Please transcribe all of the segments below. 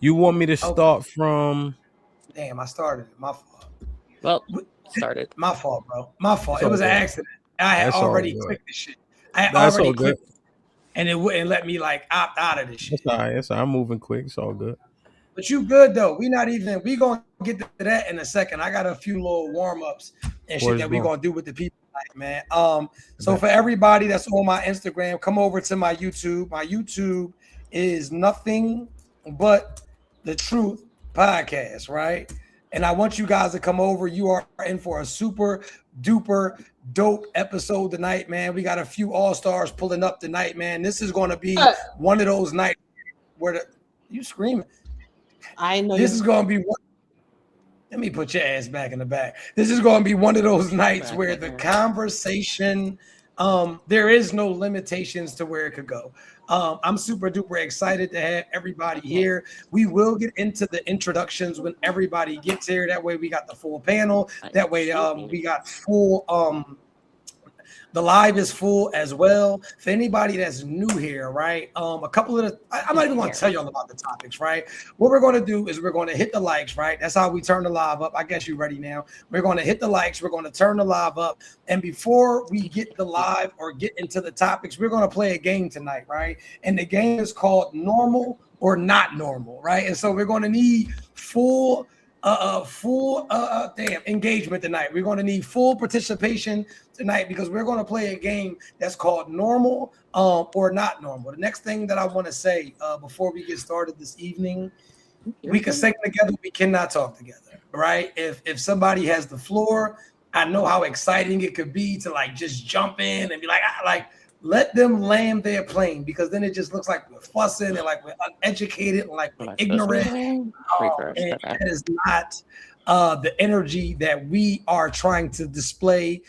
You want me to Okay. start from? Damn, I started it. My fault. Well, started. My fault, bro. My fault. It's It all was an good. accident. I had That's all already good. clicked the shit. I had That's already all good. clicked it, and it wouldn't let me like opt out of this That's shit. all right. That's all right. I'm moving quick. It's all good. But you good though. We gonna get to that in a second. I got a few little warm ups and shit that Where's we gonna wrong? do with the people tonight, man. I So bet. for everybody that's on my Instagram, come over to my YouTube. My YouTube is nothing but the truth podcast, right? And I want you guys to come over. You are in for a super duper dope episode tonight, man. We got a few all stars pulling up tonight, man. This is going to be Uh, one of those nights where you screaming. I know This is you. going to be one. Let me put your ass back in the back. This is going to be one of those nights Back where in the here. conversation, there is no limitations to where it could go. I'm super duper excited to have everybody Yeah. here. We will get into the introductions when everybody gets here. That way, we got the full panel. That way, we got full. The live is full as well. For anybody that's new here, right? A couple of I'm not even going to tell y'all about the topics, right? What we're going to do is we're going to hit the likes, right? That's how we turn the live up. I guess you're ready now. We're going to hit the likes. We're going to turn the live up. And before we get the live or get into the topics, we're going to play a game tonight, right? And the game is called Normal or Not Normal, right? And so we're going to need full engagement tonight. We're going to need full participation tonight because we're going to play a game that's called normal or not normal. The next thing that I want to say before we get started this evening, we can sing together, we cannot talk together, right? If somebody has the floor, I know how exciting it could be to like just jump in and be like let them land their plane, because then it just looks like we're fussing and like we're uneducated and like we're ignorant. And that is not the energy that we are trying to display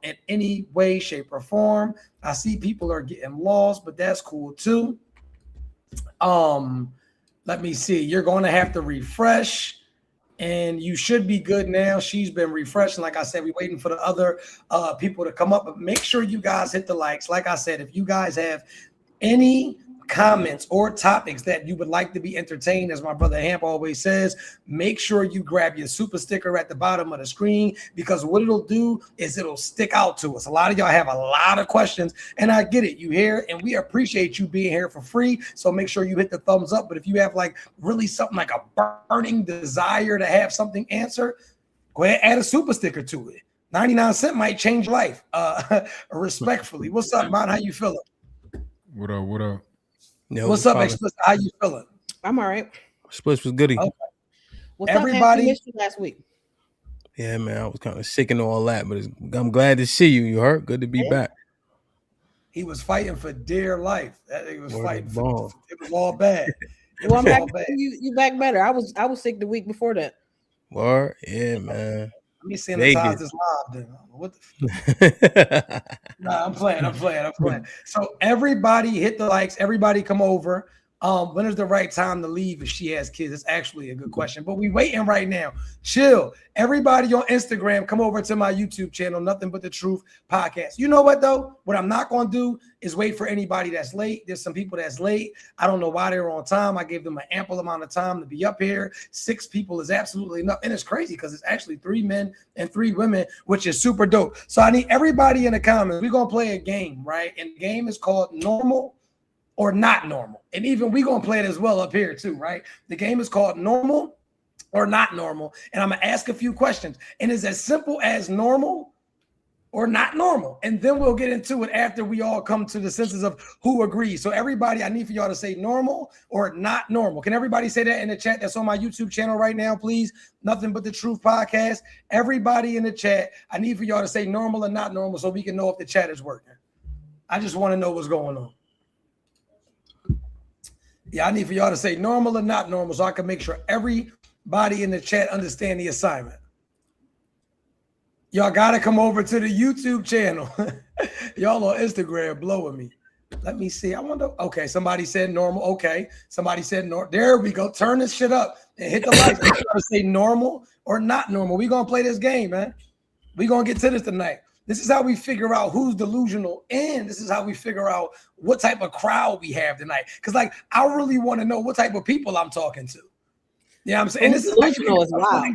in any way, shape, or form. I see people are getting lost, but that's cool too. Let me see. You're going to have to refresh. And you should be good now. She's been refreshing. Like I said, we're waiting for the other people to come up. But make sure you guys hit the likes. Like I said, if you guys have any comments or topics that you would like to be entertained, as my brother Hamp always says, make sure you grab your super sticker at the bottom of the screen, because what it'll do is it'll stick out to us. A lot of y'all have a lot of questions, and I get it. You here, and we appreciate you being here for free. So make sure you hit the thumbs up. But if you have like really something like a burning desire to have something answered, go ahead, add a super sticker to it. 99 cents might change life. Respectfully. What's up, man? How you feeling? What up? What up? Yo, What's up, Explicit? How you feeling? I'm all right. Splits was goody. Okay. What's Everybody, up, missed you last week? Yeah, man. I was kind of sick and all that, but I'm glad to see you. You hurt? Good to be back. he was fighting for dear life. He was Word fighting of for. ball. It was all bad. It Well, I'm was back. all bad. You back better. I was sick the week before that. Word? Yeah, man. Let me sanitize Vegas. this live then. What the Nah, I'm playing. So everybody hit the likes. Everybody come over. When is the right time to leave if she has kids? It's actually a good question, but we waiting right now. Chill. Everybody on Instagram, come over to my YouTube channel, Nothing But the Truth Podcast. You know what though? What I'm not going to do is wait for anybody that's late. There's some people that's late. I don't know why they're on time. I gave them an ample amount of time to be up here. 6 people is absolutely enough. And it's crazy because it's actually 3 men and 3 women, which is super dope. So I need everybody in the comments. We're going to play a game, right? And the game is called Normal or Not Normal. And even we're going to play it as well up here too, right? The game is called Normal or Not Normal. And I'm going to ask a few questions. And it's as simple as normal or not normal. And then we'll get into it after we all come to the senses of who agrees. So everybody, I need for y'all to say normal or not normal. Can everybody say that in the chat that's on my YouTube channel right now, please? Nothing But the Truth Podcast. Everybody in the chat, I need for y'all to say normal or not normal so we can know if the chat is working. I just want to know what's going on. Yeah, I need for y'all to say normal or not normal so I can make sure everybody in the chat understand the assignment. Y'all got to come over to the YouTube channel. Y'all on Instagram blowing me. Let me see. I wonder. Okay, somebody said normal. Okay, somebody said normal. There we go. Turn this shit up and hit the likes. I'm trying to say normal or not normal. We're going to play this game, man. We're going to get to this tonight. This is how we figure out who's delusional, and this is how we figure out what type of crowd we have tonight. Because, like, I really want to know what type of people I'm talking to. You know what I'm saying? Who's This delusional is wild.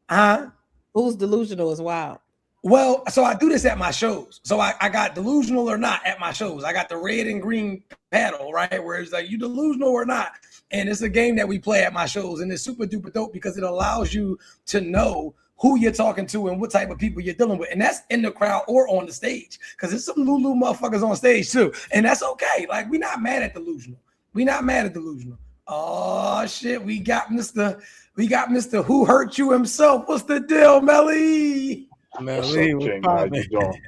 Huh? Who's delusional is wild. Well, so I do this at my shows. So I got delusional or not at my shows. I got the red and green paddle, right? Where it's like, you delusional or not. And it's a game that we play at my shows. And it's super duper dope because it allows you to know who you're talking to and what type of people you're dealing with. And that's in the crowd or on the stage. Because there's some Lulu motherfuckers on stage too. And that's okay. Like, we're not mad at delusional. We're not mad at delusional. Oh shit, we got Mr. Who Hurt You himself. What's the deal, Melly? What's up, King? How you doing?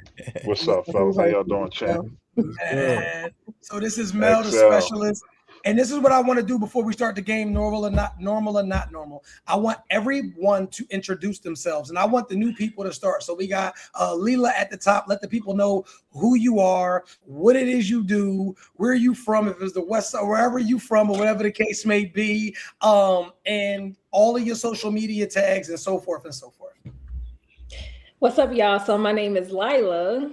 What's up, fellas? How y'all doing, champ? So this is Mel, the specialist. And this is what I want to do before we start the game, normal or not normal. I want everyone to introduce themselves, and I want the new people to start. So we got Leela at the top. Let the people know who you are, what it is you do, where you from, if it's the West Side, wherever you from, or whatever the case may be, and all of your social media tags and so forth and so forth. What's up, y'all? So my name is Lila.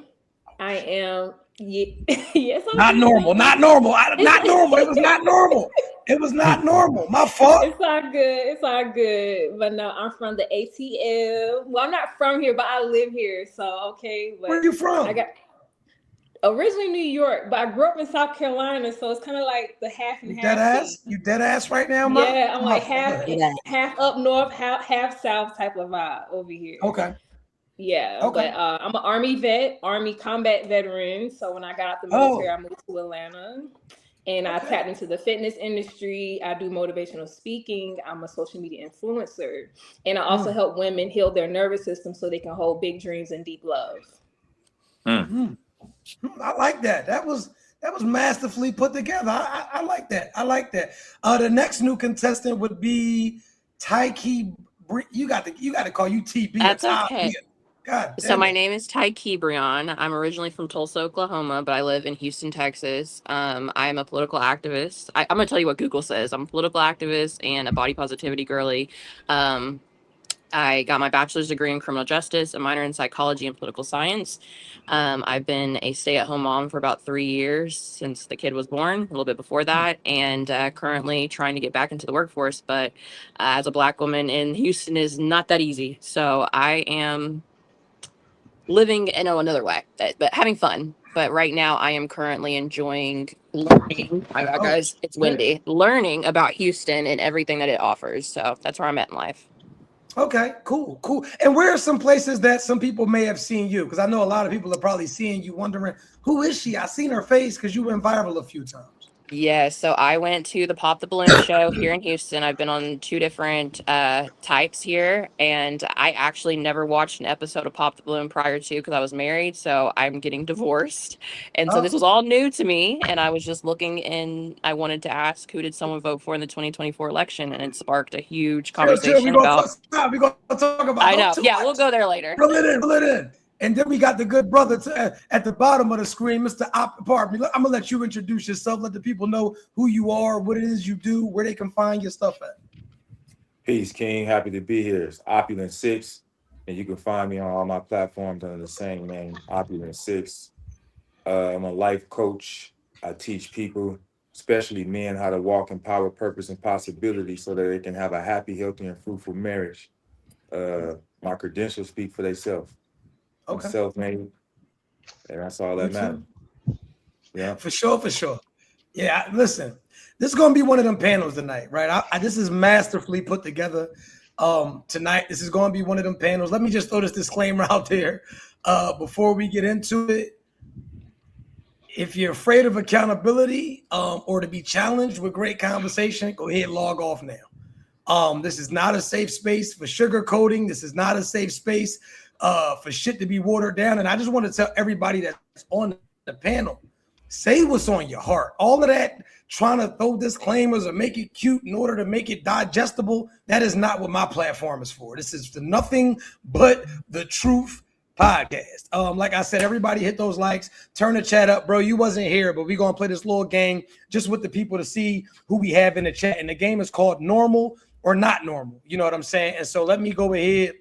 I am yes. Not normal. Not normal. It was not normal. It was not normal. My fault. It's all good. It's all good. But no, I'm from the ATL. Well, I'm not from here, but I live here. So okay. But where are you from? I got originally New York, but I grew up in South Carolina, so it's kind of like the half and half. Dead ass? You dead ass right now, man? Yeah, I'm like half up north, half south type of vibe over here. Okay. Yeah, okay. But I'm an Army vet, Army combat veteran. So when I got out the military, I moved to Atlanta, and I tapped into the fitness industry. I do motivational speaking. I'm a social media influencer, and I also help women heal their nervous system so they can hold big dreams and deep love. I like that. That was masterfully put together. I like that. I like that. The next new contestant would be Tyke. You got to call you TB. That's okay. God so my name is Ty Kebrion. I'm originally from Tulsa, Oklahoma, but I live in Houston, Texas. I am a political activist. I'm going to tell you what Google says. I'm a political activist and a body positivity girly. I got my bachelor's degree in criminal justice, a minor in psychology and political science. I've been a stay-at-home mom for about 3 years since the kid was born, a little bit before that, and currently trying to get back into the workforce. But as a Black woman in Houston is not that easy. So I am living in another way, but having fun. But right now I am currently enjoying learning. Guys, it's windy. Learning about Houston and everything that it offers. So that's where I'm at in life. Okay, cool. And where are some places that some people may have seen you? Because I know a lot of people are probably seeing you wondering, who is she? I seen her face because you went viral a few times. Yeah, so I went to the Pop the Balloon show here in Houston. I've been on 2 different types here, and I actually never watched an episode of Pop the Balloon prior to because I was married, so I'm getting divorced. And so this was all new to me, and I was just looking, and I wanted to ask, who did someone vote for in the 2024 election? And it sparked a huge conversation about... We're going to talk about... I know, yeah, we'll go there later. Pull it in. And then we got the good brother at the bottom of the screen, Mr. Pardon me. I'm going to let you introduce yourself. Let the people know who you are, what it is you do, where they can find your stuff at. Peace, King. Happy to be here. It's Opulent6. And you can find me on all my platforms under the same name, Opulent6. I'm a life coach. I teach people, especially men, how to walk in power, purpose, and possibility so that they can have a happy, healthy, and fruitful marriage. My credentials speak for themselves. Okay. I'm self-made, and that's all that matters. Yeah. For sure. Yeah, listen, this is going to be one of them panels tonight, right? This is masterfully put together tonight. This is going to be one of them panels. Let me just throw this disclaimer out there before we get into it. If you're afraid of accountability or to be challenged with great conversation, go ahead, log off now. This is not a safe space for sugarcoating. This is not a safe space for shit to be watered down. And I just want to tell everybody that's on the panel, say what's on your heart. All of that trying to throw disclaimers or make it cute in order to make it digestible, that is not what my platform is for. This is the Nothing But the Truth podcast. Like I said, everybody hit those likes, turn the chat up. Bro, you wasn't here, but we're going to play this little game just with the people to see who we have in the chat. And the game is called Normal or Not Normal. You know what I'm saying? And so let me go ahead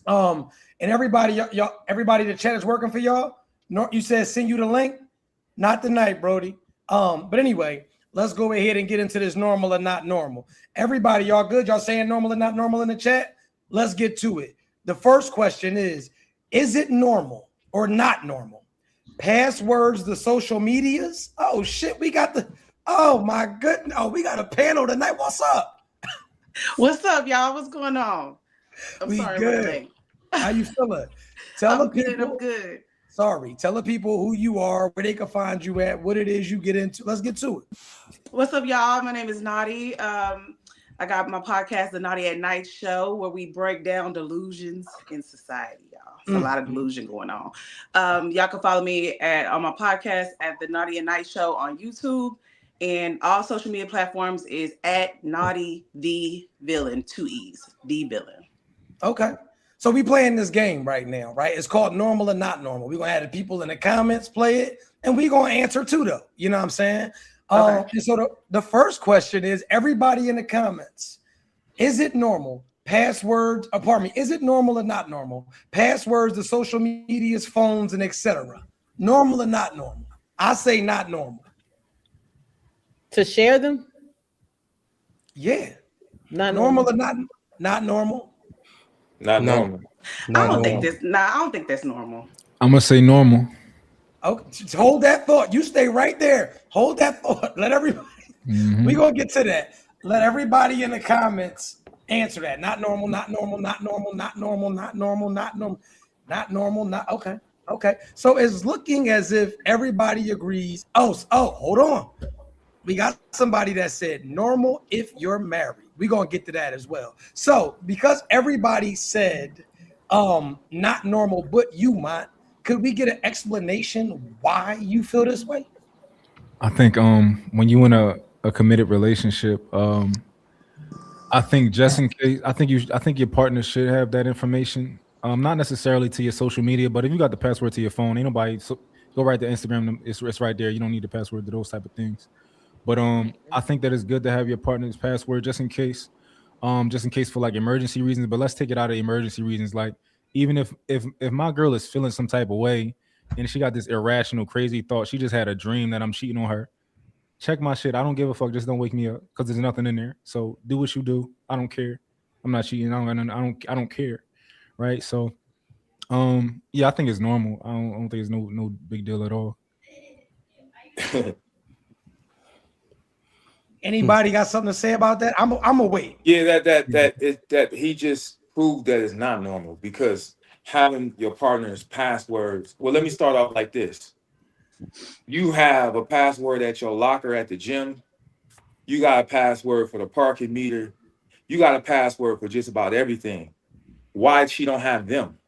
And everybody, y'all, everybody, the chat is working for y'all. No, you said send you the link. Not tonight, Brody. But anyway, let's go ahead and get into this normal or not normal. Everybody, y'all good? Y'all saying normal or not normal in the chat? Let's get to it. The first question is it normal or not normal? Passwords, the social medias. Oh shit, we got the. Oh my goodness. Oh, we got a panel tonight. What's up? What's up, y'all? What's going on? I'm We sorry, good. I'm late. How you feeling? Tell the people. I'm good. Sorry. Tell the people who you are, where they can find you at, what it is you get into. Let's get to it. What's up, y'all? My name is Naughty. I got my podcast, The Naughty at Night Show, where we break down delusions in society, y'all. It's a lot of delusion going on. Y'all can follow me on my podcast at The Naughty at Night Show on YouTube, and all social media platforms is at Naughty the Villain, 2 E's, the Villain. Okay. So we playing this game right now, right? It's called normal or not normal. We're gonna have the people in the comments play it, and we're gonna answer too, though. You know what I'm saying? Okay. And so the first question is, everybody in the comments, is it normal? Passwords, is it normal or not normal? Passwords, the social medias, phones, and etc. Normal or not normal? I say not normal. To share them? Yeah. Not Normal or not normal? Not No. normal. I don't think that's normal. I'm gonna say normal. Okay, just hold that thought. You stay right there. Hold that thought. Let everybody. We're gonna get to that. Let everybody in the comments answer that. Not normal, not normal, not normal, not normal, not normal, not normal, not normal, not okay. Okay. So it's looking as if everybody agrees. Oh, hold on. We got somebody that said normal if you're married. We're gonna get to that as well. So because everybody said not normal, but you might. Could we get an explanation why you feel this way? I think when you in a committed relationship, I think just in case, I think your partner should have that information. Not necessarily to your social media, but if you got the password to your phone, ain't nobody go right to Instagram. It's right there. You don't need the password to those type of things. But I think that it's good to have your partner's password just in case for like emergency reasons. But let's take it out of emergency reasons. Like even if my girl is feeling some type of way and she got this irrational, crazy thought, she just had a dream that I'm cheating on her. Check my shit. I don't give a fuck. Just don't wake me up because there's nothing in there. So do what you do. I don't care. I'm not cheating. I don't care. Right. So yeah, I think it's normal. I don't think it's no big deal at all. Anybody got something to say about that? I'm a wait. Yeah, that he just proved that it's not normal because having your partner's passwords. Well, let me start off like this. You have a password at your locker at the gym. You got a password for the parking meter. You got a password for just about everything. Why she don't have them?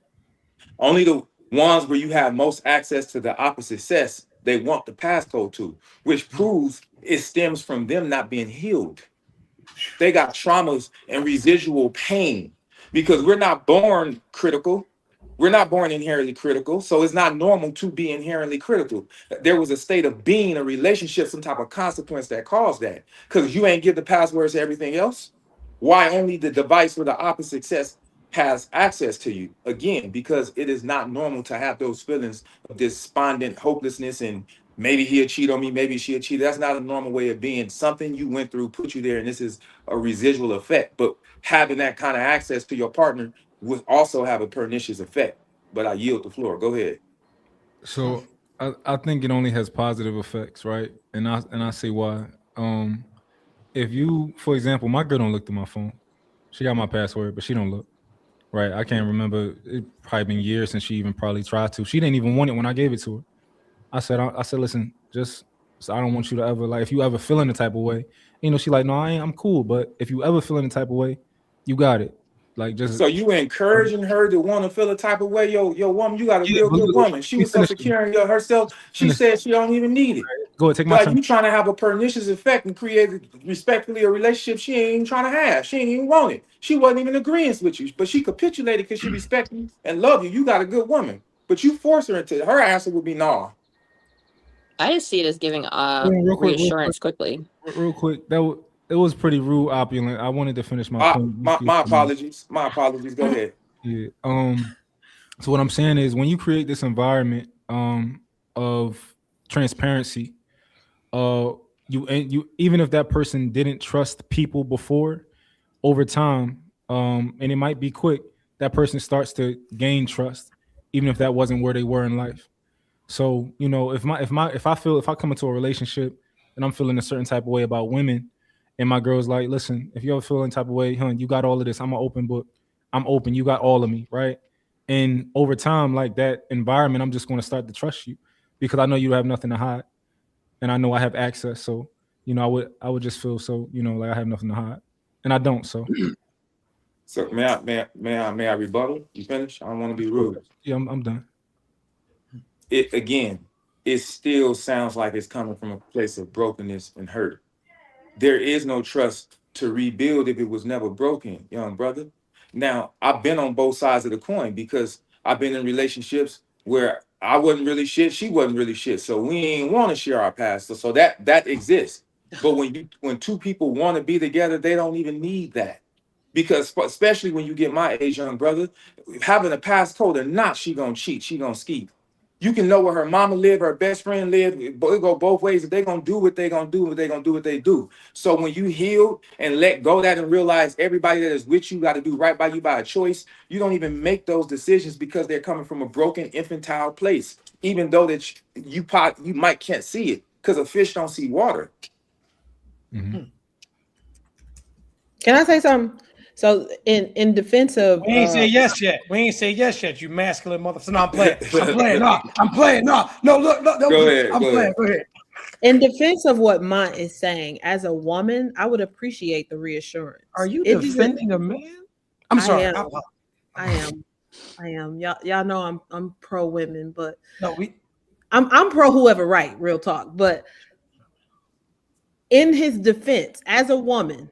Only the ones where you have most access to the opposite sex, they want the passcode to, which proves it stems from them not being healed. They got traumas and residual pain because we're not born critical. We're not born inherently critical, so it's not normal to be inherently critical. There was a state of being, a relationship, some type of consequence that caused that. Because you ain't give the passwords to everything else. Why only the device with the opposite sex has access to you? Again, because it is not normal to have those feelings of despondent hopelessness and maybe he'll cheat on me, maybe she'll cheat. That's not a normal way of being. Something you went through put you there, and this is a residual effect. But having that kind of access to your partner would also have a pernicious effect. But I yield the floor. Go ahead. So I think it only has positive effects, right? And I say why. If you, for example, my girl don't look through my phone. She got my password, but she don't look. Right? I can't remember. It probably been years since she even probably tried to. She didn't even want it when I gave it to her. I said, listen, just so I don't want you to ever if you ever feel in the type of way, she like, no, I'm cool. But if you ever feel in the type of way, you got it. Like just so you encouraging her to want to feel a type of way, yo woman, you got a real good woman. She was so secure in herself. She said she don't even need it. Go ahead, take my turn. You trying to have a pernicious effect and create respectfully a relationship she ain't even trying to have. She ain't even want it. She wasn't even agreeing with you, but she capitulated because she respect you and love you. You got a good woman, but you force her into her answer would be no. I just see it as giving reassurance quickly. Real quick, it was pretty rude, opulent. I wanted to finish my point. My apologies. My apologies. Go ahead. Yeah. So what I'm saying is, when you create this environment of transparency, you even if that person didn't trust people before, over time, and it might be quick, that person starts to gain trust, even if that wasn't where they were in life. So, if I come into a relationship and I'm feeling a certain type of way about women, and my girl's like, listen, if you're feeling type of way, hun, you got all of this. I'm an open book. I'm open. You got all of me, right? And over time, like that environment, I'm just going to start to trust you because I know you have nothing to hide, and I know I have access. So, I would just feel so, like I have nothing to hide, and I don't. So, So may I rebuttal? You finish? I don't want to be rude. yeah, I'm done. It still sounds like it's coming from a place of brokenness and hurt. There is no trust to rebuild if it was never broken, young brother. Now, I've been on both sides of the coin because I've been in relationships where I wasn't really shit, she wasn't really shit. So we ain't want to share our past. So that exists. But when two people want to be together, they don't even need that. Because especially when you get my age, young brother, having a past code or not, she gonna cheat, she gonna ski. You can know where her mama live, her best friend live. It go both ways. If they gonna do what they gonna do, they gonna do what they do. So when you heal and let go of that and realize everybody that is with you got to do right by you by a choice, you don't even make those decisions because they're coming from a broken, infantile place. Even though that you might can't see it because a fish don't see water. Mm-hmm. Can I say something? So in defense of We ain't say yes yet. We ain't say yes yet. You masculine motherfucker. No, I'm playing. I'm playing. No, I'm playing. No. Look. Go ahead. I'm playing. Go ahead. In defense of what Mont is saying, as a woman, I would appreciate the reassurance. Are you defending a man? I'm sorry. I am. Y'all know I'm pro women, but no, I'm pro whoever right, real talk. But in his defense, as a woman,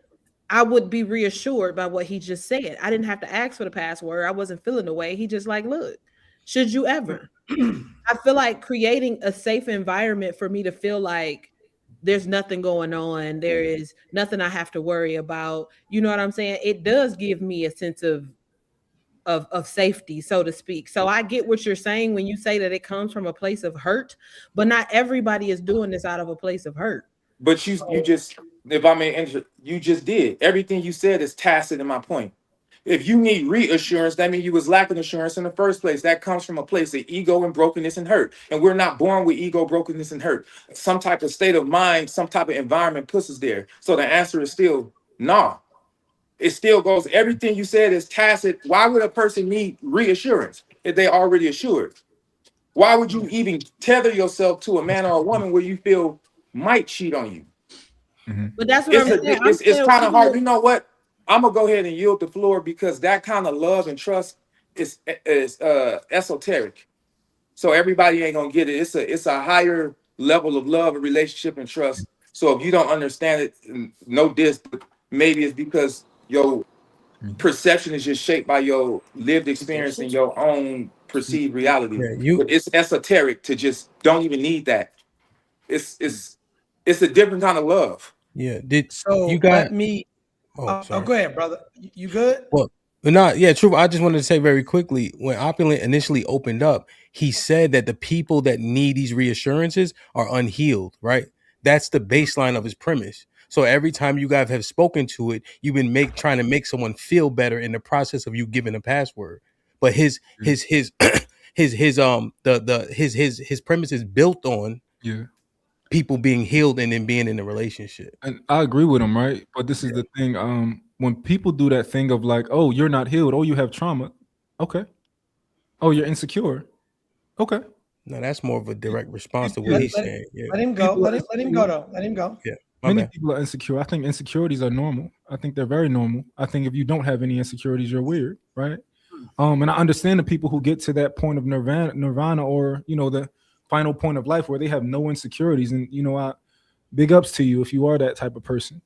I would be reassured by what he just said. I didn't have to ask for the password. I wasn't feeling the way. He just like, look, should you ever? I feel like creating a safe environment for me to feel like there's nothing going on. There is nothing I have to worry about. You know what I'm saying? It does give me a sense of safety, so to speak. So I get what you're saying when you say that it comes from a place of hurt, but not everybody is doing this out of a place of hurt. But you just, if I may enter, you just did. Everything you said is tacit in my point. If you need reassurance, that means you was lacking assurance in the first place. That comes from a place of ego and brokenness and hurt. And we're not born with ego, brokenness, and hurt. Some type of state of mind, some type of environment puts us there. So the answer is still no. It still goes, everything you said is tacit. Why would a person need reassurance if they already assured? Why would you even tether yourself to a man or a woman where you feel might cheat on you? Mm-hmm. But that's what I'm saying. It's kind of hard. You know what? I'm gonna go ahead and yield the floor because that kind of love and trust is esoteric. So everybody ain't gonna get it. It's a higher level of love and relationship and trust. So if you don't understand it, no diss, but maybe it's because your perception is just shaped by your lived experience and your own perceived reality. Yeah, But it's esoteric to just don't even need that. It's a different kind of love. Yeah. Let me. Oh, go ahead, brother. You good? Well, not yeah, true. I just wanted to say very quickly, when Opulent initially opened up, he said that the people that need these reassurances are unhealed, right? That's the baseline of his premise. So every time you guys have spoken to it, you've been trying to make someone feel better in the process of you giving a password. But his premise is built on people being healed and then being in a relationship. And I agree with him, right? But this is the thing. When people do that thing of like, oh, you're not healed, oh, you have trauma. Okay. Oh, you're insecure. Okay. No, that's more of a direct response to what he's saying. Yeah. Let him go. Let him go though. Let him go. Yeah. Many people are insecure. I think insecurities are normal. I think they're very normal. I think if you don't have any insecurities, you're weird, right? And I understand the people who get to that point of nirvana or, the final point of life where they have no insecurities. And, big ups to you if you are that type of person.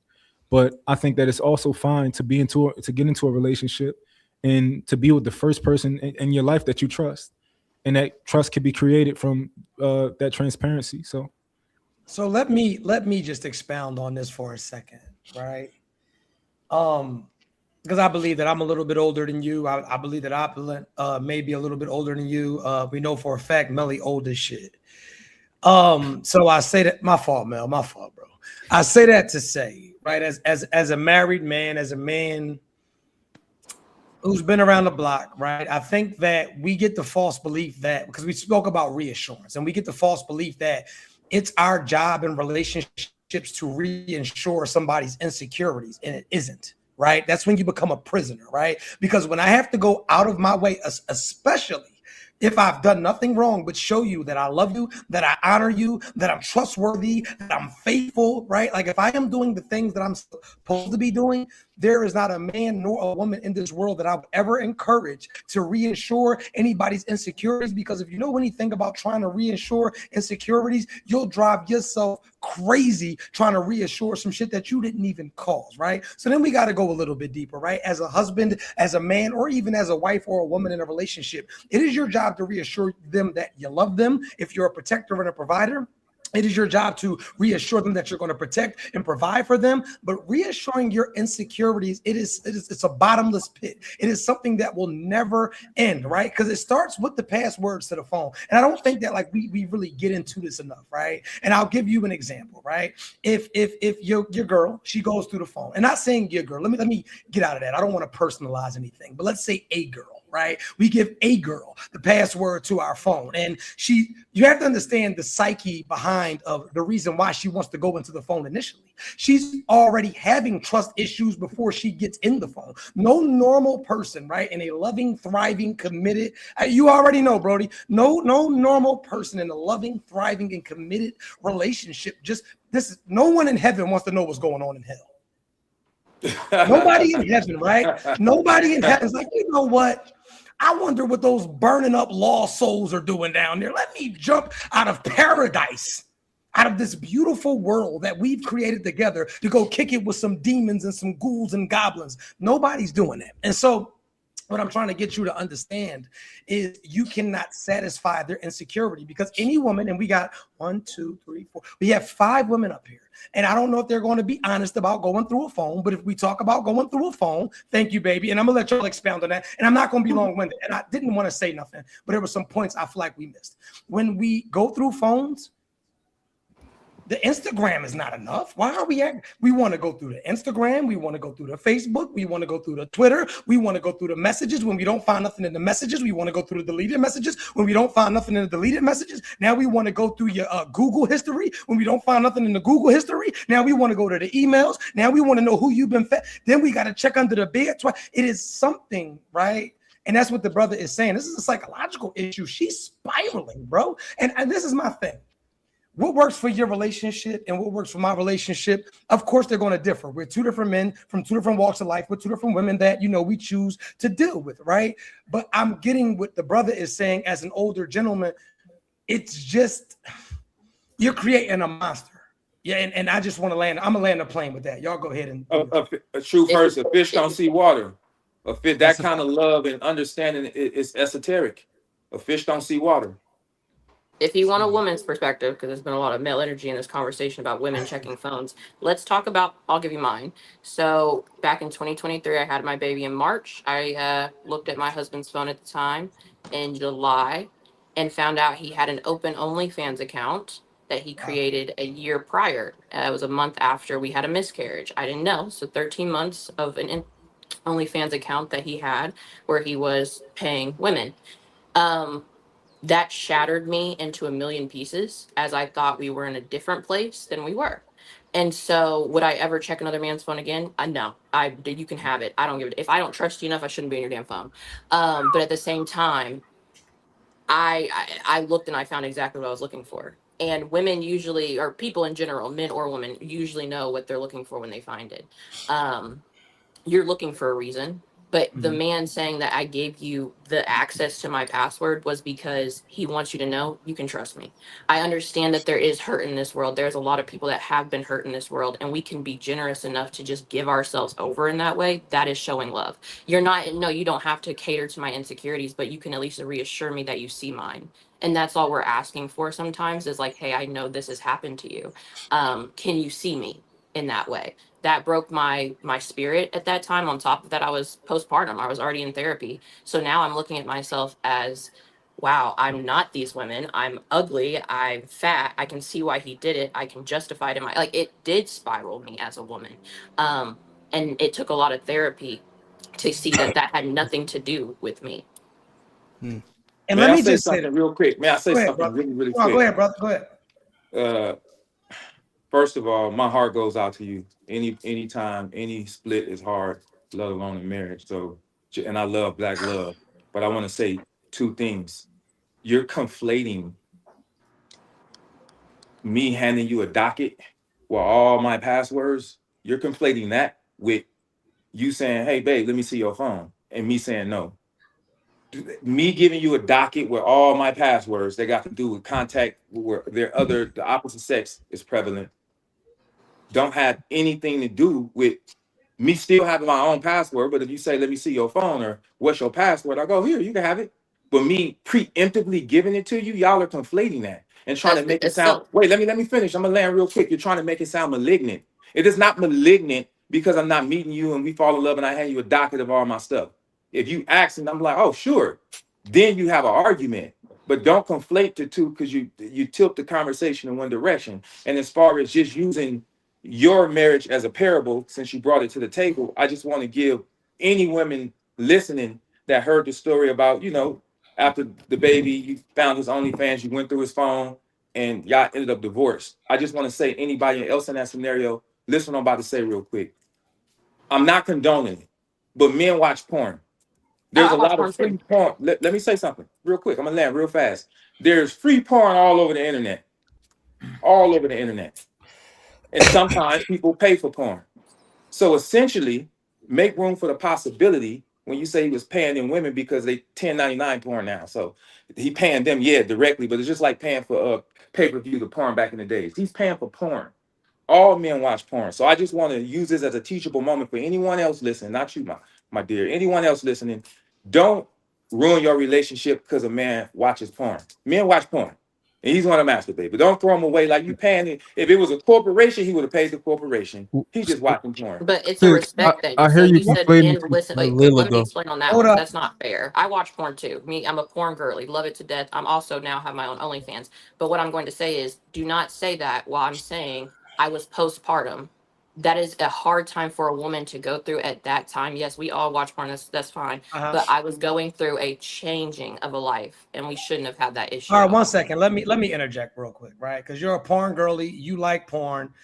But I think that it's also fine to get into a relationship and to be with the first person in your life that you trust. And that trust can be created from that transparency. So let me just expound on this for a second, right? because I believe that I'm a little bit older than you. I believe that Opulent may be a little bit older than you. We know for a fact Melly old as shit. So I say that my fault, Mel, my fault, bro. I say that to say, right, as a married man, as a man who's been around the block, right? I think that we get the false belief that because we spoke about reassurance, and we get the false belief that it's our job in relationships to reinsure somebody's insecurities, and it isn't. Right? That's when you become a prisoner, right? Because when I have to go out of my way, especially if I've done nothing wrong but show you that I love you, that I honor you, that I'm trustworthy, that I'm faithful, right? Like if I am doing the things that I'm supposed to be doing, there is not a man nor a woman in this world that I would ever encourage to reinsure anybody's insecurities. Because if you know anything about trying to reinsure insecurities, you'll drive yourself crazy trying to reassure some shit that you didn't even cause, right? So then we got to go a little bit deeper, right? As a husband, as a man, or even as a wife or a woman in a relationship, it is your job to reassure them that you love them. If you're a protector and a provider, it is your job to reassure them that you're going to protect and provide for them. But reassuring your insecurities, it's a bottomless pit. It is something that will never end, right? Because it starts with the passwords to the phone. And I don't think that like we really get into this enough, right? And I'll give you an example, right? If your girl, she goes through the phone, and not saying your girl, let me get out of that. I don't want to personalize anything, but let's say a girl. Right? We give a girl the password to our phone, and you have to understand the psyche behind of the reason why she wants to go into the phone initially. She's already having trust issues before she gets in the phone. No normal person, right? In a loving, thriving, committed, you already know, Brody, no normal person in a loving, thriving, and committed relationship. No one in heaven wants to know what's going on in hell. Nobody in heaven, right? Nobody in heaven is like, you know what? I wonder what those burning up lost souls are doing down there. Let me jump out of paradise, out of this beautiful world that we've created together to go kick it with some demons and some ghouls and goblins. Nobody's doing that. And so what I'm trying to get you to understand is you cannot satisfy their insecurity, because any woman, and we got 1, 2, 3, 4, we have 5 women up here. And I don't know if they're going to be honest about going through a phone, but if we talk about going through a phone, thank you, baby. And I'm going to let y'all expound on that. And I'm not going to be long-winded. And I didn't want to say nothing, but there were some points I feel like we missed. When we go through phones, the Instagram is not enough. Why are we want to go through the Instagram. We want to go through the Facebook. We want to go through the Twitter. We want to go through the messages. When we don't find nothing in the messages, we want to go through the deleted messages. When we don't find nothing in the deleted messages, now we want to go through your Google history. When we don't find nothing in the Google history, now we want to go to the emails. Now we want to know who you've been fed. Then we got to check under the bed twice. It is something, right? And that's what the brother is saying. This is a psychological issue. She's spiraling, bro. And this is my thing. What works for your relationship and what works for my relationship, of course, they're going to differ. We're 2 different men from 2 different walks of life with 2 different women that, we choose to deal with, right? But I'm getting what the brother is saying as an older gentleman. It's just, you're creating a monster. Yeah, and I just want to I'm going to land a plane with that. Y'all go ahead and... A true person, a fish don't see water. That kind of love and understanding is esoteric. A fish don't see water. If you want a woman's perspective, because there's been a lot of male energy in this conversation about women checking phones, let's talk about, I'll give you mine. So back in 2023, I had my baby in March. I looked at my husband's phone at the time in July and found out he had an open OnlyFans account that he created a year prior. It was a month after we had a miscarriage. I didn't know. So 13 months of an OnlyFans account that he had where he was paying women. That shattered me into a million pieces, as I thought we were in a different place than we were. And so would I ever check another man's phone again? No. You can have it. I don't give it. If I don't trust you enough, I shouldn't be on your damn phone. But at the same time, I looked and I found exactly what I was looking for. And women usually, or people in general, men or women, usually know what they're looking for when they find it. You're looking for a reason. But the man saying that I gave you the access to my password was because he wants you to know you can trust me. I understand that there is hurt in this world. There's a lot of people that have been hurt in this world, and we can be generous enough to just give ourselves over in that way. That is showing love. You don't have to cater to my insecurities, but you can at least reassure me that you see mine. And that's all we're asking for sometimes is like, hey, I know this has happened to you. Can you see me in that way? that broke my spirit at that time. On top of that, I was postpartum. I was already in therapy. So now I'm looking at myself as, wow, I'm not these women. I'm ugly. I'm fat. I can see why he did it. I can justify it in my, like, it did spiral me as a woman. And it took a lot of therapy to see that that had nothing to do with me. And May let I me say just say something real quick? May I say go ahead, something brother. really, really Go quick? ahead, brother. Go ahead. First of all, my heart goes out to you. Anytime, any split is hard, let alone a marriage. So, and I love black love, but I want to say two things. You're conflating me handing you a docket with all my passwords. You're conflating that with you saying, "Hey, babe, let me see your phone," and me saying no. Me giving you a docket with all my passwords that got to do with contact where the opposite sex is prevalent, don't have anything to do with me still having my own password. But if you say, "Let me see your phone," or "What's your password?" I go, "Here, you can have it." But me preemptively giving it to you, y'all are conflating that and trying to make it It's sound. still, Wait, let me finish. I'm gonna land real quick. You're trying to make it sound malignant. It is not malignant because I'm not meeting you and we fall in love and I hand you a docket of all my stuff. If you ask and I'm like, "Oh, sure," then you have an argument. But don't conflate the two because you tilt the conversation in one direction. And as far as just using your marriage as a parable, since you brought it to the table, I just want to give any women listening that heard the story about, after the baby, you found his OnlyFans, you went through his phone, and y'all ended up divorced. I just want to say, anybody else in that scenario, listen what I'm about to say real quick. I'm not condoning it, but men watch porn. oh, There's I a watch lot of porn too. free porn. Let me say something real quick. I'm going to land real fast. There's free porn all over the internet, all over the internet. And sometimes people pay for porn. So essentially, make room for the possibility when you say he was paying them women because they 1099 porn now. So he paying them, yeah, directly, but it's just like paying for pay-per-view the porn back in the days. He's paying for porn. All men watch porn. So I just want to use this as a teachable moment for anyone else listening, not you, my dear, anyone else listening. Don't ruin your relationship because a man watches porn. Men watch porn. And he's going to masturbate. But don't throw him away like you paying it. If it was a corporation, he would have paid the corporation. He's just watching porn. But it's a Sis, respect thing. I hear So you you said conflating. men listen. A Wait, little let me ago. explain on that Hold one. up. That's not fair. I watch porn too. I'm a porn girly, love it to death. I'm also now have my own OnlyFans. But what I'm going to say is, do not say that while I'm saying I was postpartum. That is a hard time for a woman to go through at that time. Yes, we all watch porn. That's fine. Uh-huh. But I was going through a changing of a life, and we shouldn't have had that issue All right, at 1 all. second. Let me interject real quick, right? Because you're a porn girly, you like porn.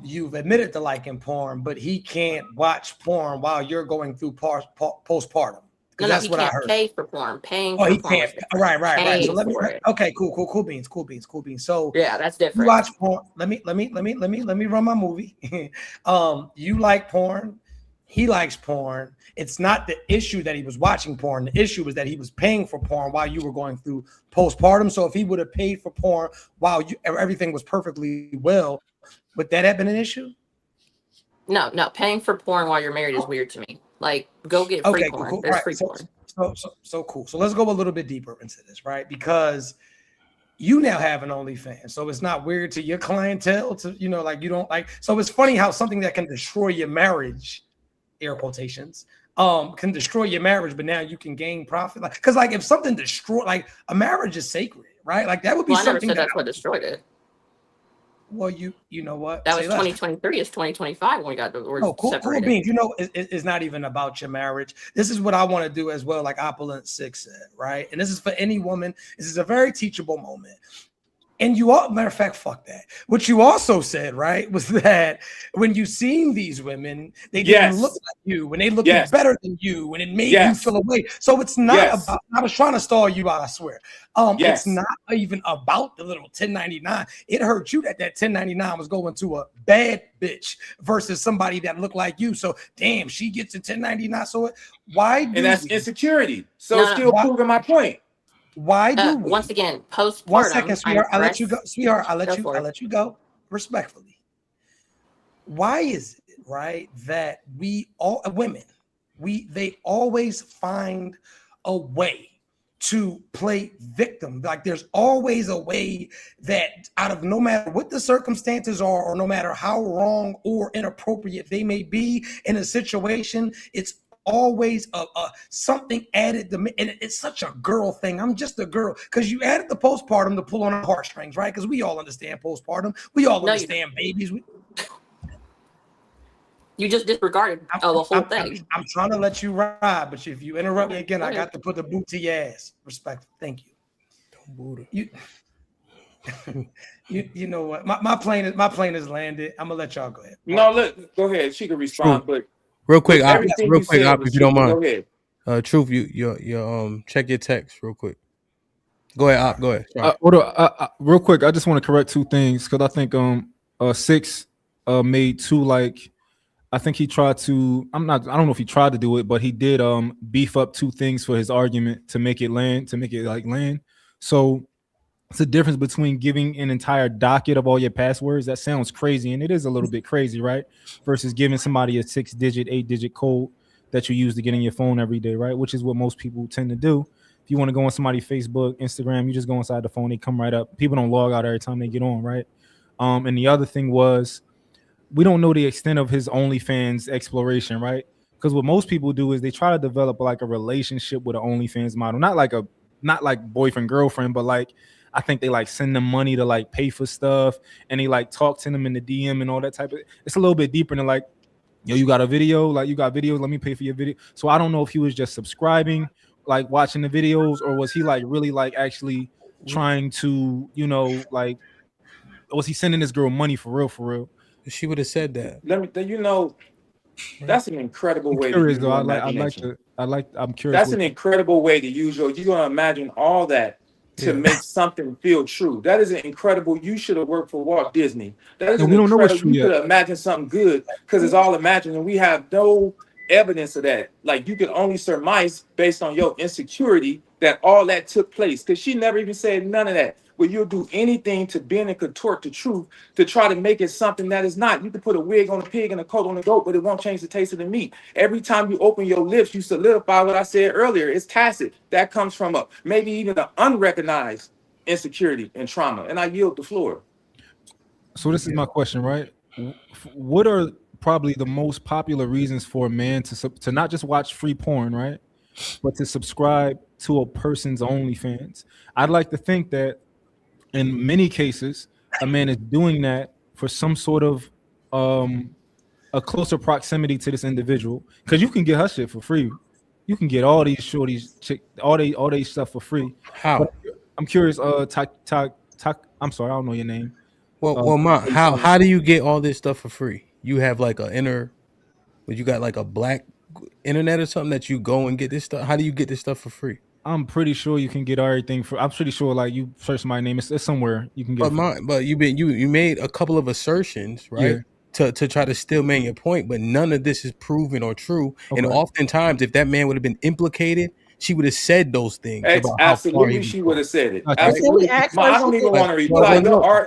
You've admitted to liking porn, but he can't watch porn while you're going through postpartum. No, Because no, that's he what I can't heard. pay for porn. Paying Oh, for he porn can't. was different. Right. So Paying for it. okay, cool beans. So Yeah, that's you different. watch porn. Let me run my movie. You like porn. He likes porn. It's not the issue that he was watching porn. The issue was that he was paying for porn while you were going through postpartum. So if he would have paid for porn while everything was perfectly well, would that have been an issue? No, paying for porn while you're married is weird to me. Like, go get free Okay, porn. cool. All There's right. free porn. So cool. So let's go a little bit deeper into this, right? Because you now have an OnlyFans, so it's not weird to your clientele to, like you don't like. So it's funny how something that can destroy your marriage, air quotations, can destroy your marriage, but now you can gain profit. Like, because like if something destroy, like a marriage is sacred, right? Like that would be Well, I never something said that. that's what destroyed it. Well, you know what? That Say was less. 2023. It's 2025 when we got No, cool separated. beans. It's not even about your marriage. This is what I want to do as well, like Opulent 6 said, right? And this is for any woman. This is a very teachable moment. And you all, matter of fact, fuck that. What you also said, right, was that when you seen these women, they didn't look Yes. like you, and they looked Yes. better than you, and it made you Yes. feel away. So it's not Yes. about. I was trying to stall you out, I swear. It's Yes. not even about the little 1099. It hurt you that 1099 was going to a bad bitch versus somebody that looked like you. So damn, she gets a 1099. So why do And that's we? insecurity. So No, it's still proving my point. Why do we? Once again, 1 postpartum. second, sweetheart. I'll let you go, sweetheart. I'll Go for it. let you go respectfully. Why is it right that we all women they always find a way to play victim. Like there's always a way that out of no matter what the circumstances are, or no matter how wrong or inappropriate they may be in a situation, it's always a something added to me. And it's such a girl thing. I'm just a girl. Because you added the postpartum to pull on our heartstrings, right? Because we all understand postpartum. We all understand babies. You just disregarded the whole thing. I'm trying to let you ride, but if you interrupt me again, I got to put the boot to your ass. Respectful. Thank you. Don't boot her. You know what? My plane is landed. I'm gonna let y'all go ahead. No, look, go ahead. She can respond, but real quick, if you don't mind. Go ahead. Truth, you check your text real quick. Go ahead, Op. Go ahead. Real quick, I just want to correct two things because I think 6 made two like. I think he tried to. I don't know if he tried to do it, but he did beef up two things for his argument to make it land. So it's a difference between giving an entire docket of all your passwords. That sounds crazy, and it is a little bit crazy, right? Versus giving somebody a 6-digit, 8-digit code that you use to get in your phone every day, right? Which is what most people tend to do. If you want to go on somebody's Facebook, Instagram, you just go inside the phone, they come right up. People don't log out every time they get on, right? And the other thing was, we don't know the extent of his OnlyFans exploration, right? Because what most people do is they try to develop like a relationship with an OnlyFans model, not like boyfriend girlfriend, but like I think they like send them money to like pay for stuff, and they like talk to them in the DM and all that type of. It's a little bit deeper than like, yo, you got a video, like you got videos, let me pay for your video. So I don't know if he was just subscribing, like watching the videos, or was he like really like actually trying to, like, was he sending this girl money for real? She would have said that. That's an incredible way to use your imagination. I'm curious. That's an incredible way to use you're gonna imagine all that to make something feel true. That is an incredible. You should have worked for Walt Disney. That is incredible. You could have imagined something good because it's all imagined, and we have no evidence of that. Like you could only surmise based on your insecurity that all that took place, because she never even said none of that. Where you'll do anything to bend and contort the truth to try to make it something that is not. You can put a wig on a pig and a coat on a goat, but it won't change the taste of the meat. Every time you open your lips, you solidify what I said earlier. It's tacit. That comes from maybe even an unrecognized insecurity and trauma. And I yield the floor. So this is my question, right? What are probably the most popular reasons for a man to not just watch free porn, right, but to subscribe to a person's OnlyFans? I'd like to think that in many cases, a man is doing that for some sort of a closer proximity to this individual, because you can get her shit for free. You can get all these shorties, all they stuff for free. How? But I'm curious. I'm sorry, I don't know your name. Well, Ma, how do you get all this stuff for free? You have like you got like a black internet or something that you go and get this stuff. How do you get this stuff for free? I'm pretty sure you can get everything I'm pretty sure like you search my name, it's somewhere you can get. But you made a couple of assertions, right? Yeah. To try to still make your point, but none of this is proven or true. Okay. And oftentimes, if that man would have been implicated, she would have said those things. Absolutely, she would have said it. Absolutely. I don't even want to reply.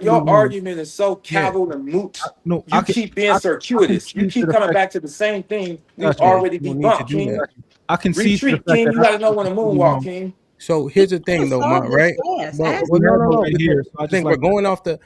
Your argument is so cavilled and moot. You keep being circuitous. You keep coming back to the same thing we've already debunked, King. I can see retreat, King. You got to know when to moonwalk, King. So here's the thing, though, Ma, right? No. I think we're going off the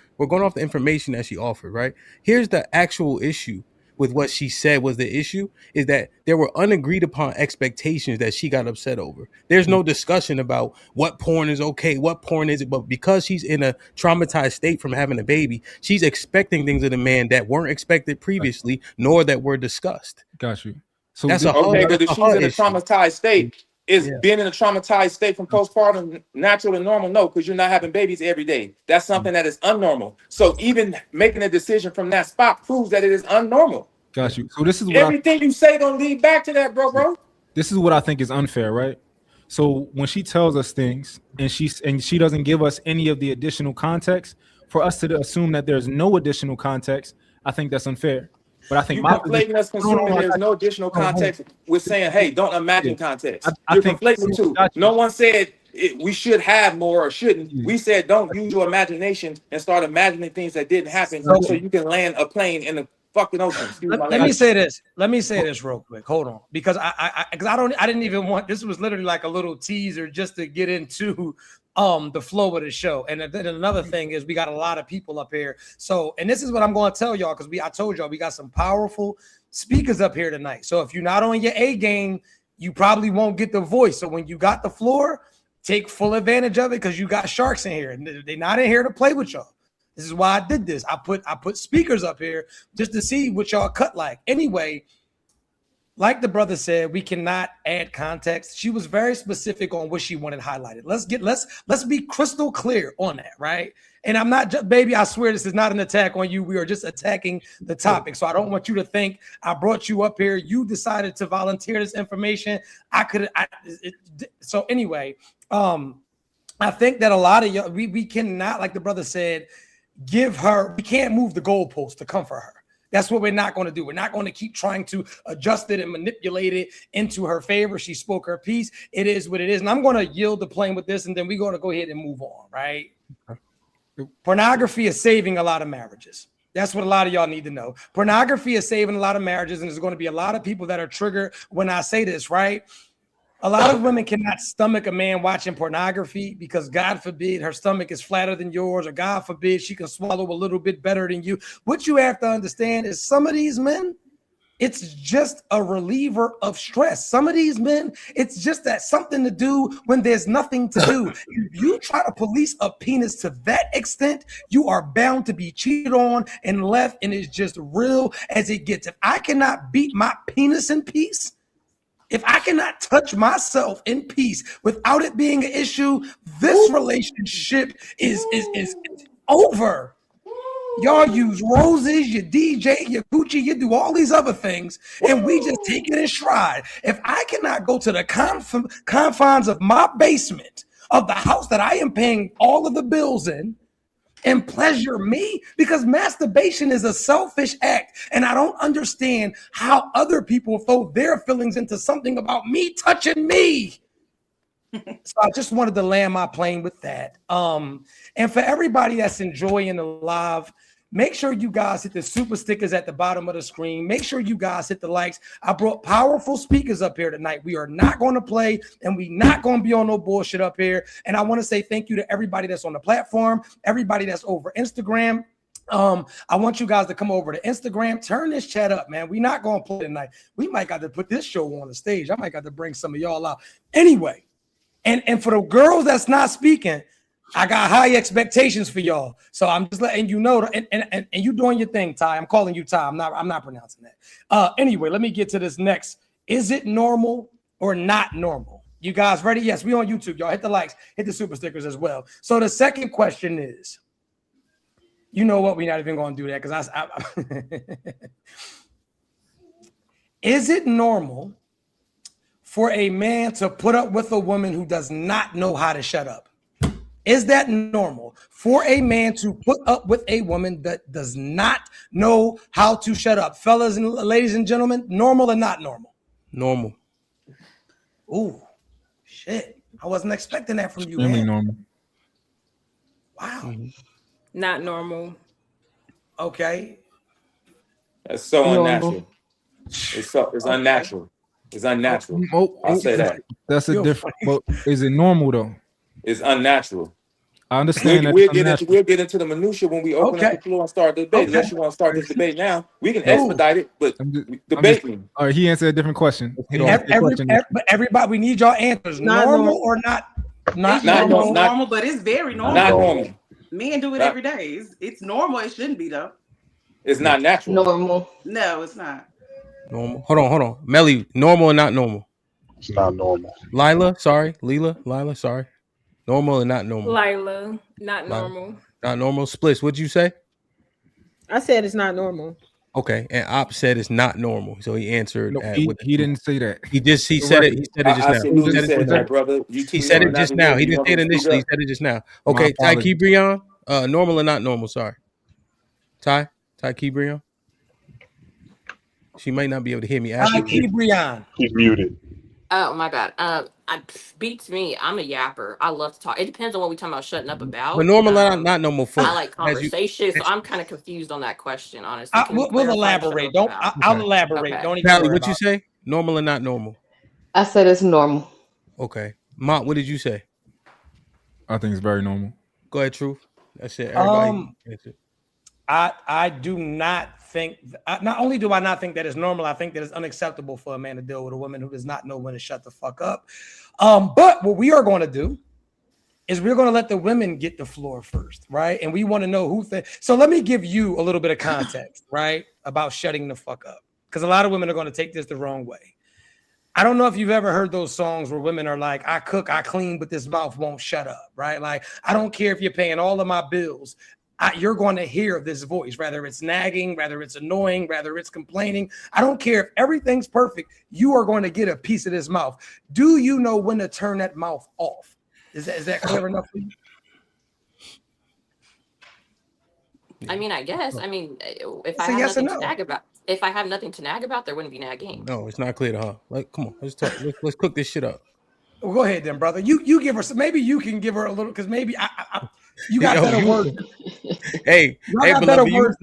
information that she offered, right? Here's the actual issue with what she said was the issue is that there were unagreed upon expectations that she got upset over. There's no discussion about what porn is okay, what porn is it, but because she's in a traumatized state from having a baby, she's expecting things of the man that weren't expected previously, nor that were discussed. Got you. So that's but if she's in a traumatized state, is being in a traumatized state from postpartum natural and normal? No, because you're not having babies every day. That's something that is unnormal. So even making a decision from that spot proves that it is unnormal. Got you. So this is what everything you say gonna lead back to that, bro. This is what I think is unfair, right? So when she tells us things and she doesn't give us any of the additional context, for us to assume that there's no additional context, I think that's unfair. But I think you're conflating us consuming there's no additional context with saying, hey, don't imagine context. You're conflating the two. No one said we should have more or shouldn't. We said don't use your imagination and start imagining things that didn't happen so you can land a plane in fucking ocean. Let me say this. Let me say this real quick. Hold on, because I didn't even want. This was literally like a little teaser just to get into the flow of the show. And then another thing is we got a lot of people up here. So, and this is what I'm going to tell y'all, because I told y'all we got some powerful speakers up here tonight. So if you're not on your A game, you probably won't get the voice. So when you got the floor, take full advantage of it, because you got sharks in here, and they're not in here to play with y'all. This is why I did this. I put speakers up here just to see what y'all cut like. Anyway, like the brother said, we cannot add context. She was very specific on what she wanted highlighted. Let's be crystal clear on that, right? And I'm not just, baby, I swear this is not an attack on you. We are just attacking the topic. So I don't want you to think I brought you up here. You decided to volunteer this information. So anyway, I think that a lot of y'all, we cannot, like the brother said, we can't move the goalpost to comfort her. That's what we're not going to do. We're not going to keep trying to adjust it and manipulate it into her favor. She spoke her piece. It is what it is. And I'm going to yield the plane with this, and then we're going to go ahead and move on, right? Pornography is saving a lot of marriages. That's what a lot of y'all need to know. Pornography is saving a lot of marriages, and there's going to be a lot of people that are triggered when I say this, right? A lot of women cannot stomach a man watching pornography because, God forbid, her stomach is flatter than yours, or God forbid, she can swallow a little bit better than you. What you have to understand is some of these men, it's just a reliever of stress. Some of these men, it's just that something to do when there's nothing to do. If you try to police a penis to that extent, you are bound to be cheated on and left, and it's just real as it gets. If I cannot beat my penis in peace, if I cannot touch myself in peace without it being an issue, this relationship is over. Y'all use roses, you DJ, you Gucci, you do all these other things, and we just take it in stride. If I cannot go to the confines of my basement, of the house that I am paying all of the bills in, and pleasure me, because masturbation is a selfish act, and I don't understand how other people throw their feelings into something about me touching me. So I just wanted to land my plane with that. And for everybody that's enjoying the live, make sure you guys hit the super stickers at the bottom of the screen. Make sure you guys hit the likes. I brought powerful speakers up here tonight. We are not going to play, and we not going to be on no bullshit up here. And I want to say thank you to everybody that's on the platform, everybody that's over Instagram. I want you guys to come over to Instagram, turn this chat up, man. We're not going to play tonight. We might got to put this show on the stage. I might got to bring some of y'all out. Anyway, and for the girls that's not speaking, I got high expectations for y'all. So I'm just letting you know, and you doing your thing, Ty. I'm calling you Ty. I'm not pronouncing that. Anyway, let me get to this next. Is it normal or not normal? You guys ready? Yes, we on YouTube. Y'all hit the likes, hit the super stickers as well. So the second question is, you know what? We're not even going to do that because is it normal for a man to put up with a woman who does not know how to shut up? Is that normal for a man to put up with a woman that does not know how to shut up? Fellas and ladies and gentlemen, normal or not normal? Normal. Ooh, shit. I wasn't expecting that from you, Extremely man. normal. Wow. Mm-hmm. Not normal. Okay. That's so Normal. unnatural. It's unnatural. It's unnatural. I'll say that. That's a different. But is it normal though? It's unnatural. I understand that. We'll get into the minutia when we open up the floor and start the debate. Okay. Unless you want to start this debate now, we can expedite it. But debating. All right, he answered a different question. Everybody, we need y'all answers. Not Normal or not? Not normal, but it's very normal. Not normal. Men do it every day. It's normal. It shouldn't be though. It's not natural. Normal. No, it's not. Normal. Hold on. Melly, normal or not normal? It's not normal. Lila, sorry. Normal or not normal? Lila, not normal. Not normal. Splits, what'd you say? I said it's not normal. Okay, and Op said it's not normal, so he answered. No, he didn't say that. He said it. He said it just now. He said that, brother. He said it just now. He didn't say it initially. He said it just now. Okay, Ty Kebrion, normal or not normal? Sorry, Ty Kebrion. She might not be able to hear me. Ty Kebrion. He's muted. Oh my bad. beats me. I'm a yapper. I love to talk. It depends on what we're talking about shutting up But about. normal, not normal I first. like conversation, so I'm kind of confused on that question. Honestly, can you We'll clarify shut elaborate. up Don't. about? I'll elaborate. Okay. Don't even Pally, worry what about you it. say? Normal or not normal? I said it's normal. Okay. Mont, what did you say? I think it's very normal. Go ahead, Truth. That's it. Everybody. I do not think. Not only do I not think that it's normal, I think that it's unacceptable for a man to deal with a woman who does not know when to shut the fuck up. But what we are going to do is we're going to let the women get the floor first, right? And we want to know who. So let me give you a little bit of context, right, about shutting the fuck up, because a lot of women are going to take this the wrong way. I don't know if you've ever heard those songs where women are like, I cook, I clean, but this mouth won't shut up, right? Like, I don't care if you're paying all of my bills. You're going to hear this voice, whether it's nagging, whether it's annoying, whether it's complaining. I don't care if everything's perfect. You are going to get a piece of this mouth. Do you know when to turn that mouth off? Is that clear enough for you? I mean, I guess. I mean, if I Say have yes or nothing to no. nag about, if I have nothing to nag about, there wouldn't be nagging. No, it's not clear to her. Like, come on, let's talk. Let's cook this shit up. Well, go ahead then, brother. You give her some. Maybe you can give her a little, because maybe you got better words. Hey, got better words.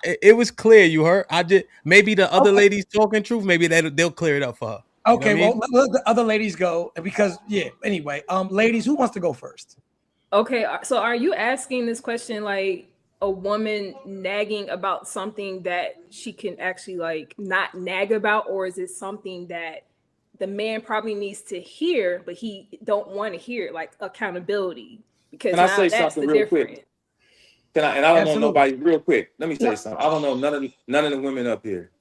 It was clear. You heard. I did. Maybe the other ladies talking truth. Maybe they'll clear it up for her. Okay, well, let the other ladies go, because anyway, ladies, who wants to go first? Okay, so are you asking this question like a woman nagging about something that she can actually like not nag about, or is it something that the man probably needs to hear but he don't want to hear, like accountability? Because Can I now say that's something the real difference. quick? And I don't know nobody real quick. Let me say No. something. I don't know none of the women up here.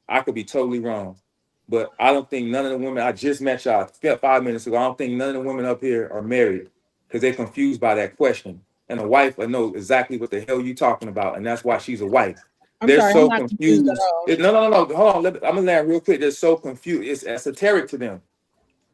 I could be totally wrong, but I don't think none of the women. I just met y'all 5 minutes ago. I don't think none of the women up here are married, because they're confused by that question. And a wife will know exactly what the hell you talking about, and that's why she's a wife. They're so confused. No. Hold on. I'm gonna land real quick. They're so confused. It's esoteric to them.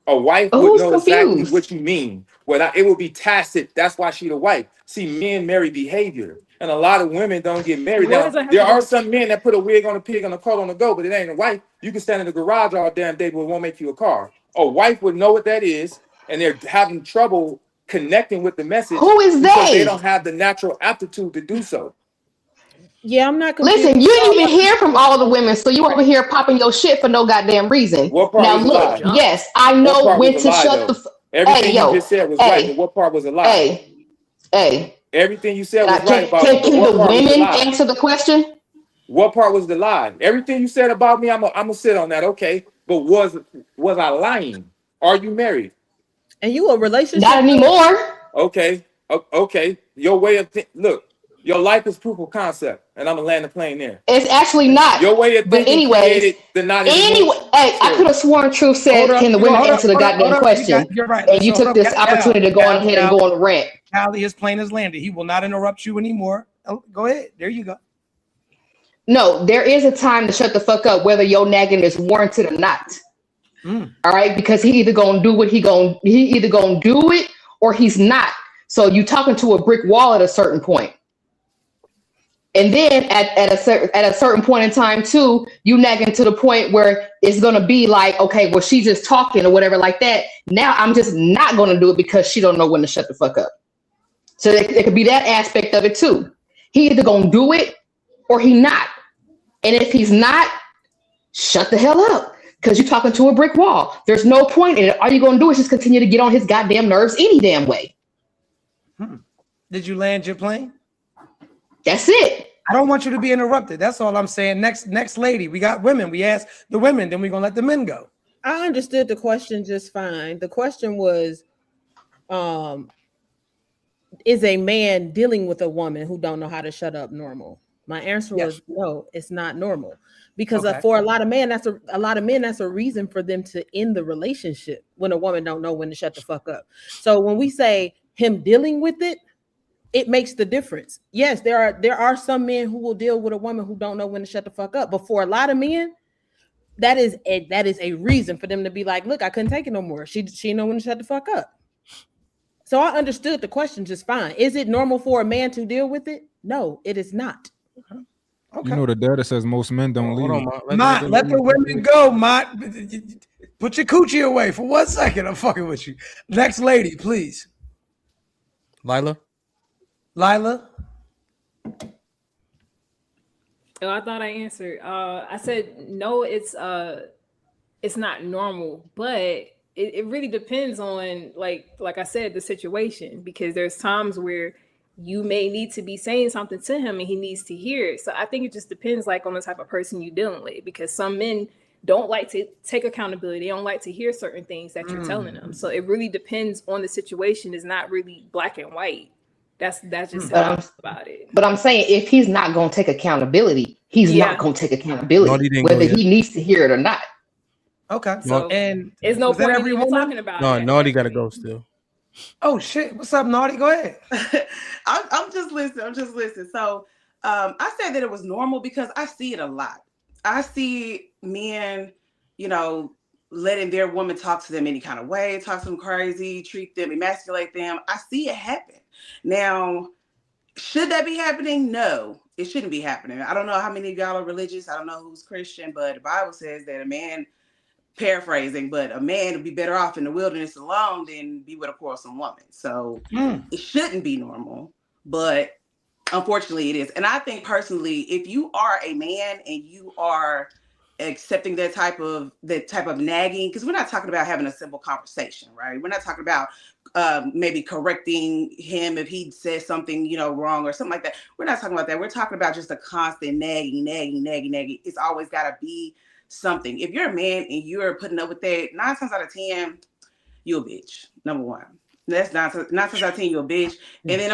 A wife would know exactly what you mean. It would be tacit. That's why she's a wife. See, men marry behavior, and a lot of women don't get married. Now, there are some men that put a wig on a pig and a coat on the go, but it ain't a wife. You can stand in the garage all damn day, but it won't make you a car. A wife would know what that is, and they're having trouble connecting with the message. Who is because they? They don't have the natural aptitude to do so. Yeah, I'm not confused. Listen, you didn't even hear from all the women, so you over here popping your shit for no goddamn reason. What part now was look, a lie? yes, I know when to shut the. Everything you just said was right, but what part was a lie? Everything you said was right about me. Can the women answer the question? What part was the lie? Everything you said about me, I'm gonna sit on that. Okay, but was I lying? Are you married? And you a relationship? Not anymore. Okay. Your way of look. Your life is proof of concept, and I'm gonna land the plane there. It's actually not. Your way of thinking created the not anymore. I could have sworn Truth said, "Can the women answer the goddamn question?" You're right. And you took this opportunity to go on ahead and go on a rant. Callie, his plane has landed. He will not interrupt you anymore. Oh, go ahead. There you go. No, there is a time to shut the fuck up, whether your nagging is warranted or not. All right, because he either gonna do what he either gonna do it or he's not. So you talking to a brick wall at a certain point. And then at a certain point in time too, you nagging to the point where it's gonna be like, okay, well, she's just talking or whatever like that. Now I'm just not gonna do it because she don't know when to shut the fuck up. So it could be that aspect of it too. He either gonna do it or he not. And if he's not, shut the hell up, because you're talking to a brick wall. There's no point in it. All you're gonna do is just continue to get on his goddamn nerves any damn way. Did you land your plane? That's it. I don't want you to be interrupted. That's all I'm saying. Next lady. We got women. We asked the women, then we're gonna let the men go. I understood the question just fine. The question was, is a man dealing with a woman who don't know how to shut up normal? My answer was no, it's not normal. Because for a lot of men, that's a reason for them to end the relationship, when a woman don't know when to shut the fuck up. So when we say him dealing with it, it makes the difference. Yes, there are some men who will deal with a woman who don't know when to shut the fuck up. But for a lot of men, that is a reason for them to be like, look, I couldn't take it no more. She didn't know when to shut the fuck up. So I understood the question just fine. Is it normal for a man to deal with it? No, it is not. Okay. You know the data says most men don't leave. Let the women go, Mott. Put your coochie away for 1 second. I'm fucking with you. Next lady, please. Lila. Oh, I thought I answered. I said no. It's not normal, but it really depends on like I said, the situation, because there's times where you may need to be saying something to him and he needs to hear it. So I think it just depends like on the type of person you're dealing with, because some men don't like to take accountability. They don't like to hear certain things that you're telling them. So it really depends on the situation. It's not really black and white. That's just how I feel about it. But I'm saying if he's not going to take accountability, he's not going to take accountability, whether he needs to hear it or not. Okay. So and there's no point in even woman? talking about No, it. Naughty got to go still. Oh shit! What's up, Naughty? Go ahead. I'm just listening. So I said that it was normal because I see it a lot. I see men, letting their woman talk to them any kind of way, talk to them crazy, treat them, emasculate them. I see it happen. Now, should that be happening? No, it shouldn't be happening. I don't know how many of y'all are religious. I don't know who's Christian, but the Bible says that a man, paraphrasing, but a man would be better off in the wilderness alone than be with a quarrelsome woman. So it shouldn't be normal, but unfortunately it is. And I think personally, if you are a man and you are accepting that type of nagging, because we're not talking about having a simple conversation, right? We're not talking about maybe correcting him if he says something, wrong or something like that. We're not talking about that. We're talking about just a constant nagging. It's always got to be something. If you're a man and you're putting up with that, 9 times out of 10, you're a bitch. Number one. That's 9 times out of 10, you're a bitch. And then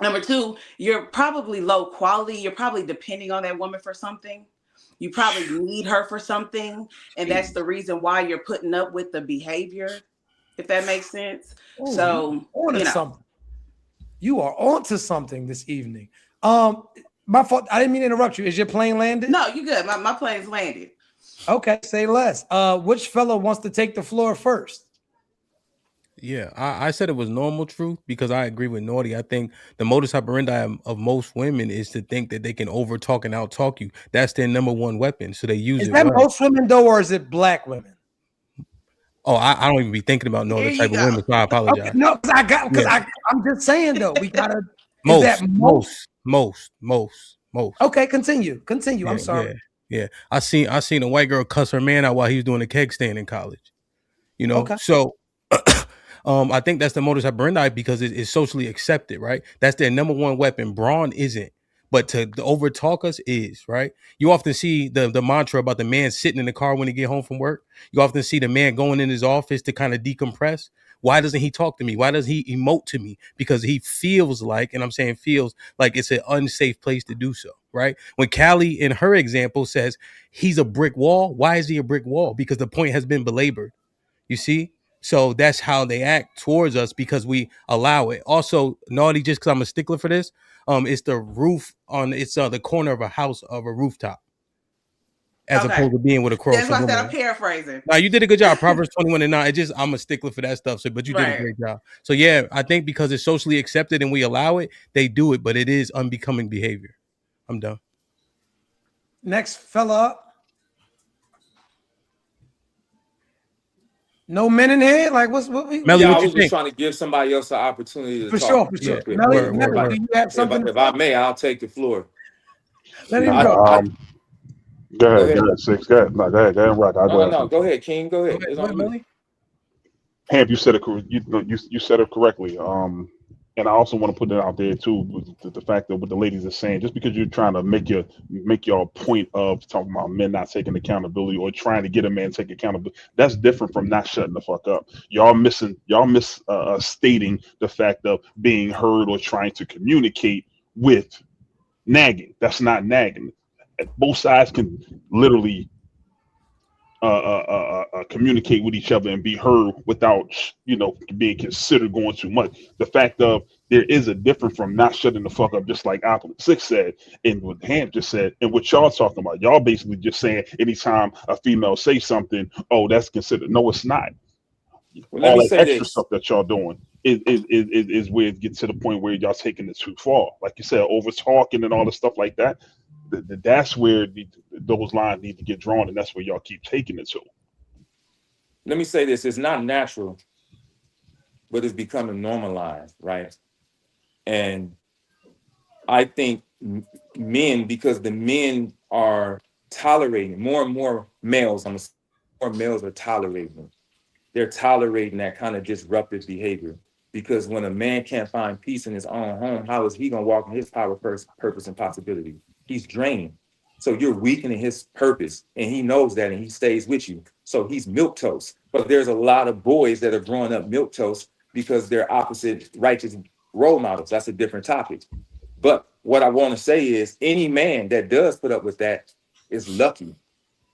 number two, you're probably low quality. You're probably depending on that woman for something. You probably need her for something. And that's the reason why you're putting up with the behavior, if that makes sense. Ooh, so something. You are onto something this evening. My fault. I didn't mean to interrupt you. Is your plane landed? No, you good. My plane's landed. Okay, say less. Which fellow wants to take the floor first? Yeah, I said it was normal truth because I agree with Naughty. I think the modus operandi of most women is to think that they can over talk and out talk you. That's their number one weapon. So they use it. Is that most women though, or is it black women? Oh, I don't even be thinking about no other type of women, so I apologize. Okay, no, I'm just saying though, we gotta most. Okay, continue. Yeah, I'm sorry. Yeah. I seen a white girl cuss her man out while he was doing a keg stand in college. Okay. So I think that's the modus operandi because it's socially accepted, right? That's their number one weapon. Brawn isn't, but to over talk us is, right? You often see the mantra about the man sitting in the car when he get home from work. You often see the man going in his office to kind of decompress. Why doesn't he talk to me? Why does he emote to me? Because he feels like, and I'm saying feels like it's an unsafe place to do so, right? When Callie in her example says he's a brick wall, why is he a brick wall? Because the point has been belabored. You see? So that's how they act towards us because we allow it. Also, Naughty, just because I'm a stickler for this, it's the roof it's the corner of a house of a rooftop, as opposed to being with a cross. That's why I said I'm paraphrasing. Now you did a good job. Proverbs 21:9. I'm a stickler for that stuff. So, but you did a great job. So yeah, I think because it's socially accepted and we allow it, they do it, but it is unbecoming behavior. I'm done. Next fella up. No men in here? Like what we Melly, I was just trying to give somebody else an opportunity to talk. For sure. Melly, do you have something? If I may, I'll take the floor. Let him go. Go ahead, Six. Go ahead. No, go ahead. Rock. No. Go ahead, King. Go ahead. It's on Melly. Hamp, you said it. You said it correctly. And I also want to put it out there too, with the fact that what the ladies are saying, just because you're trying to make your point of talking about men not taking accountability or trying to get a man to take accountability, that's different from not shutting the fuck up. Y'all stating the fact of being heard or trying to communicate with nagging. That's not nagging. Both sides can literally communicate with each other and be heard without being considered going too much. The fact of there is a difference from not shutting the fuck up, just like Opulent Six said and what Hamp just said and what y'all talking about. Y'all basically just saying anytime a female say something, oh, that's considered. No, it's not. Well, all that extra stuff that y'all doing is where it gets to the point where y'all taking it too far. Like you said, over talking and all the stuff like that. That's where those lines need to get drawn, and that's where y'all keep taking it to. let me say this: it's not natural, but it's becoming normalized, right? And I think men, because the men are tolerating more and more males, more males are tolerating. They're tolerating that kind of disruptive behavior. Because when a man can't find peace in his own home, how is he gonna walk in his power, purpose, and possibility? He's drained. So you're weakening his purpose, and he knows that, and he stays with you. So he's milquetoast. But there's a lot of boys that are growing up milquetoast because they're opposite righteous role models. That's a different topic. But what I want to say is any man that does put up with that is lucky.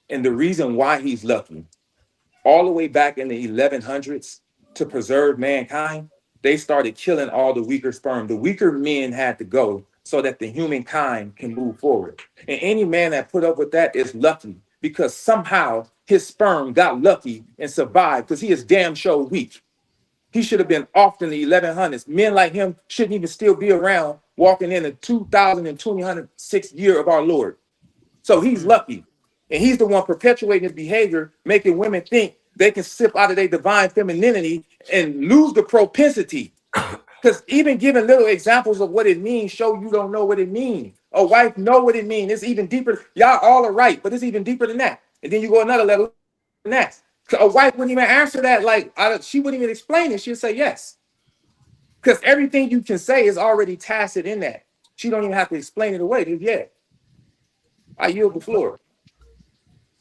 And the reason why he's lucky, all the way back in the 1100s, to preserve mankind, they started killing all the weaker sperm. The weaker men had to go so that the humankind can move forward. And any man that put up with that is lucky because somehow his sperm got lucky and survived because he is damn sure weak. He should have been off in the 1100s. Men like him shouldn't even still be around walking in the 2026 year of our Lord. So he's lucky. And he's the one perpetuating his behavior, making women think they can sip out of their divine femininity and lose the propensity. Because even giving little examples of what it means show you don't know what it means. A wife know what it means. It's even deeper. Y'all all are right, but it's even deeper than that. And then you go another level than that. A wife wouldn't even answer that. Like, she wouldn't even explain it. She'd say yes. Because everything you can say is already tacit in that. She don't even have to explain it away. Just, yeah. I yield the floor.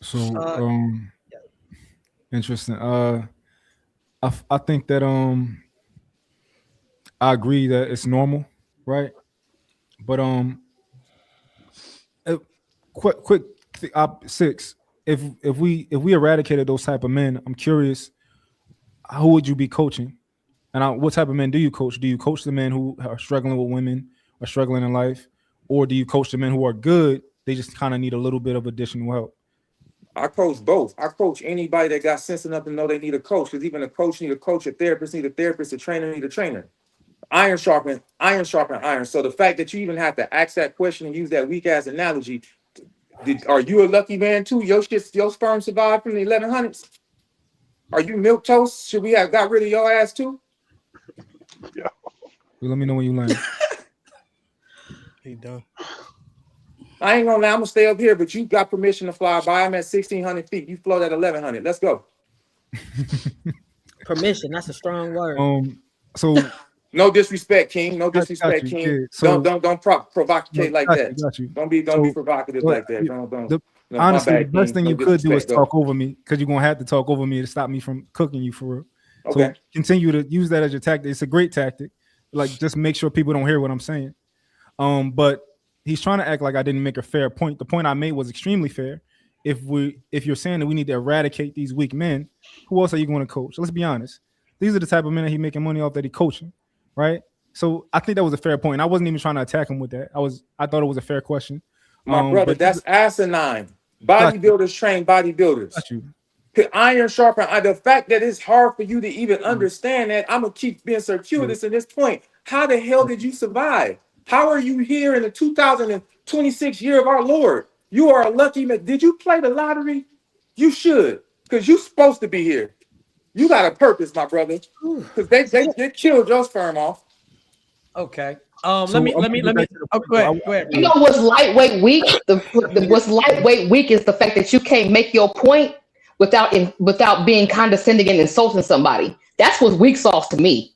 So, interesting. I think that I agree that it's normal, right? But quick, six. If we eradicated those type of men, I'm curious, who would you be coaching? And what type of men do you coach? Do you coach the men who are struggling with women, are struggling in life, or do you coach the men who are good? They just kind of need a little bit of additional help. I coach both. I coach anybody that got sense enough to know they need a coach, because even a coach need a coach, a therapist need a therapist, a trainer need a trainer. Iron sharpen iron. So the fact that you even have to ask that question and use that weak ass analogy, are you a lucky man too? Your sperm survived from the 1100s? Are you milk toast? Should we have got rid of your ass too? Yeah. Let me know when you land. He done. I ain't gonna lie, I'm gonna stay up here, but you got permission to fly by. I'm at 1,600 feet. You float at 1,100. Let's go. Permission, that's a strong word. So no disrespect, King. No disrespect, King. Yeah. So, don't provocate like that. Don't be provocative like that. Honestly, the best thing you could do is talk over me, because you're gonna have to talk over me to stop me from cooking you for real. Okay. So continue to use that as your tactic. It's a great tactic. Like, just make sure people don't hear what I'm saying. But he's trying to act like I didn't make a fair point. The point I made was extremely fair. If you're saying that we need to eradicate these weak men, who else are you going to coach? So let's be honest. These are the type of men that he's making money off that he's coaching, right? So I think that was a fair point. I wasn't even trying to attack him with that. I thought it was a fair question. My brother, that's asinine. Bodybuilders train bodybuilders. Got you. Iron sharpen iron. The fact that it's hard for you to even understand that, I'm gonna keep being circuitous in this point. How the hell did you survive? How are you here in the 2026 year of our Lord? You are a lucky man. Did you play the lottery? You should, because you're supposed to be here. You got a purpose, my brother. Because they killed your sperm off. Okay. Let me. Oh, go ahead. You know what's lightweight weak? What's lightweight weak is the fact that you can't make your point without being condescending and insulting somebody. That's what's weak sauce to me.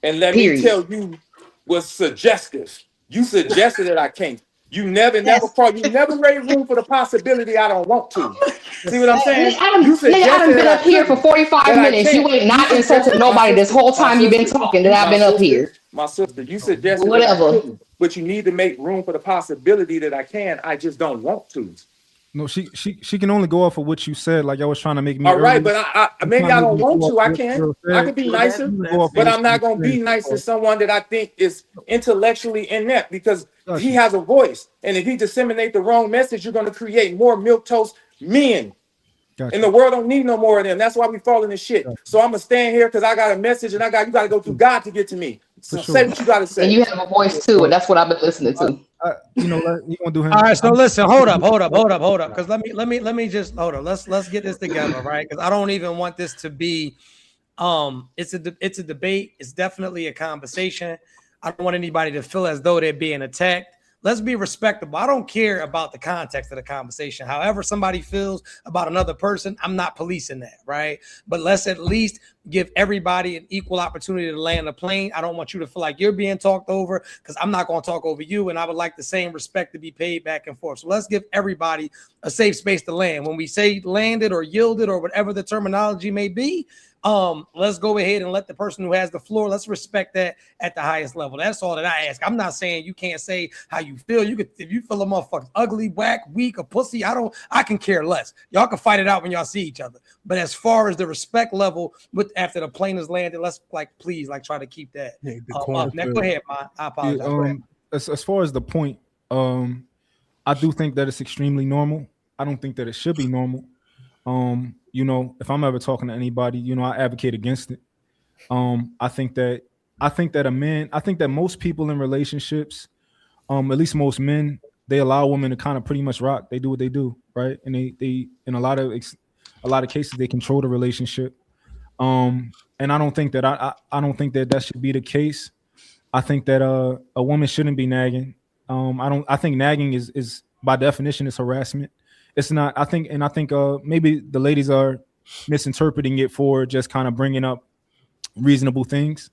And let me tell you what's suggestive. You suggested that I can't. You never made room for the possibility I don't want to. See what I'm saying? I've been up here for 45 minutes. You ain't not insulted nobody this whole time you've been talking that I've been up here. My sister, you suggested whatever, but you need to make room for the possibility that I can. I just don't want to. No, she can only go off of what you said. Like I was trying to make me. All right, but I maybe I don't want to. I can. I can be nicer, but I'm not gonna be nice to someone that I think is intellectually inept, because he has a voice, and if he disseminate the wrong message, you're gonna create more milquetoast men. And the world don't need no more of them. That's why we fall in this shit. So I'm gonna stand here because I got a message, and you got to go through God to get to me. So say what you got to say. And you have a voice too, and that's what I've been listening to. You gonna do him. All right, so listen, hold up. Because let me just hold up. Let's get this together, right? Because I don't even want this to be it's a debate. It's definitely a conversation. I don't want anybody to feel as though they're being attacked. Let's be respectable. I don't care about the context of the conversation. However somebody feels about another person, I'm not policing that, right? But let's at least give everybody an equal opportunity to land a plane. I don't want you to feel like you're being talked over because I'm not going to talk over you, and I would like the same respect to be paid back and forth. So let's give everybody a safe space to land. When we say landed or yielded or whatever the terminology may be, let's go ahead and let the person who has the floor, let's respect that at the highest level. That's all that I ask. I'm not saying you can't say how you feel. You could, if you feel a motherfucker ugly, whack, weak, or pussy, I can care less. Y'all can fight it out when y'all see each other. But as far as the respect level with after the plane is landed, let's please try to keep that up. Now, go ahead, man. I apologize. As far as the point, I do think that it's extremely normal. I don't think that it should be normal. If I'm ever talking to anybody, I advocate against it. I think that most people in relationships, at least most men, they allow women to kind of pretty much rock. They do what they do, right? And they in a lot of cases they control the relationship. And I don't think that I don't think that should be the case. I think that a woman shouldn't be nagging. I think nagging is by definition is harassment. It's not. I think maybe the ladies are misinterpreting it for just kind of bringing up reasonable things.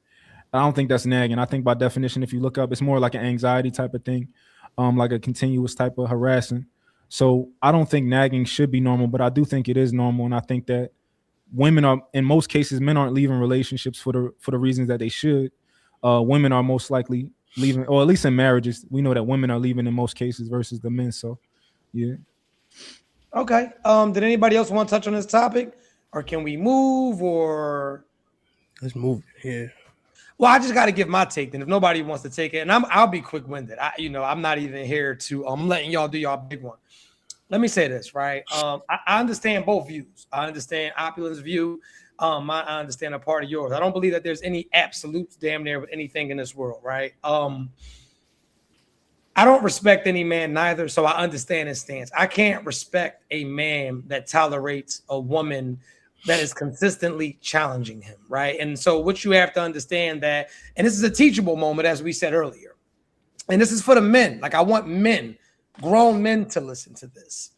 I don't think that's nagging. I think by definition, if you look up, it's more like an anxiety type of thing, like a continuous type of harassing. So I don't think nagging should be normal, but I do think it is normal, and I think that women are, in most cases, men aren't leaving relationships for the reasons that they should. Women are most likely leaving, or at least in marriages, we know that women are leaving in most cases versus the men. So, yeah. Okay. Did anybody else want to touch on this topic, or can we move? Or let's move here. Well, I just got to give my take. Then, if nobody wants to take it, and I'll be quick-winded. I'm not even here to. I'm letting y'all do y'all big one. Let me say this, right? I understand both views. I understand Opulent's view. I understand a part of yours. I don't believe that there's any absolutes damn near with anything in this world, right? I don't respect any man neither, so I understand his stance. I can't respect a man that tolerates a woman that is consistently challenging him, right? And so what you have to understand that, and this is a teachable moment, as we said earlier, and this is for the men. Like, I want men, grown men, to listen to this.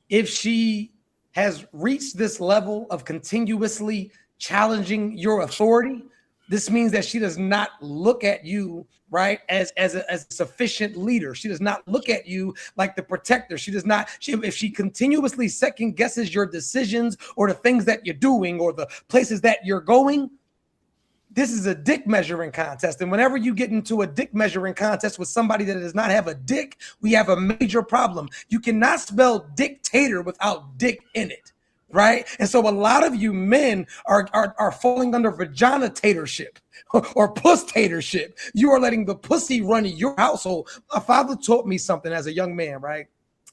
If she has reached this level of continuously challenging your authority, this means that she does not look at you, right, as a sufficient leader. She does not look at you like the protector. If she continuously second guesses your decisions or the things that you're doing or the places that you're going, this is a dick measuring contest. And whenever you get into a dick measuring contest with somebody that does not have a dick, we have a major problem. You cannot spell dictator without dick in it. Right. And so a lot of you men are falling under vagina-tatorship or puss-tatorship. You are letting the pussy run your household. My father taught me something as a young man, right?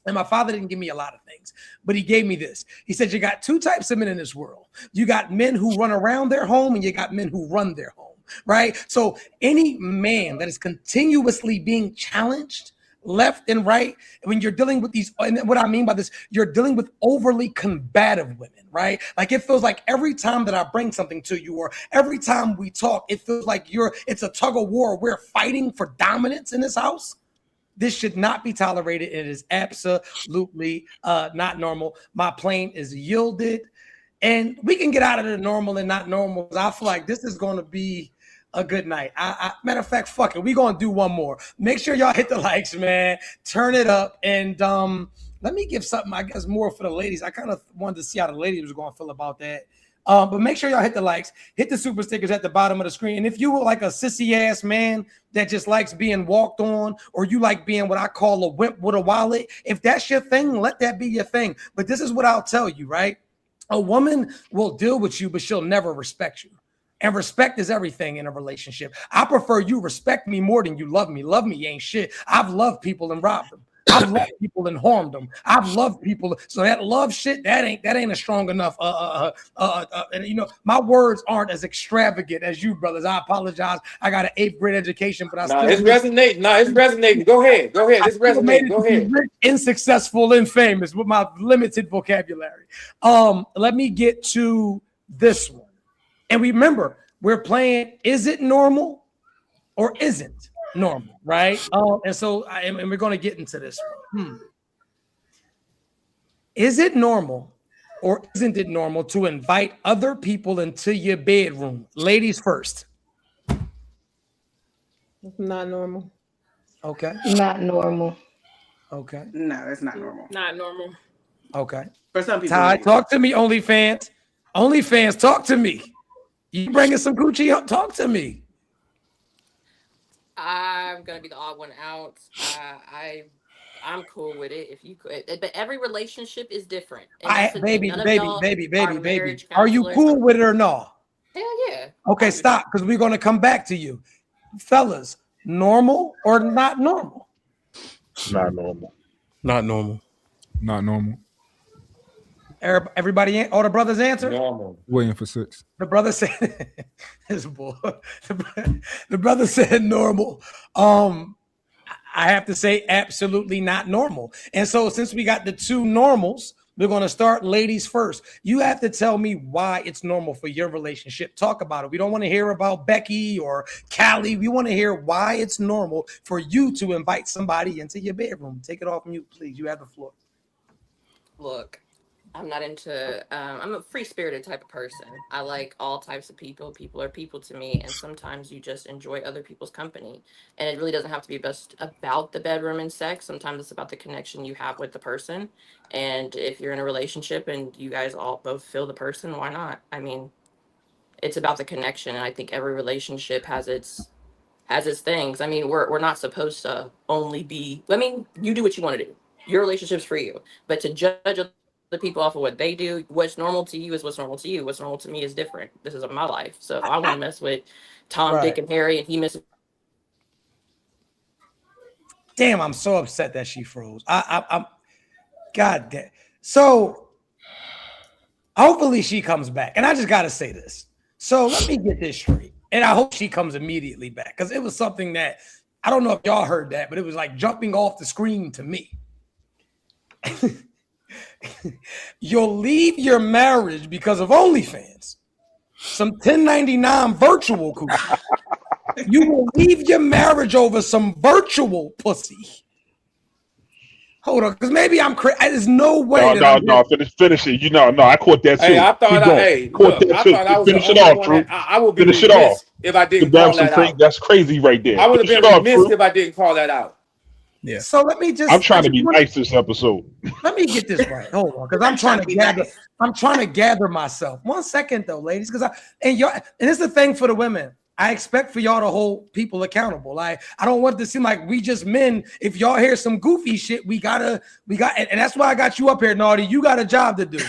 And my father didn't give me a lot of things, but he gave me this. He said, you got two types of men in this world. You got men who run around their home and you got men who run their home, right? So any man that is continuously being challenged left and right, when you're dealing with these, and what I mean by this, you're dealing with overly combative women, right? Like, it feels like every time that I bring something to you or every time we talk, it feels like it's a tug of war. We're fighting for dominance in this house. This should not be tolerated. It is absolutely not normal. My plane is yielded, and we can get out of the normal and not normal. I feel like this is going to be a good night. Matter of fact, fuck it. We're going to do one more. Make sure y'all hit the likes, man. Turn it up. And let me give something, I guess, more for the ladies. I kind of wanted to see how the ladies was going to feel about that. But make sure y'all hit the likes, hit the super stickers at the bottom of the screen. And if you were like a sissy ass man that just likes being walked on, or you like being what I call a wimp with a wallet, if that's your thing, let that be your thing. But this is what I'll tell you, right? A woman will deal with you, but she'll never respect you. And respect is everything in a relationship. I prefer you respect me more than you love me. Love me ain't shit. I've loved people and robbed them. I've loved people and harmed them. I've loved people. So that love shit, that ain't a strong enough. And you know, my words aren't as extravagant as you brothers. I apologize. I got an 8th grade education, but I still. It's resonating. It's resonating. Go ahead. It's resonating. Go ahead. Rich and successful and famous with my limited vocabulary. Let me get to this one. And remember, we're playing, is it normal or isn't normal, right? And so we're going to get into this one. Is it normal or isn't it normal to invite other people into your bedroom? Ladies first. Not normal. Okay. Not normal. Okay. No, that's not normal. Not normal. Okay. For some people. Ty, talk to me, OnlyFans. OnlyFans, talk to me. You bringing some Gucci up? Talk to me. I'm gonna be the odd one out. I'm cool with it if you could, but every relationship is different. Baby. Are you cool with it or no? Hell yeah. Okay, stop, because we're gonna come back to you, fellas. Normal or not normal? Not normal. Not normal. Not normal. Everybody, all the brothers answer. Normal. Waiting for 6. The brother said, "This boy." The brother said normal. I have to say absolutely not normal. And so since we got the two normals, we're going to start ladies first. You have to tell me why it's normal for your relationship. Talk about it. We don't want to hear about Becky or Callie. We want to hear why it's normal for you to invite somebody into your bedroom. Take it off mute, please. You have the floor. Look, I'm not into, I'm a free-spirited type of person. I like all types of people. People are people to me. And sometimes you just enjoy other people's company. And it really doesn't have to be just about the bedroom and sex. Sometimes it's about the connection you have with the person. And if you're in a relationship and you guys all both feel the person, why not? I mean, it's about the connection. And I think every relationship has its things. I mean, we're not supposed to only be, I mean, you do what you want to do. Your relationship's for you. But to judge the people off of what they do, what's normal to you is what's normal to you. What's normal to me is different. This is my life. So if I want to mess with Tom, Right. Dick, and Harry, and he misses. Damn, I'm so upset that she froze. I'm God damn. So hopefully she comes back. And I just gotta say this. So let me get this straight. And I hope she comes immediately back, because it was something that I don't know if y'all heard that, but it was like jumping off the screen to me. You'll leave your marriage because of OnlyFans, some 1099 virtual coochie. You will leave your marriage over some virtual pussy. Hold on, because maybe I'm crazy. There's no way. No. Finish it. I caught that too. Hey, I thought I was finish the it only off, one Drew. I would be Finish it remiss off. if I didn't call that out. That's crazy right there. I would have been remiss if I didn't call that out. Yeah. So let me just. I'm trying to be nice this episode. Let me get this right. Hold on, because I'm trying to gather. Nice. I'm trying to gather myself. 1 second though, ladies, because and it's the thing for the women. I expect for y'all to hold people accountable. Like, I don't want it to seem like we just men. If y'all hear some goofy shit, we got, and that's why I got you up here, Naughty. You got a job to do.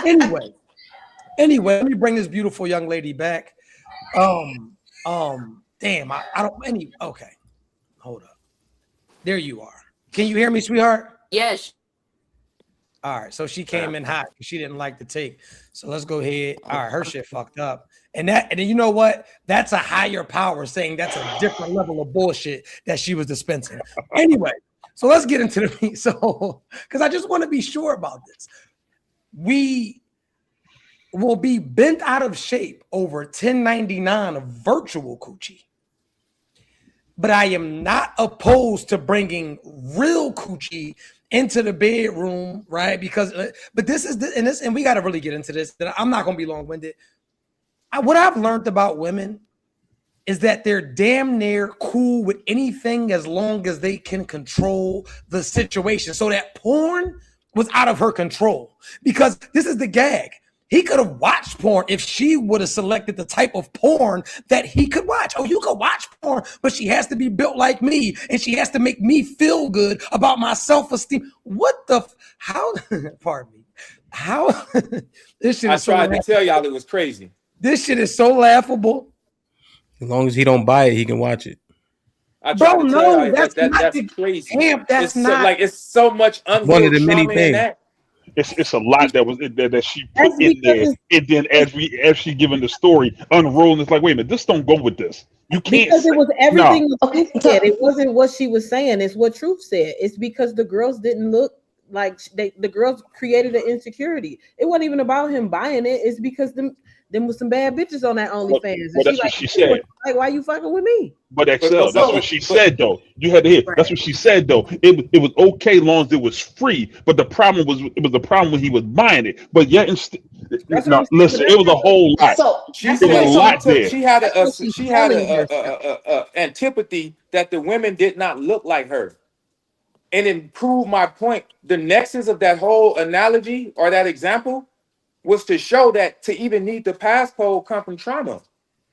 Anyway, let me bring this beautiful young lady back. Damn, I don't. Okay, hold up. There you are. Can you hear me, sweetheart? Yes. All right, so she came in hot. She didn't like the take. So let's go ahead. All right, her shit fucked up. And then you know what? That's a higher power saying that's a different level of bullshit that she was dispensing. Anyway, so let's get into the so because I just want to be sure about this. We will be bent out of shape over 1099 of virtual coochie. But I am not opposed to bringing real coochie into the bedroom, right? Because, but this is and we got to really get into this. I'm not going to be long-winded. What I've learned about women is that they're damn near cool with anything as long as they can control the situation. So that porn was out of her control, because this is the gag. He could have watched porn if she would have selected the type of porn that he could watch. Oh, you could watch porn, but she has to be built like me, and she has to make me feel good about my self-esteem. What the? How? Pardon me. How? This shit. I tried to tell y'all it was crazy. This shit is so laughable. As long as he don't buy it, he can watch it. I Bro, tried to tell no, y'all that's not that's the crazy. Hamp. That's It's so, not. like it's so much One of unhealed the many trauma in things. that. It's a lot that she put That's in because there, and then as she giving the story, unrolling, it's like, wait a minute, this don't go with this. You can't because say it was no. everything that Okay, Truth so said. It wasn't what she was saying. It's what Truth said. It's because the girls didn't look like the girls created an insecurity. It wasn't even about him buying it. It's because them was some bad bitches on that Well, OnlyFans, and well, she's that's what like, she said. like, why you fucking with me? But But Excel, that's what so she but said though. You had to hear. That's Right. what she said though. It was okay long as it was free. But the problem was it was the problem when he was buying it. But yet, That's what no, I'm saying. But listen, it was a whole lot. so she It was a said that's she lot took there. she had what she's she had telling herself. a antipathy that the women did not look like her. And it proved my point. The nexus of that whole analogy or that example was to show that to even need the passcode come from trauma.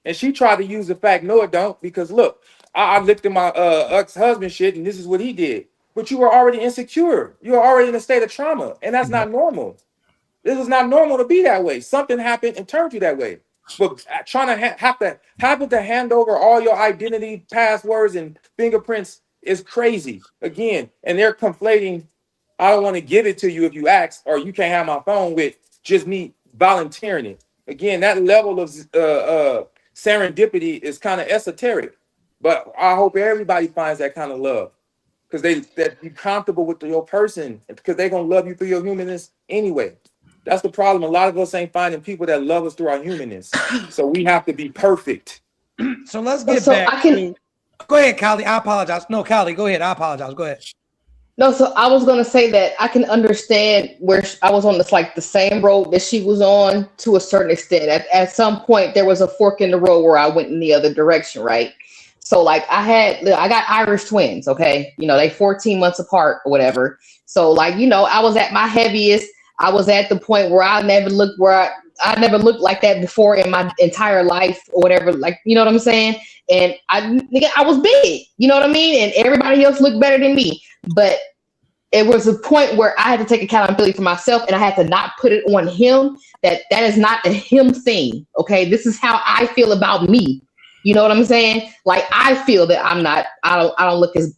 And she tried to use the fact, no, it don't, because look, I looked at my ex-husband shit, and this is what he did. But you were already insecure. You were already in a state of trauma, and that's not normal. This is not normal to be that way. Something happened and turned you that way. But trying to having to hand over all your identity, passwords, and fingerprints is crazy. Again, and they're conflating. I don't want to give it to you if you ask, or you can't have my phone with just me volunteering it. Again, that level of serendipity is kind of esoteric. But I hope everybody finds that kind of love because that you're comfortable with your person because they're gonna love you through your humanness anyway. That's the problem. A lot of us ain't finding people that love us through our humanness. So we have to be perfect. So let's get so back I can to. Go ahead, Callie. I apologize. No, Callie, go ahead. I apologize. Go ahead. no, so I was gonna say that I can understand where I was on this like the same road that she was on to a certain extent. At some point, there was a fork in the road where I went in the other direction, right? So like I got Irish twins, okay, they 14 months apart or whatever. So like I was at my heaviest. I was at the point where I never looked like that before in my entire life or whatever. Like what I'm saying. And I was big, you know what I mean? And everybody else looked better than me. But it was a point where I had to take accountability for myself and I had to not put it on him. That is not a him thing. Okay. This is how I feel about me. You know what I'm saying? Like I feel that I don't look as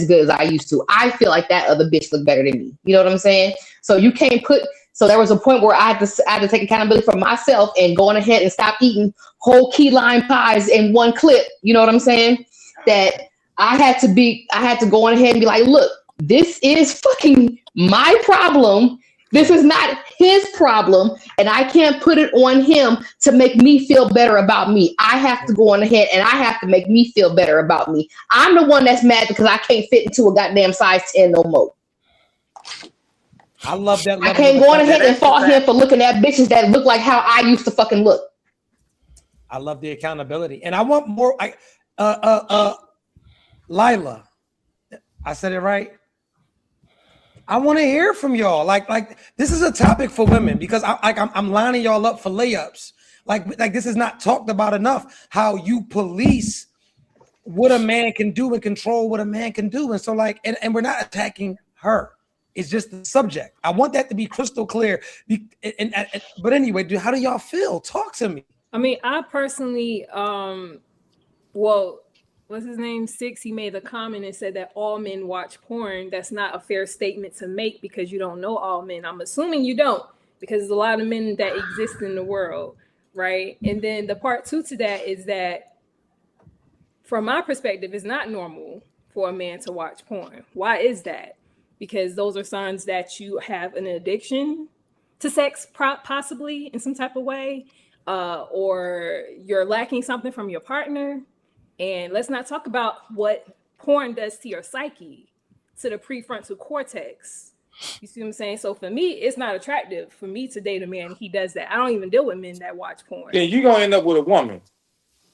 good as I used to. I feel like that other bitch looked better than me. You know what I'm saying? So you can't so there was a point where I had to take accountability for myself and going ahead and stop eating whole key lime pies in one clip. You know what I'm saying? That I had to go on ahead and be like, look, this is fucking my problem. This is not his problem, and I can't put it on him to make me feel better about me. I have to go on ahead and I have to make me feel better about me. I'm the one that's mad because I can't fit into a goddamn size 10 no more. I love that. I can't go on ahead and fault him for looking at bitches that look like how I used to fucking look. I love the accountability, and I want more. Lila, I said it right. I want to hear from y'all. Like this is a topic for women because I'm lining y'all up for layups. Like this is not talked about enough. How you police what a man can do and control what a man can do, and so and we're not attacking her. It's just the subject. I want that to be crystal clear. But anyway, how do y'all feel? Talk to me. I mean, I personally, what's his name? Six, he made a comment and said that all men watch porn. That's not a fair statement to make because you don't know all men. I'm assuming you don't because there's a lot of men that exist in the world, right? And then the part two to that is that from my perspective, it's not normal for a man to watch porn. Why is that? Because those are signs that you have an addiction to sex, possibly in some type of way, or you're lacking something from your partner. And let's not talk about what porn does to your psyche, to the prefrontal cortex. You see what I'm saying? So for me, it's not attractive for me to date a man. He does that. I don't even deal with men that watch porn. Then you're gonna end up with a woman.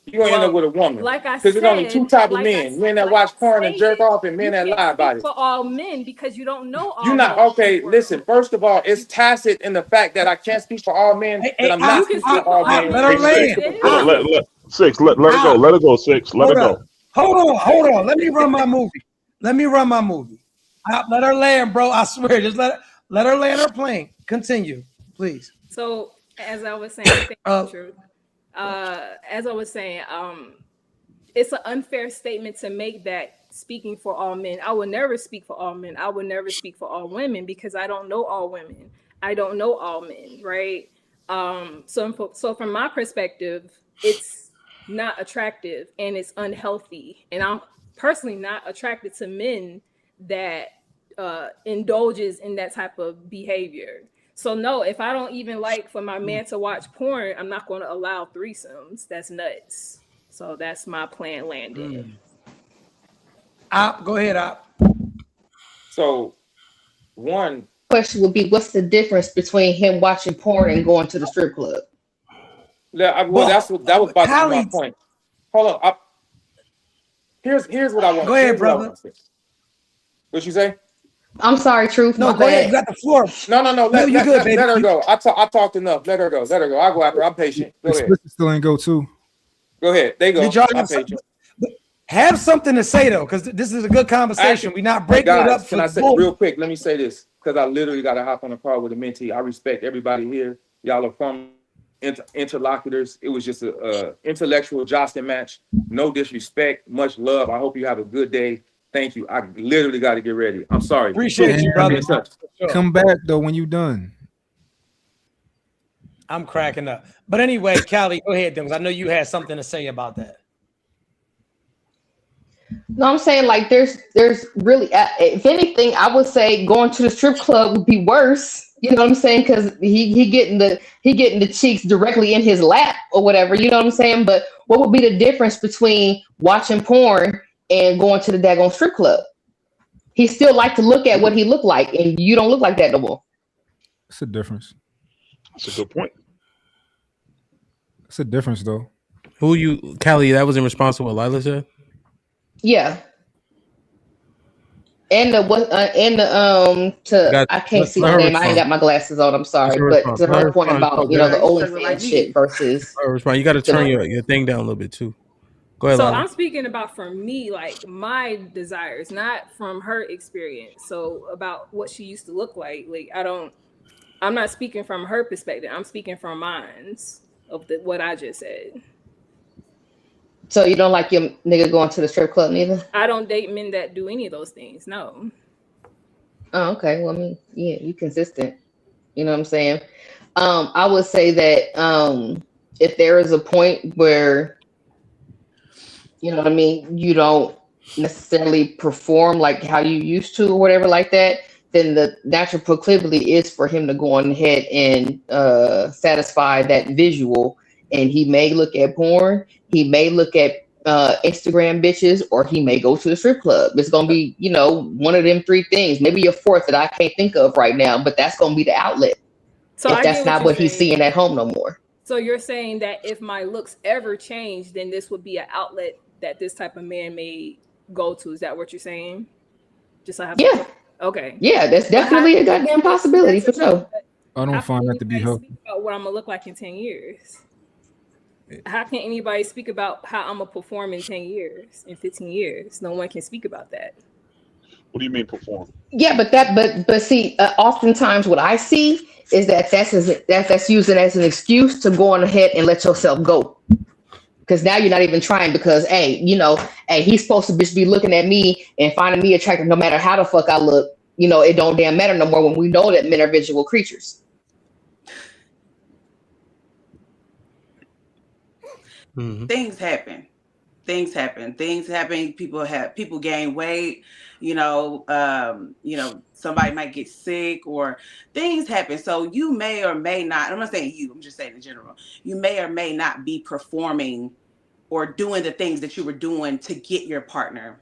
You're gonna end up with a woman. Like I Because said, there's only two types of men: men that watch porn and jerk off, and men that lie about it. For all men, because you don't know all. You're not okay. Listen, first of all, it's tacit in the fact that I can't speak for all men. That I'm not speaking for all men. Let her land. Six, let it go. Let it go. Six, let it go. Hold on. Let me run my movie. Let her land, bro. I swear. Just let her land her plane. Continue, please. So as I was saying, as I was saying, it's an unfair statement to make that speaking for all men. I would never speak for all men. I would never speak for all women because I don't know all women. I don't know all men, right? So from my perspective, it's not attractive and it's unhealthy. And I'm personally not attracted to men that indulges in that type of behavior. So no, if I don't even like for my man to watch porn, I'm not going to allow threesomes. That's nuts. So that's my plan landed. Go ahead, Op. So one Question would be, what's the difference between him watching porn and going to the strip club? that was about to be my point. Hold on. Here's what I want. Go ahead, brother. What you say? I'm sorry, Truth. No, go ahead. You got the floor. No. Let her go. I talked enough. Let her go. I'll go after. I'm patient. Go ahead. Still ain't go too. Go ahead. They go. I'm patient. Have something to say though, because this is a good conversation. We're not breaking it up. Can I say real quick? Let me say this, because I literally got to hop on a call with a mentee. I respect everybody here. Y'all are former interlocutors. It was just a intellectual jostling match. No disrespect. Much love. I hope you have a good day. Thank you. I literally got to get ready. I'm sorry. Appreciate you, brother. Come back though when you done. I'm cracking up. But anyway, Callie, go ahead, because I know you had something to say about that. No, I'm saying like there's really, if anything, I would say going to the strip club would be worse. You know what I'm saying? Because he getting the cheeks directly in his lap or whatever. You know what I'm saying? But what would be the difference between watching porn and going to the daggone strip club? He still like to look at what he looked like, and you don't look like that no more. It's a difference. That's a good point. It's a difference though. Callie? That was in response to what Lila said. Yeah. And I can't see her name. I ain't got my glasses on. I'm sorry, but to her point about the OnlyFans shit versus. You got to turn your thing down a little bit too. Go ahead. So Lila. I'm speaking about from me, like my desires, not from her experience. So about what she used to look like. Like I'm not speaking from her perspective. I'm speaking from mine's of what I just said. So you don't like your nigga going to the strip club neither? I don't date men that do any of those things. No. Oh, okay. Well, I mean, yeah, you consistent. You know what I'm saying? I would say that if there is a point where, you know what I mean, you don't necessarily perform like how you used to or whatever like that, then the natural proclivity is for him to go on ahead and satisfy that visual. And he may look at porn, he may look at Instagram bitches, or he may go to the strip club. It's gonna be, one of them three things, maybe a fourth that I can't think of right now, but that's gonna be the outlet. So if that's not what he's seeing at home no more. So you're saying that if my looks ever change, then this would be an outlet that this type of man may go to. Is that what you're saying? Yeah. Okay. Yeah, that's definitely a goddamn possibility for sure. I don't find that to be healthy. About what I'm gonna look like in 10 years. How can anybody speak about how I'm gonna perform in 10 years, in 15 years? No one can speak about that. What do you mean perform? Yeah, but see, oftentimes what I see is that's using as an excuse to go on ahead and let yourself go. Because now you're not even trying because, hey, he's supposed to just be looking at me and finding me attractive no matter how the fuck I look. It don't damn matter no more when we know that men are visual creatures. Mm-hmm. Things happen. People gain weight, somebody might get sick or things happen. So you may or may not, I'm not saying you, I'm just saying in general, you may or may not be performing or doing the things that you were doing to get your partner.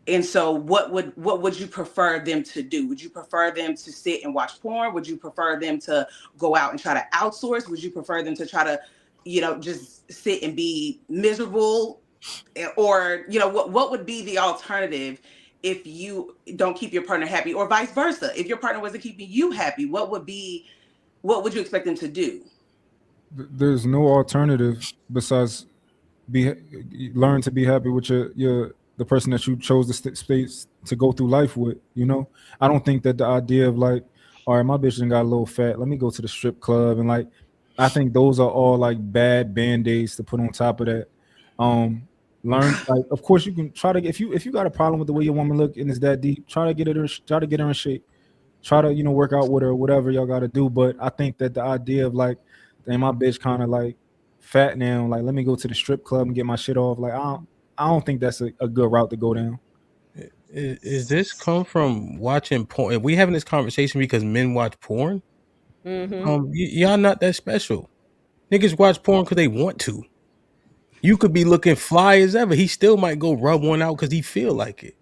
And so what would you prefer them to do? Would you prefer them to sit and watch porn? Would you prefer them to go out and try to outsource? Would you prefer them to try to, just sit and be miserable? Or, what would be the alternative if you don't keep your partner happy, or vice versa? If your partner wasn't keeping you happy, what would you expect them to do? There's no alternative besides learn to be happy with the person that you chose the space to go through life with. I don't think that the idea of like, all right, my bitch got a little fat, let me go to the strip club, and like, I think those are all like bad band-aids to put on top of that. Learn, like, of course you can try to if you got a problem with the way your woman look and it's that deep, try to get her in shape. Try to, work out with her, whatever y'all got to do. But I think that the idea of like, damn, my bitch kind of like fat now, like let me go to the strip club and get my shit off. Like I don't think that's a good route to go down. Is this come from watching porn? Are we having this conversation because men watch porn? Y'all not that special. Niggas watch porn because they want to. You could be looking fly as ever. He still might go rub one out because he feel like it.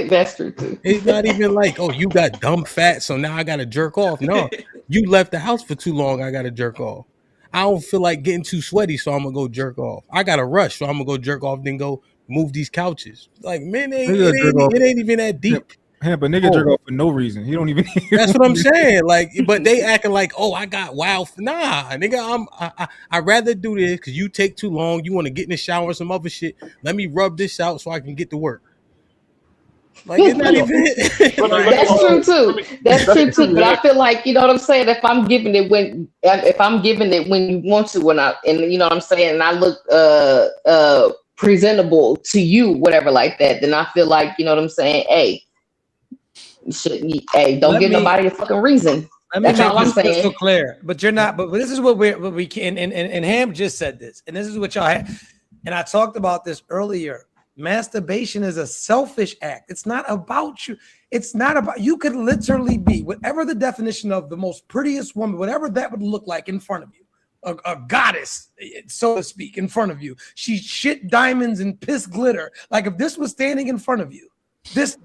That's true too. It's not even like, oh, you got dumb fat, so now I gotta jerk off. No, you left the house for too long. I gotta jerk off. I don't feel like getting too sweaty, so I'm gonna go jerk off. I got to rush, so I'm gonna go jerk off, then go move these couches. Like, man, it ain't even that deep. Yeah, but nigga jerk off for no reason. He don't even. That's what I'm saying. Like, but they acting like, oh, I got wild. Nah, nigga, I'd rather do this because you take too long. You want to get in the shower or some other shit. Let me rub this out so I can get to work. Like, it's not even. That's true too. That's true too. But I feel like, you know what I'm saying. If I'm giving it when you want to, and you know what I'm saying, and I look presentable to you, whatever like that, then I feel like, you know what I'm saying. Don't give nobody a fucking reason. That's all I'm saying. So clear, but you're not. But this is what we can. And Hamp just said this, and this is what y'all had. And I talked about this earlier. Masturbation is a selfish act. It's not about you. It's not about you. Could literally be whatever the definition of the most prettiest woman, whatever that would look like in front of you, a goddess, so to speak, in front of you. She shit diamonds and piss glitter. Like if this was standing in front of you, this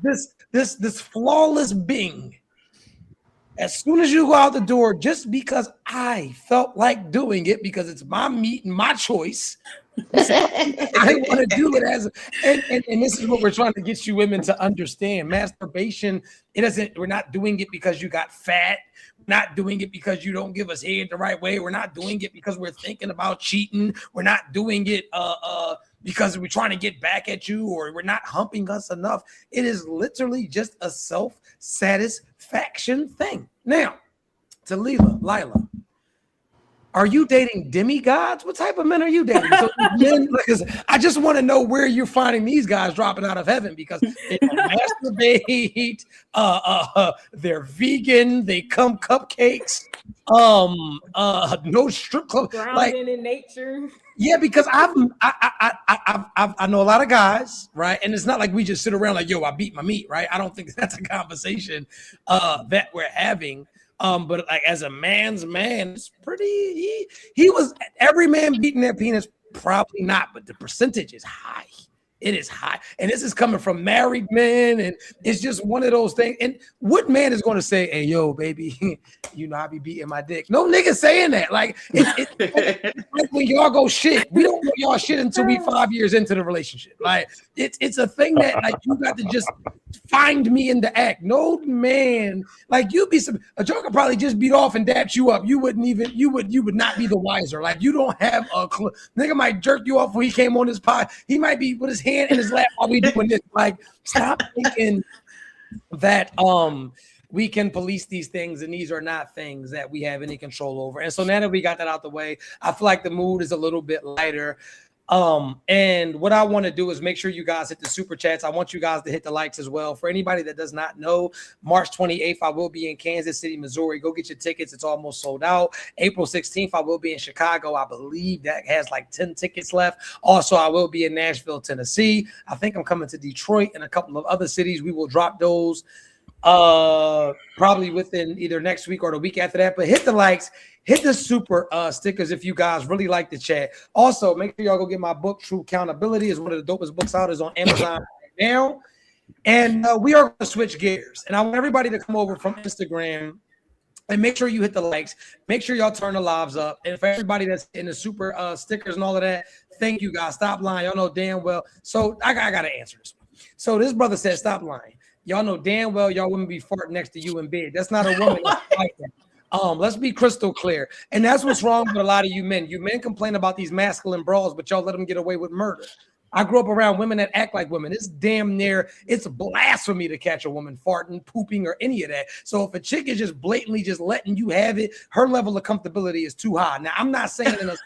flawless being. As soon as you go out the door, just because I felt like doing it, because it's my meat and my choice, I want to do it as and this is what we're trying to get you women to understand. Masturbation, we're not doing it because you got fat. We're not doing it because you don't give us head the right way. We're not doing it because we're thinking about cheating. We're not doing it because we're trying to get back at you or we're not humping us enough. It is literally just a self-satisfaction thing. Now, to Lila, are you dating demigods? What type of men are you dating? So men, because I just want to know where you're finding these guys dropping out of heaven because they don't masturbate, they're vegan, they come cupcakes, no strip club, grounding in nature. Yeah, because I know a lot of guys, right? And it's not like we just sit around like, yo, I beat my meat, right? I don't think that's a conversation that we're having. But like as a man's man, it's pretty. He was every man beating their penis, probably not, but the percentage is high. It is high, and this is coming from married men, and it's just one of those things. And what man is going to say, "Hey, yo, baby, you know I be beating my dick"? No nigga saying that. Like it's like when y'all go shit, we don't know y'all shit until we 5 years into the relationship. Like it's a thing that like you got to just find me in the act. No man, like you'd be a joke could probably just beat off and dap you up. You would not be the wiser. Like you don't have a clue. Nigga might jerk you off when he came on this pod. He might be with his hand in his lap while we doing this. Like stop thinking that we can police these things and these are not things that we have any control over. And so now that we got that out the way, I feel like the mood is a little bit lighter. And what I want to do is make sure you guys hit the super chats. I want you guys to hit the likes as well. For anybody that does not know, March 28th, I will be in Kansas City, Missouri. Go get your tickets. It's almost sold out. April 16th, I will be in Chicago. I believe that has like 10 tickets left. Also, I will be in Nashville, Tennessee. I think I'm coming to Detroit and a couple of other cities. We will drop those probably within either next week or the week after that. But hit the likes, hit the super stickers if you guys really like the chat. Also, make sure y'all go get my book, True Accountability. Is one of the dopest books out. Is on Amazon right now. And we are going to switch gears. And I want everybody to come over from Instagram and make sure you hit the likes. Make sure y'all turn the lives up. And for everybody that's in the super stickers and all of that, thank you guys. Stop lying. Y'all know damn well. So I got to answer this one. So this brother said, stop lying. Y'all know damn well y'all wouldn't be farting next to you in bed. That's not a woman like that. Let's be crystal clear. And that's what's wrong with a lot of you men. You men complain about these masculine brawls, but y'all let them get away with murder. I grew up around women that act like women. It's damn near, it's blasphemy to catch a woman farting, pooping, or any of that. So if a chick is just blatantly just letting you have it, her level of comfortability is too high. Now, I'm not saying in a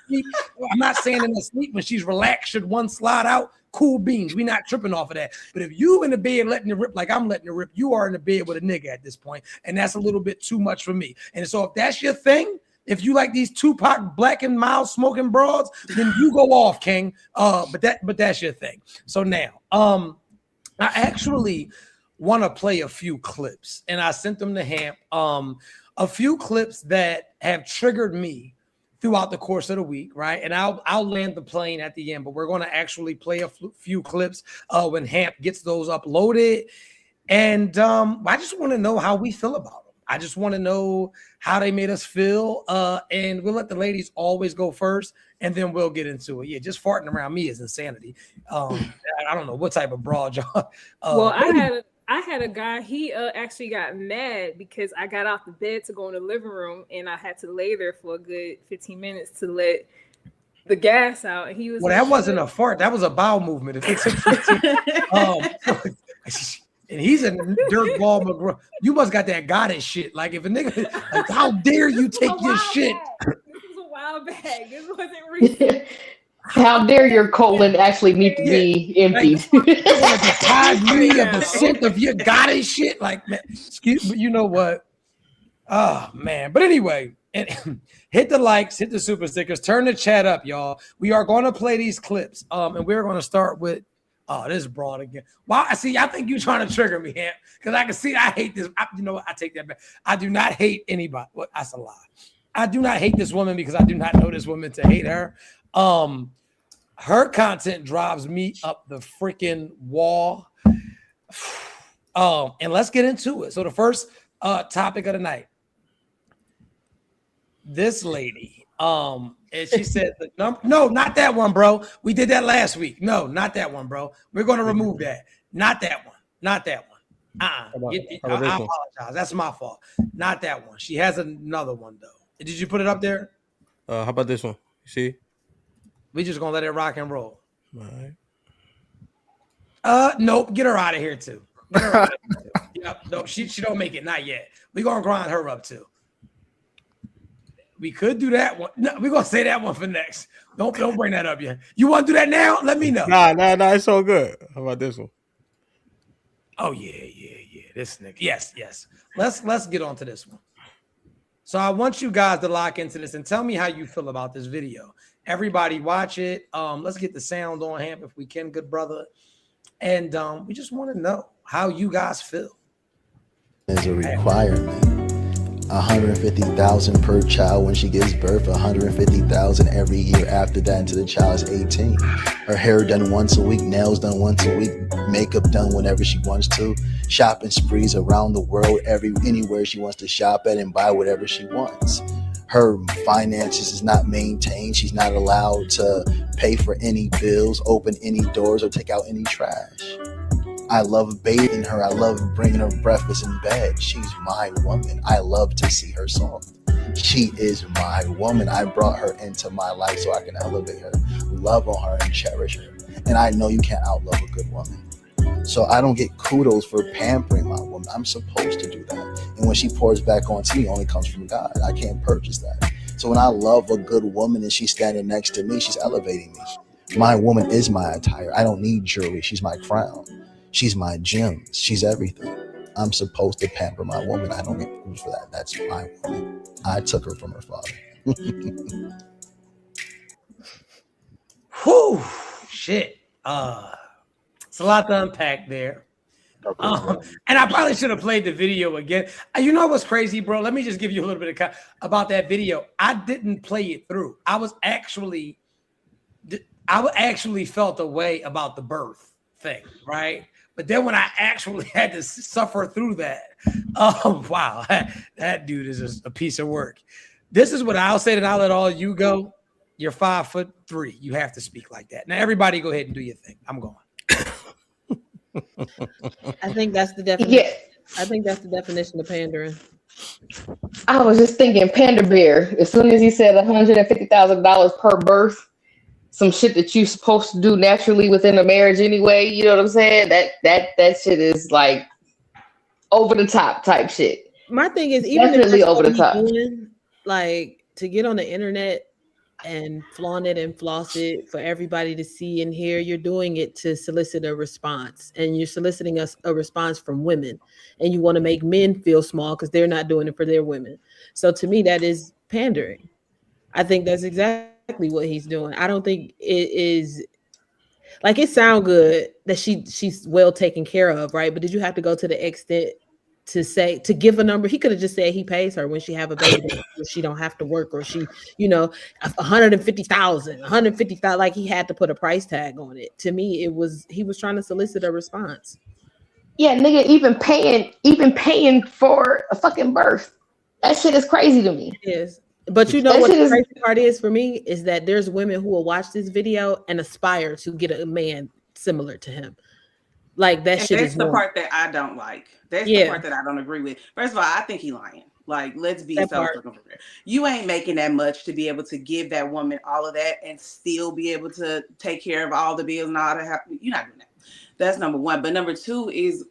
sleep when she's relaxed, should one slide out? cool beans. We not tripping off of that. But if you in the bed letting it rip like I'm letting it rip, you are in the bed with a nigga at this point, and that's a little bit too much for me. And so if that's your thing, if you like these Tupac black and mild smoking broads, then you go off, King. But that's your thing. So now, I actually want to play a few clips, and I sent them to Hamp. A few clips that have triggered me throughout the course of the week, right? And I'll land the plane at the end, but we're going to actually play a few clips when Hamp gets those uploaded. And I just want to know how we feel about them. I just want to know how they made us feel. And we'll let the ladies always go first, and then we'll get into it. Yeah, just farting around me is insanity. I don't know what type of broad y'all. Well, I had a guy, he actually got mad because I got out the bed to go in the living room, and I had to lay there for a good 15 minutes to let the gas out. And he was that wasn't a fart. That was a bowel movement. It took 15. And he's a dirt ball McGraw. You must got that goddess shit. Like if a nigga, like, how dare you take your shit? This was a while back. This wasn't recent. How dare your colon actually need to be emptied? Like, deprive me of the scent of your goddess shit. Like, man, excuse me, you know what? Oh man. But anyway, and hit the likes, hit the super stickers, turn the chat up, y'all. We are going to play these clips. And we're going to start with this broad again. Wow, I see. I think you're trying to trigger me, Hamp, because I can see I hate this. You know what? I take that back. I do not hate anybody. Well, that's a lie. I do not hate this woman because I do not know this woman to hate her. Her content drives me up the freaking wall. And let's get into it. So the first topic of the night. This lady. And she said, no, not that one, bro. We did that last week. No, not that one, bro. We're going to remove that. Not that one. Not that one. I apologize. That's my fault. Not that one. She has another one, though. Did you put it up there? How about this one? You see? We just going to let it rock and roll. All right. Nope. Get her out of here, too. Get her out of here, too. Yep. No, she don't make it. Not yet. We're going to grind her up, too. We could do that one. No, we're gonna say that one for next. Don't bring that up yet. You want to do that now? Let me know. Nah. It's all good. How about this one? Oh yeah. This nigga. Yes. Let's get on to this one. So I want you guys to lock into this and tell me how you feel about this video. Everybody watch it. Let's get the sound on, Hamp, if we can, good brother. And we just want to know how you guys feel. Is a requirement. 150,000 per child when she gives birth, 150,000 every year after that until the child is 18. Her hair done once a week, nails done once a week, makeup done whenever she wants to, shopping sprees around the world, anywhere she wants to shop at and buy whatever she wants. Her finances is not maintained. She's not allowed to pay for any bills, open any doors, or take out any trash. I love bathing her. I love bringing her breakfast in bed. She's my woman. I love to see her soft. She is my woman. I brought her into my life so I can elevate her, love on her, and cherish her. And I know you can't outlove a good woman. So I don't get kudos for pampering my woman. I'm supposed to do that. And when she pours back onto me, it only comes from God. I can't purchase that. So when I love a good woman and she's standing next to me, she's elevating me. My woman is my attire. I don't need jewelry. She's my crown. She's my gems. She's everything. I'm supposed to pamper my woman. I don't get kudos for that. That's my woman. I took her from her father. Whew, shit. It's a lot to unpack there. And I probably should have played the video again. You know what's crazy, bro? Let me just give you a little bit of about that video. I didn't play it through. I actually felt a way about the birth thing, right? But then when I actually had to suffer through that, wow, that dude is just a piece of work. This is what I'll say, and I'll let all you go. You're 5'3". You have to speak like that. Now, everybody go ahead and do your thing. I'm going. I think that's the definition. Yeah. I think that's the definition of pandering. I was just thinking Panda Bear. As soon as he said $150,000 per birth, some shit that you're supposed to do naturally within a marriage anyway. You know what I'm saying? That shit is like over the top type shit. My thing is, even definitely if over the top. like to get on the internet, and flaunt it and floss it for everybody to see and hear. You're doing it to solicit a response, and you're soliciting a response from women, and you want to make men feel small because they're not doing it for their women. So to me, that is pandering. I think that's exactly what he's doing. I don't think it is like it sound good that she's well taken care of, right? But did you have to go to the extent to say to give a number? He could have just said he pays her when she have a baby, or she don't have to work, or she, 150,000, 150,000. Like he had to put a price tag on it. To me, he was trying to solicit a response. Yeah, nigga, even paying for a fucking birth. That shit is crazy to me. It is. But you know That what shit the is crazy part is for me is that there's women who will watch this video and aspire to get a man similar to him. Like that And shit that's is the normal. part that I don't like. That's the Yeah, part that I don't agree with. First of all, I think he lying. Like, let's be that so part. fucking clear. You ain't making that much to be able to give that woman all of that and still be able to take care of all the bills and all that. You're not doing that. That's number one. But number two is,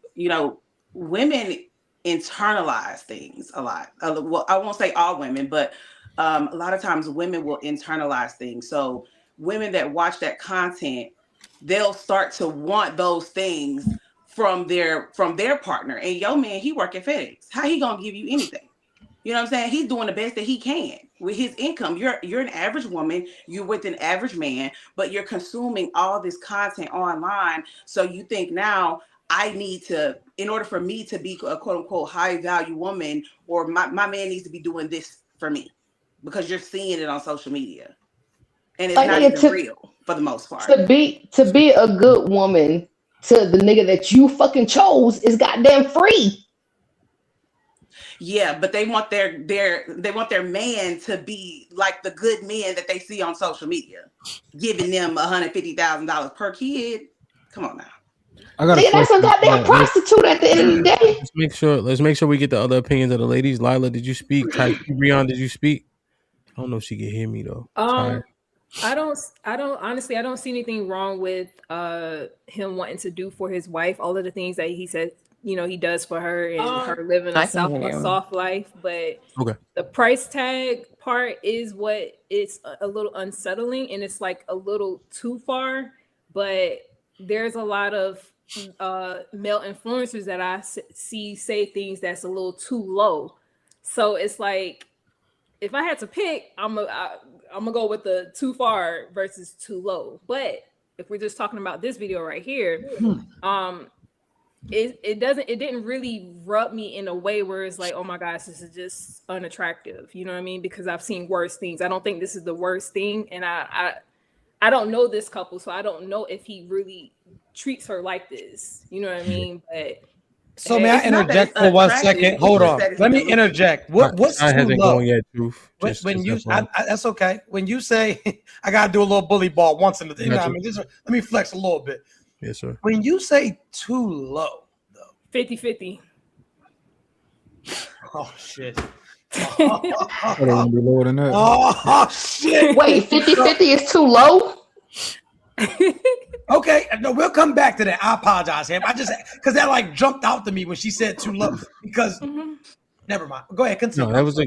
women internalize things a lot. Well, I won't say all women, but a lot of times women will internalize things. So women that watch that content, they'll start to want those things from their partner. And yo man, he work at FedEx. How he gonna give you anything? You know what I'm saying? He's doing the best that he can with his income. You're an average woman, you're with an average man, but you're consuming all this content online. So you think now I need to, in order for me to be a quote unquote high value woman, or my man needs to be doing this for me because you're seeing it on social media. And it's like not nigga even real for the most part. to be a good woman to the nigga that you fucking chose is goddamn free. Yeah, but they want their man to be like the good men that they see on social media, giving them $150,000 per kid. Come on now. I got a Nigga, that's a question. goddamn prostitute at the end of the day. Let's make sure we get the other opinions of the ladies. Lila, did you speak? Ty Breon, did you speak? I don't know if she can hear me though. I don't honestly, I don't see anything wrong with him wanting to do for his wife all of the things that he said, he does for her, and her living a soft life. But Okay. the price tag part is what it's a little unsettling, and it's like a little too far. But there's a lot of male influencers that I see say things that's a little too low. So it's like, if I had to pick, I'm gonna go with the too far versus too low. But if we're just talking about this video right here, it didn't really rub me in a way where it's like, oh my gosh, this is just unattractive. You know what I mean? Because I've seen worse things. I don't think this is the worst thing, and I don't know this couple, so I don't know if he really treats her like this. You know what I mean? But so may I interject for 1 second? Hold on. Let me interject. What's too hasn't low? gone yet, Truth. When you, that's okay. When you say I gotta do a little bully ball once in the day, I mean, let me flex a little bit. Yes, sir. When you say too low, though, 50-50. Oh shit. I don't want to be lower than that. Oh shit. Wait, 50-50 is too low? Okay, no, we'll come back to that. I apologize, Ham. I just because that like jumped out to me when she said too low. Because never mind. Go ahead, continue. No, that was a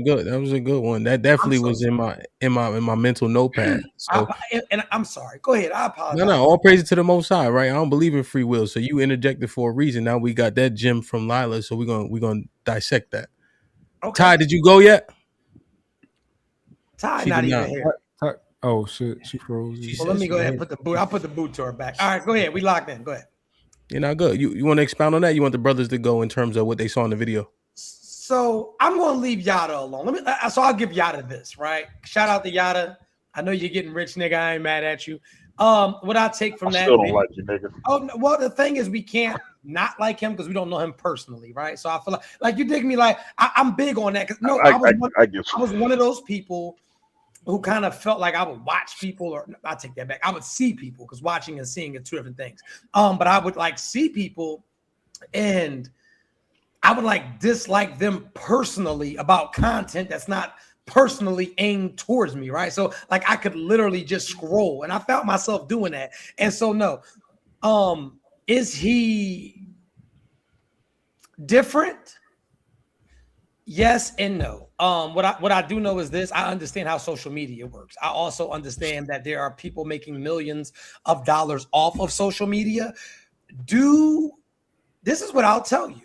good one. That definitely was in my mental notepad. So, and I'm sorry. Go ahead. I apologize. No, all praise to the Most High, right? I don't believe in free will, so you interjected for a reason. Now we got that gem from Lila, so we're gonna dissect that. Okay. Ty, did you go yet? Ty, not even here. Oh shit, she froze. Well, let me go ahead and put the boot. I'll put the boot to her back. All right, go ahead. We locked in. Go ahead. You're not good. You want to expound on that? You want the brothers to go in terms of what they saw in the video? So I'm going to leave Yada alone. So I'll give Yada this, right? Shout out to Yada. I know you're getting rich, nigga. I ain't mad at you. What I take from that? Still don't like you, nigga. Oh, no, well, the thing is, we can't not like him because we don't know him personally, right? So I feel like you dig me. Like I'm big on that because I was one of those people who kind of felt like I would watch people, or I take that back. I would see people because watching and seeing are two different things. But I would like see people, and I would like dislike them personally about content that's not personally aimed towards me, right? So like I could literally just scroll, and I found myself doing that. And so no, is he different? Yes and no. What I do know is this: I understand how social media works. I also understand that there are people making millions of dollars off of social media. This is what I'll tell you.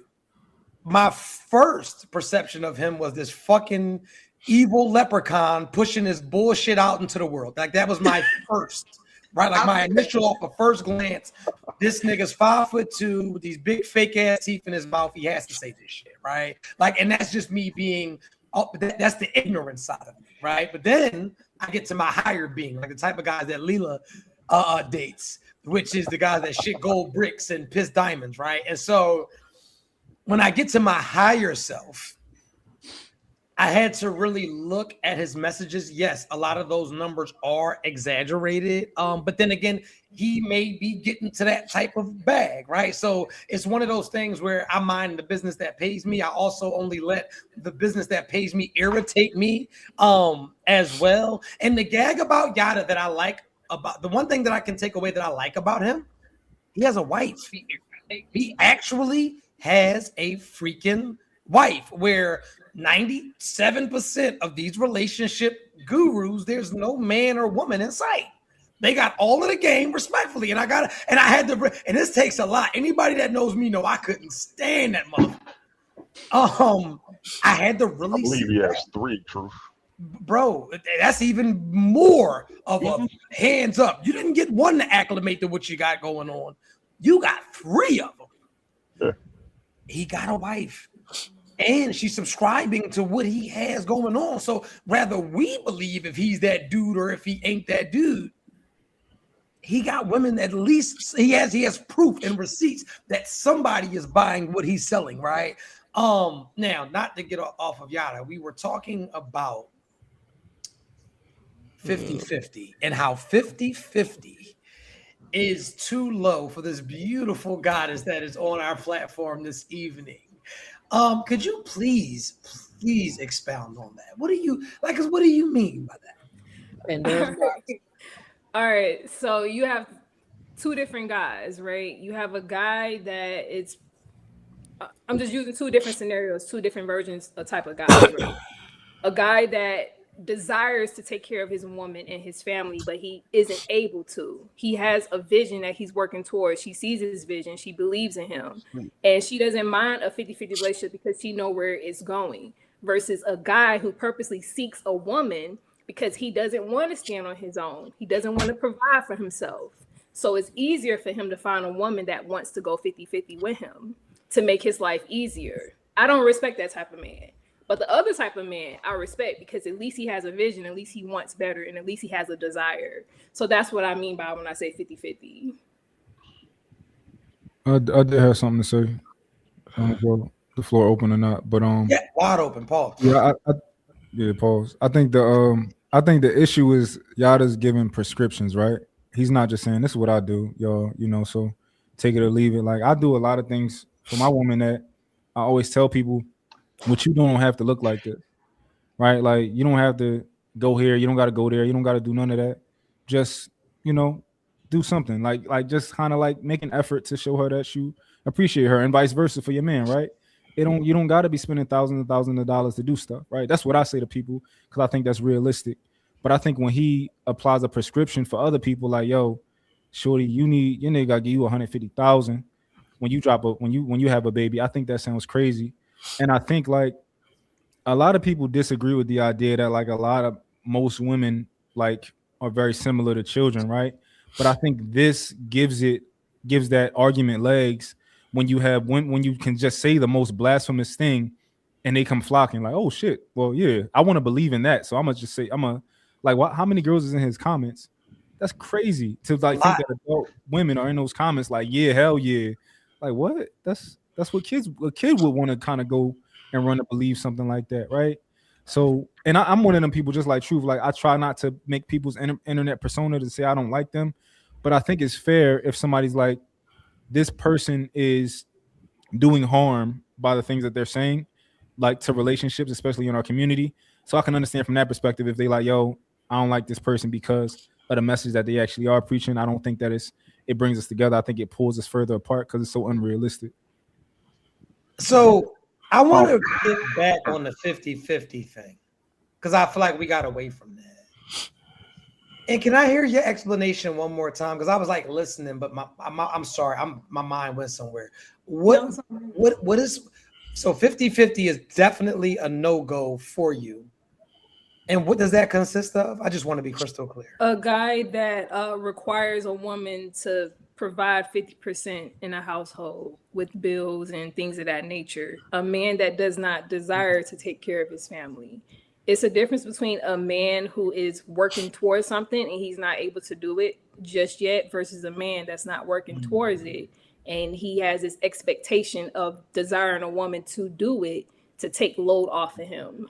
My first perception of him was this fucking evil leprechaun pushing his bullshit out into the world. Like that was my first, right? Like my initial off of first glance. This nigga's 5'2" with these big fake ass teeth in his mouth. He has to say this shit, right? Like, and that's just me being. That's the ignorant side of me, right? But then I get to my higher being, like the type of guys that Leela dates, which is the guys that shit gold bricks and piss diamonds, right? And so when I get to my higher self, I had to really look at his messages. Yes, a lot of those numbers are exaggerated. But then again, he may be getting to that type of bag, right? So it's one of those things where I mind the business that pays me. I also only let the business that pays me irritate me as well. And the gag about Yada that I like about the one thing that I can take away that I like about him, he has a wife. He actually has a freaking wife where 97% of these relationship gurus, there's no man or woman in sight. They got all of the game respectfully. And I had to, and this takes a lot. Anybody that knows me know I couldn't stand that motherfucker. I had to really I believe he has 3, Truth. Bro, that's even more of a hands up. You didn't get one to acclimate to what you got going on. You got 3 of them. Yeah. He got a wife. And she's subscribing to what he has going on. So rather we believe if he's that dude or if he ain't that dude, he got women, at least he has proof and receipts that somebody is buying what he's selling, right? Now, not to get off of Yada, we were talking about 50-50 and how 50-50 is too low for this beautiful goddess that is on our platform this evening. Could you please expound on that? What do you like? What do you mean by that? All right. So you have 2 different guys, right? You have a guy that it's. I'm just using 2 different scenarios, 2 different versions of type of guys. Right? A guy that desires to take care of his woman and his family, but he isn't able to. He has a vision that he's working towards. She sees his vision. She believes in him. And she doesn't mind a 50-50 relationship because she knows where it's going. Versus a guy who purposely seeks a woman because he doesn't want to stand on his own. He doesn't want to provide for himself. So it's easier for him to find a woman that wants to go 50-50 with him to make his life easier. I don't respect that type of man. But the other type of man I respect because at least he has a vision, at least he wants better, and at least he has a desire. So that's what I mean by when I say 50-50. I did have something to say. The floor open or not, but yeah, wide open. Pause. Yeah, pause. I think the issue is Yada's giving prescriptions, right? He's not just saying this is what I do, y'all. So take it or leave it. Like I do a lot of things for my woman that I always tell people. What you don't have to look like this, right? Like you don't have to go here. You don't got to go there. You don't got to do none of that. Just, do something like just kind of like make an effort to show her that you appreciate her and vice versa for your man, right? You don't got to be spending thousands and thousands of dollars to do stuff, right? That's what I say to people because I think that's realistic. But I think when he applies a prescription for other people, like, yo, shorty, your nigga got to give you 150,000 when you have a baby. I think that sounds crazy. And I think like a lot of people disagree with the idea that like most women like are very similar to children, right? But I think this gives that argument legs when you can just say the most blasphemous thing and they come flocking like, oh shit, well yeah, I want to believe in that. So I'm gonna just say how many girls is in his comments? That's crazy to like think that adult women are in those comments like, yeah, hell yeah. Like what? That's what a kid would want to kind of go and run to believe something like that, right? So, and I'm one of them people just like Truth. Like I try not to make people's internet persona to say I don't like them, but I think it's fair if somebody's like, this person is doing harm by the things that they're saying, like to relationships, especially in our community. So I can understand from that perspective if they like, yo, I don't like this person because of the message that they actually are preaching. I don't think that it brings us together. I think it pulls us further apart because it's so unrealistic. So I want to get back on the 50-50 thing because I feel like we got away from that. And can I hear your explanation one more time? Because I was like listening, but I'm sorry, my mind went somewhere. What is so 50-50 is definitely a no-go for you. And what does that consist of? I just want to be crystal clear. A guy that requires a woman to provide 50% in a household with bills and things of that nature. A man that does not desire to take care of his family. It's a difference between a man who is working towards something and he's not able to do it just yet versus a man that's not working towards it. And he has this expectation of desiring a woman to do it to take load off of him.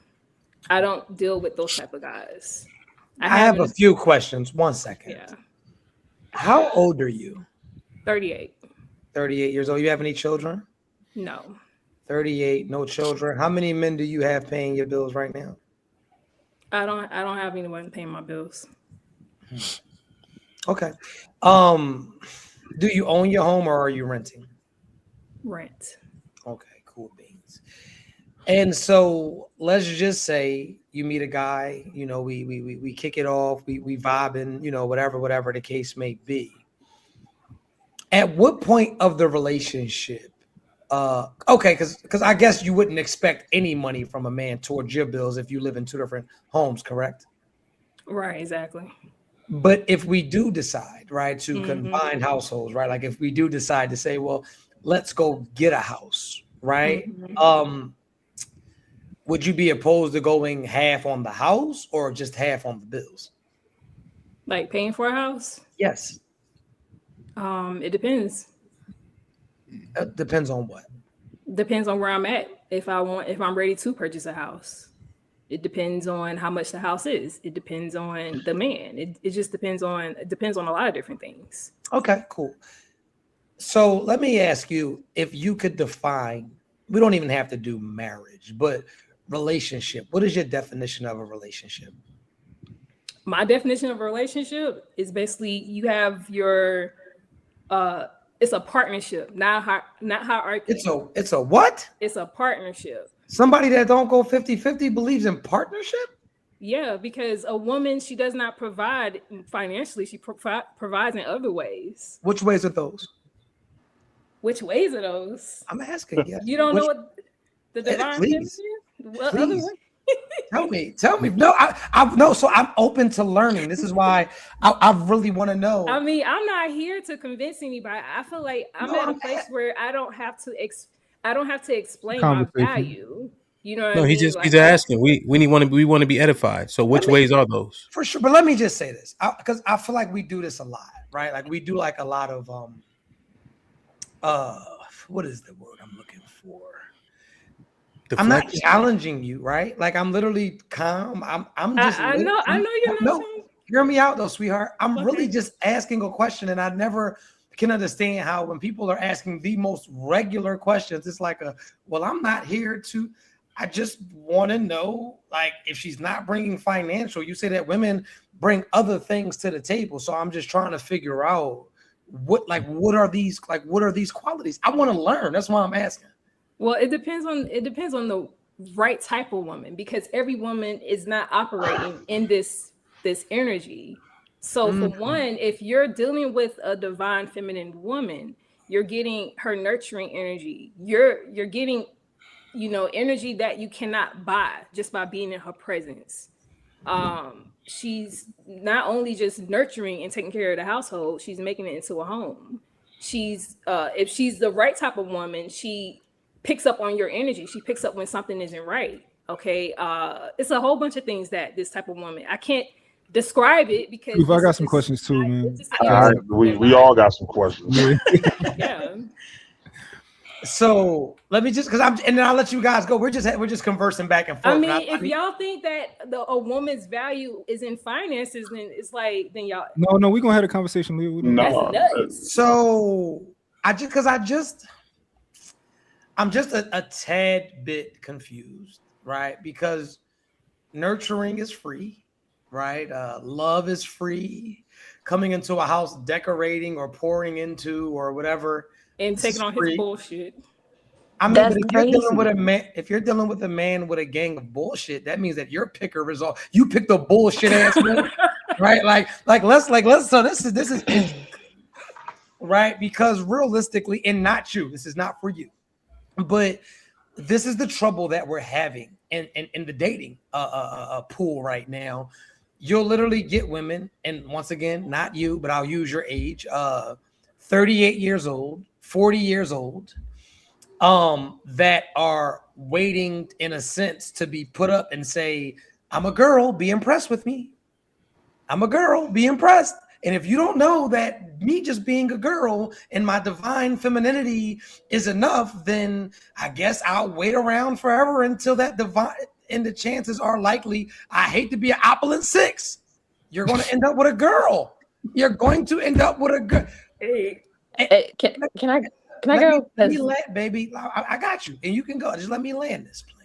I don't deal with those type of guys. I have a few questions. 1 second. Yeah. How old are you? 38. 38 years old. You have any children? No. 38, no children. How many men do you have paying your bills right now? I don't have anyone paying my bills. Okay. Do you own your home or are you renting? Rent. Okay, cool beans. And so let's just say you meet a guy, you know, we kick it off, we vibing, you know, whatever the case may be. At what point of the relationship? Okay, because I guess you wouldn't expect any money from a man towards your bills if you live in two different homes, correct? Right, exactly. But if we do decide, right, to combine households, right, like if we do decide to say, well, let's go get a house, right? Would you be opposed to going half on the house or just half on the bills? Like paying for a house? Yes. It depends. Depends on what? Depends on where I'm at. If I'm ready to purchase a house. It depends on how much the house is. It depends on the man. It just depends on a lot of different things. Okay, cool. So let me ask you, if you could define, we don't even have to do marriage, but relationship. What is your definition of a relationship? My definition of a relationship is basically you have your it's a partnership, not hierarchy. It's a what? It's a partnership. Somebody that don't go 50-50 believes in partnership? Yeah, because a woman, she does not provide financially. She provides in other ways. Which ways are those? Which ways are those? I'm asking. Yeah. You don't know what the divine feminine is? What other way? Tell me. No, I no. So I'm open to learning. This is why I really want to know. I mean, I'm not here to convince anybody. I feel like I'm at a place where I don't have to explain my value. You know what I mean? He's asking. We want to be edified. So which ways are those? For sure. But let me just say this, because I feel like we do this a lot, right? Like we do like a lot of what is the word I'm looking for? I'm not challenging you, right? Like I'm literally calm. I'm just. I know you're not. Hear me out though, sweetheart. I'm really just asking a question, and I never can understand how when people are asking the most regular questions, it's like well, I'm not here to. I just want to know, like, if she's not bringing financial, you say that women bring other things to the table. So I'm just trying to figure out what are these qualities? I want to learn. That's why I'm asking. Well, it depends on the right type of woman, because every woman is not operating in this energy. So for one, if you're dealing with a divine feminine woman, you're getting her nurturing energy. You're getting, energy that you cannot buy just by being in her presence. She's not only just nurturing and taking care of the household, she's making it into a home. She's if she's the right type of woman, she picks up on your energy. She picks up when something isn't right. Okay. It's a whole bunch of things that this type of woman, I can't describe it because I got some questions too, man. We all got some questions. Yeah. So let me just, and then I'll let you guys go. We're just conversing back and forth. I mean, if y'all think that a woman's value is in finances, then it's like, then y'all. No, we're gonna have a conversation. That's nuts. So I'm just a tad bit confused, right? Because nurturing is free, right? Love is free. Coming into a house, decorating or pouring into or whatever. And taking on his bullshit. I mean, That's but if you're dealing with a man, if you're dealing with a man with a gang of bullshit, that means that your picker is all you picked a bullshit ass man, right? Let's. So this is right, because realistically, and not you, this is not for you, but this is the trouble that we're having in the dating pool right now. You'll literally get women, and once again, not you, but I'll use your age, 38 years old, 40 years old, that are waiting in a sense to be put up and say, I'm a girl, be impressed with me. I'm a girl, be impressed. And if you don't know that me just being a girl and my divine femininity is enough, then I guess I'll wait around forever until that divine, and the chances are likely, I hate to be an opulent 6. You're going to end up with a girl. You're going to end up with a girl. Hey, can I go? Let me land, baby. I got you. And you can go. Just let me land this plane.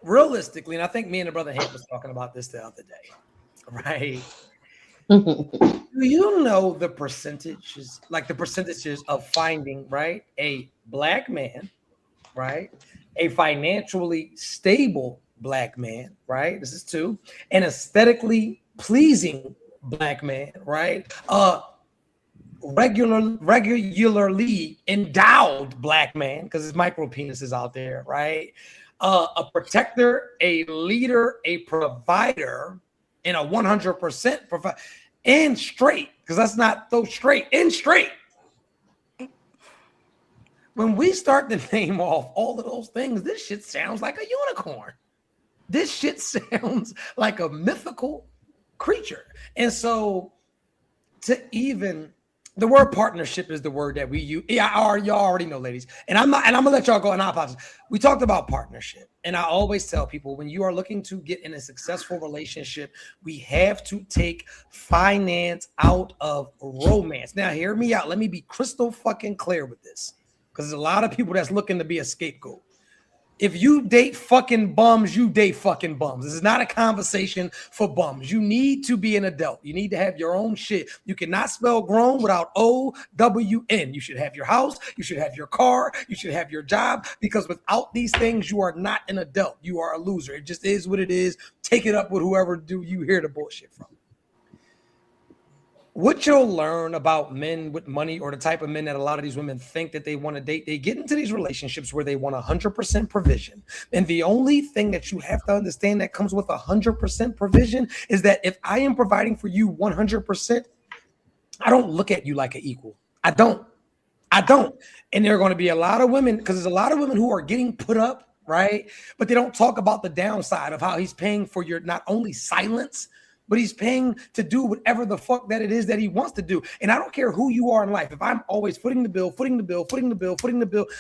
Realistically, and I think me and the brother Hamp was talking about this the other day, right? Do you know the percentages, like the percentages of finding, right, a black man, right, a financially stable black man, right? This is 2, an aesthetically pleasing black man, right? Regularly endowed black man, because there's micro penises out there, right? A protector, a leader, a provider, and a 100% provide, and straight, because that's not so straight, and straight. When we start to name off all of those things, this shit sounds like a unicorn. This shit sounds like a mythical creature. And so to even, the word partnership is the word that we use. Yeah, y'all already know, ladies. And I'm gonna let y'all go, and I apologize. We talked about partnership. And I always tell people, when you are looking to get in a successful relationship, we have to take finance out of romance. Now, hear me out. Let me be crystal fucking clear with this, because there's a lot of people that's looking to be a scapegoat. If you date fucking bums, you date fucking bums. This is not a conversation for bums. You need to be an adult. You need to have your own shit. You cannot spell grown without O-W-N. You should have your house. You should have your car. You should have your job, because without these things, you are not an adult. You are a loser. It just is what it is. Take it up with whoever do you hear the bullshit from. What you'll learn about men with money, or the type of men that a lot of these women think that they want to date, they get into these relationships where they want 100% provision. And the only thing that you have to understand that comes with 100% provision is that if I am providing for you 100%, I don't look at you like an equal. I don't. And there are going to be a lot of women, because there's a lot of women who are getting put up, right? But they don't talk about the downside of how he's paying for your not only silence, but he's paying to do whatever the fuck that it is that he wants to do. And I don't care who you are in life. If I'm always footing the bill,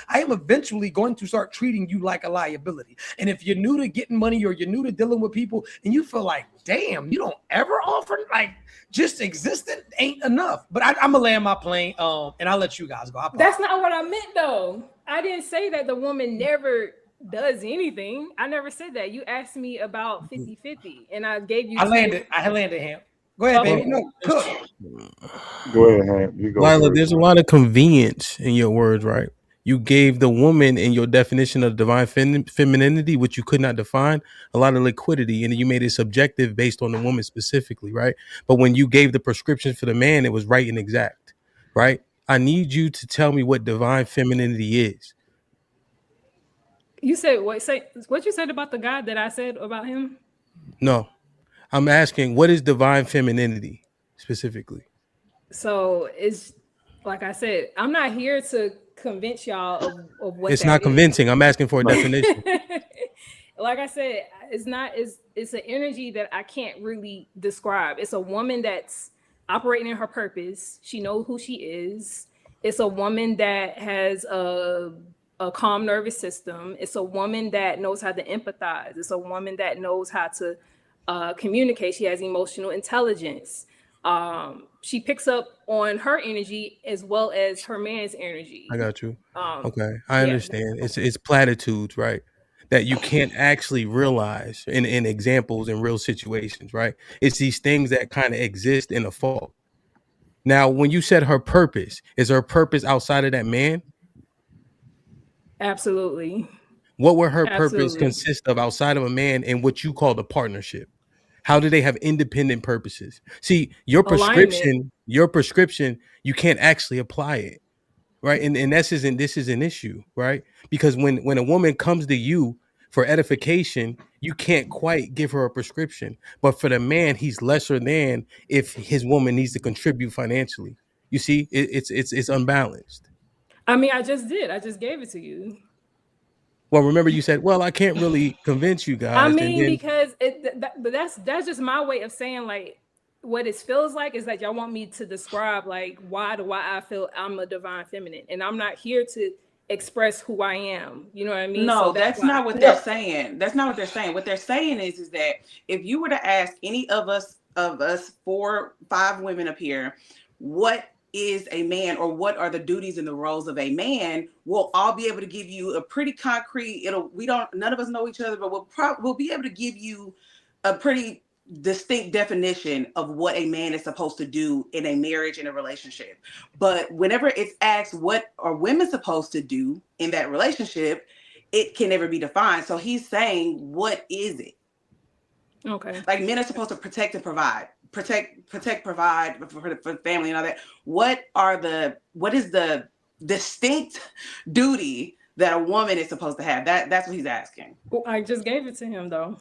I am eventually going to start treating you like a liability. And if you're new to getting money, or you're new to dealing with people, and you feel like, damn, you don't ever offer, like, just existing ain't enough. But I'm gonna land my plane, and I'll let you guys go. That's not what I meant, though. I didn't say that the woman never does anything. I never said that. You asked me about 50-50, and I gave you. I landed Hamp. Go ahead, baby. No, cook. Go ahead, Hamp. You go. Lila, there's a lot of convenience in your words, right? You gave the woman, in your definition of divine femininity, which you could not define, a lot of liquidity, and you made it subjective based on the woman specifically, right? But when you gave the prescription for the man, it was right and exact, right? I need you to tell me what divine femininity is. You said what? Say what you said about the guy that I said about him? No, I'm asking, what is divine femininity specifically? So it's like I said, I'm not here to convince y'all of what. It's not convincing. I'm asking for a definition. Like I said, it's an energy that I can't really describe. It's a woman that's operating in her purpose. She knows who she is. It's a woman that has a calm nervous system. It's a woman that knows how to empathize. It's a woman that knows how to communicate. She has emotional intelligence. She picks up on her energy as well as her man's energy. I got you. Okay, I understand. It's platitudes, right? That you can't actually realize in examples in real situations, right? It's these things that kind of exist in a fog. Now, when you said her purpose, is her purpose outside of that man? Absolutely. What would her purpose Absolutely. consist of outside of a man and what you call the partnership? How do they have independent purposes? See, Alignment. your prescription, you can't actually apply it, right? And this is an issue, right? Because when a woman comes to you for edification, you can't quite give her a prescription. But for the man, he's lesser than if his woman needs to contribute financially. You see, it's unbalanced. I mean, I just did. I just gave it to you. Well, remember you said, "Well, I can't really convince you I guys," and mean, then because but that's just my way of saying like what it feels like is that y'all want me to describe like why I feel I'm a divine feminine, and I'm not here to express who I am. You know what I mean? No, So that's why. not what they're saying. That's not what they're saying. What they're saying is that if you were to ask any of us 4-5 women up here, what is a man or what are the duties and the roles of a man, we'll all be able to give you a pretty concrete, none of us know each other, but we'll be able to give you a pretty distinct definition of what a man is supposed to do in a marriage, in a relationship. But whenever it's asked what are women supposed to do in that relationship, it can never be defined. So he's saying, what is it? Okay. Like men are supposed to protect and provide, provide for family and all that. What is the distinct duty that a woman is supposed to have? That's what he's asking. Well, I just gave it to him though.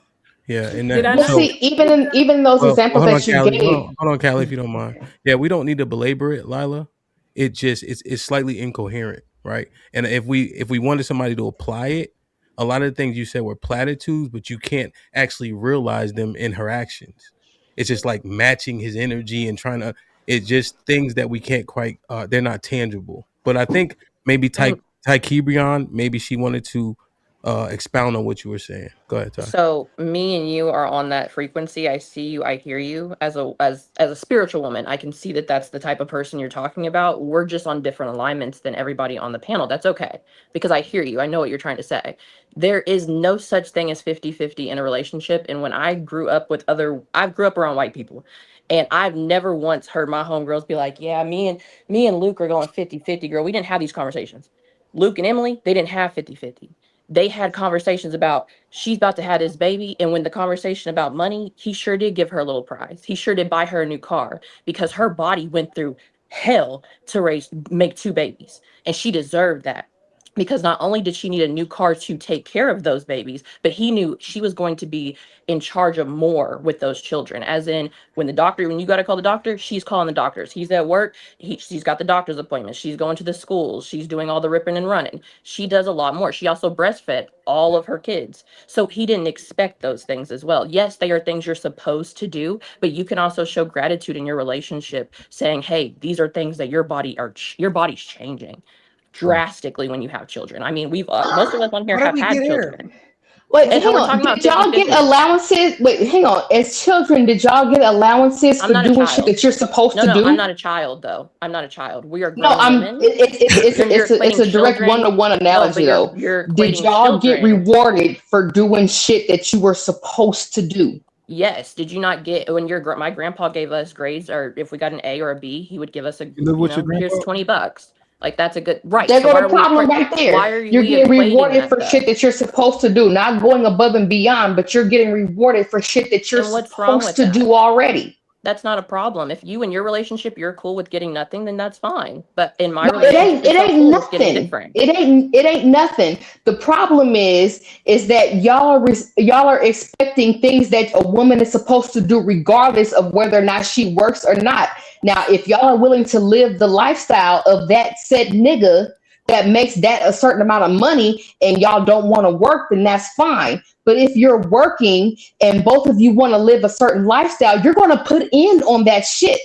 yeah, and Did I that not? so See, even those well, examples hold on, that you Callie. gave. Hold on, Callie, if you don't mind. Yeah, we don't need to belabor it, Lila. It's slightly incoherent, right? And if we wanted somebody to apply it, a lot of the things you said were platitudes, but you can't actually realize them in her actions. It's just like matching his energy and trying to. It's just things that we can't quite. They're not tangible. But I think maybe Ty Kebrion, maybe she wanted to expound on what you were saying. Go ahead, Ty. So me and you are on that frequency. I see you. I hear you. As a spiritual woman, I can see that that's the type of person you're talking about. We're just on different alignments than everybody on the panel. That's okay, because I hear you. I know what you're trying to say. There is no such thing as 50-50 in a relationship. And when I grew up I grew up around white people. And I've never once heard my homegirls be like, yeah, me and Luke are going 50-50, girl. We didn't have these conversations. Luke and Emily, they didn't have 50-50. They had conversations about she's about to have this baby. And when the conversation about money, he sure did give her a little prize. He sure did buy her a new car because her body went through hell to make 2 babies. And she deserved that. Because not only did she need a new car to take care of those babies, but he knew she was going to be in charge of more with those children. As in, when you got to call the doctor, she's calling the doctors. He's at work, she's got the doctor's appointments. She's going to the schools. She's doing all the ripping and running. She does a lot more. She also breastfed all of her kids. So he didn't expect those things as well. Yes, they are things you're supposed to do, but you can also show gratitude in your relationship, saying, hey, these are things that your body's changing drastically when you have children. I mean, we've most of us on here have had children. Wait, and hang we're on. talking about Did y'all 50-50. get allowances? Wait, hang on. As children, did y'all get allowances I'm for not a doing shit child. that you're supposed to No, do? I'm not a child though. I'm not a child. We are No, grown women. it's a direct children. one-to-one analogy No, though. you're Did equating y'all get children. rewarded for doing shit that you were supposed to do? Yes. Did you not get when my grandpa gave us grades, or if we got an A or a B, he would give us You live with your here's grandpa? $20. Like that's a good right. There So go why the are we problem right there. why are You're we getting equating rewarded that for though? shit that you're supposed to do, not going above and beyond, but you're getting rewarded for shit that you're And what's wrong supposed with to that? do already. That's not a problem. If you in your relationship you're cool with getting nothing, then that's fine. But in my No, relationship, it you're so ain't cool with getting nothing. different. It ain't nothing. The problem is that y'all are expecting things that a woman is supposed to do regardless of whether or not she works or not. Now, if y'all are willing to live the lifestyle of that said nigga that makes that a certain amount of money and y'all don't want to work, then that's fine. But if you're working and both of you want to live a certain lifestyle, you're going to put in on that shit.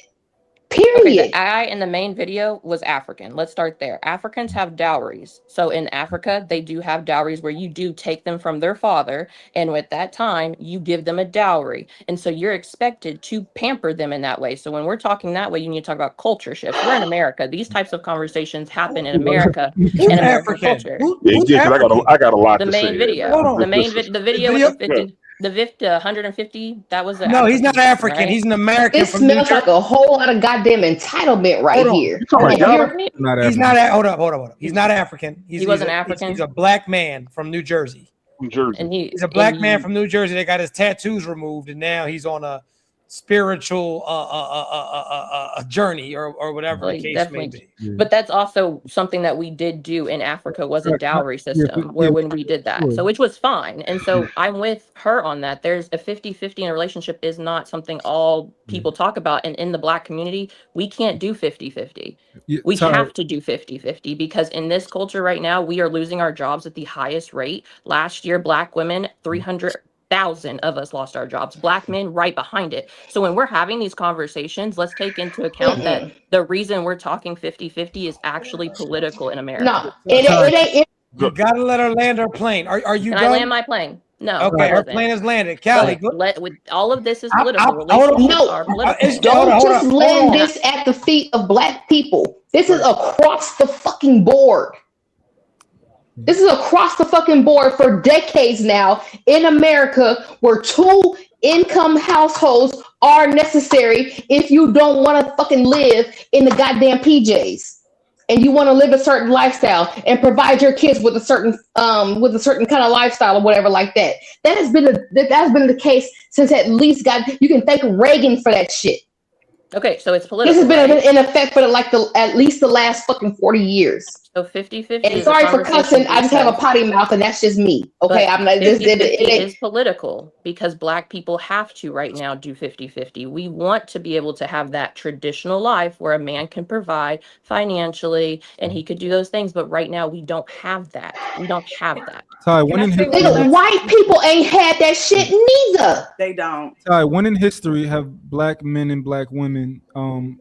Period. Okay, the guy in the main video was African. Let's start there. Africans have dowries. So in Africa, they do have dowries where you do take them from their father. And with that time, you give them a dowry. And so you're expected to pamper them in that way. So when we're talking that way, you need to talk about culture shifts. We're in America. These types of conversations happen in America, in American culture. Yeah, because I got a lot The to main say. video. The main video with the 50. The 150, that was the No, he's not African. right? He's an American This from New smells Jersey. like a whole lot of goddamn entitlement right Hold on. here. You talking Hold about on, Ghana? here. Not He's African. not. Hold up. He's not African. He wasn't He's African? a black man from New Jersey. From Jersey. And He's a black man from New Jersey that got his tattoos removed, and now he's on a spiritual journey or whatever Well, the case may definitely. be. But that's also something that we did do in Africa was a dowry system where when we did that. So which was fine. And so I'm with her on that. There's a 50-50 in a relationship is not something all people talk about. And in the black community, we can't do 50-50. We have to do 50-50 because in this culture right now, we are losing our jobs at the highest rate. Last year, black women, 300,000 of us lost our jobs. Black men right behind it. So when we're having these conversations, let's take into account that the reason we're talking 50-50 is actually political in America. No, it ain't. You gotta let her land her plane. Are you Can done? I land my plane? No. Okay, her wasn't. plane is landed. Callie, But with all of this is I- political. hold on. Relationships are political. Don't hold just on. land this at the feet of black people. This is across the fucking board. This is across the fucking board for decades now in America, where 2-income households are necessary if you don't want to fucking live in the goddamn PJs and you want to live a certain lifestyle and provide your kids with a certain kind of lifestyle or whatever like that. That's been the case since at least you can thank Reagan for that shit. Okay, so it's political. This has been right? in effect for at least the last fucking 40 years. So 50-50 And is sorry a for cussing. I just have a because- potty mouth, and that's just me. Okay, But I'm not. 50-50 is political because black people have to right now do 50-50. We want to be able to have that traditional life where a man can provide financially and he could do those things. But right now we don't have that. We don't have that. Ty, when in history, white people ain't had that shit neither. They don't. Ty, when in history have black men and black women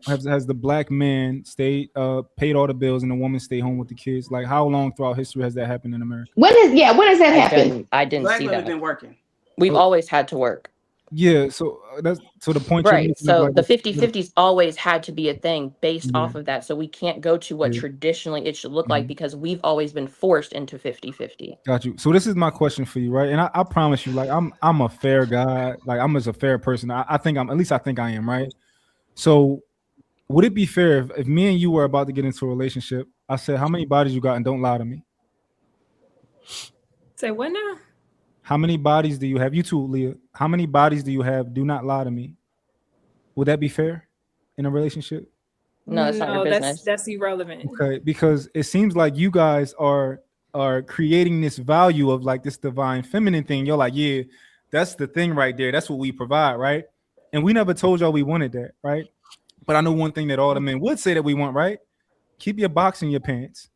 has the black man stayed paid all the bills and the woman stayed home with the kids? Like how long throughout history has that happened in America? When has that happened? I didn't Black see women that. been working. We've always had to work. Yeah, so that's the point. you're Right. making So of, like, the 50-50's always had to be a thing based Yeah. off of that. So we can't go to what Yeah. traditionally it should look like because we've always been forced into 50-50. Got you. So this is my question for you, right? And I promise you, like I'm a fair guy. Like I'm just a fair person. I think I'm, at least I think I am, right? So would it be fair if me and you were about to get into a relationship, I said, how many bodies you got and don't lie to me? Say what now? How many bodies do you have? You too, Leah. How many bodies do you have? Do not lie to me. Would that be fair in a relationship? No, it's not your business. That's irrelevant. Okay, because it seems like you guys are creating this value of like this divine feminine thing. You're like, yeah, that's the thing right there. That's what we provide, right? And we never told y'all we wanted that, right? But I know one thing that all the men would say that we want, right? Keep your box in your pants.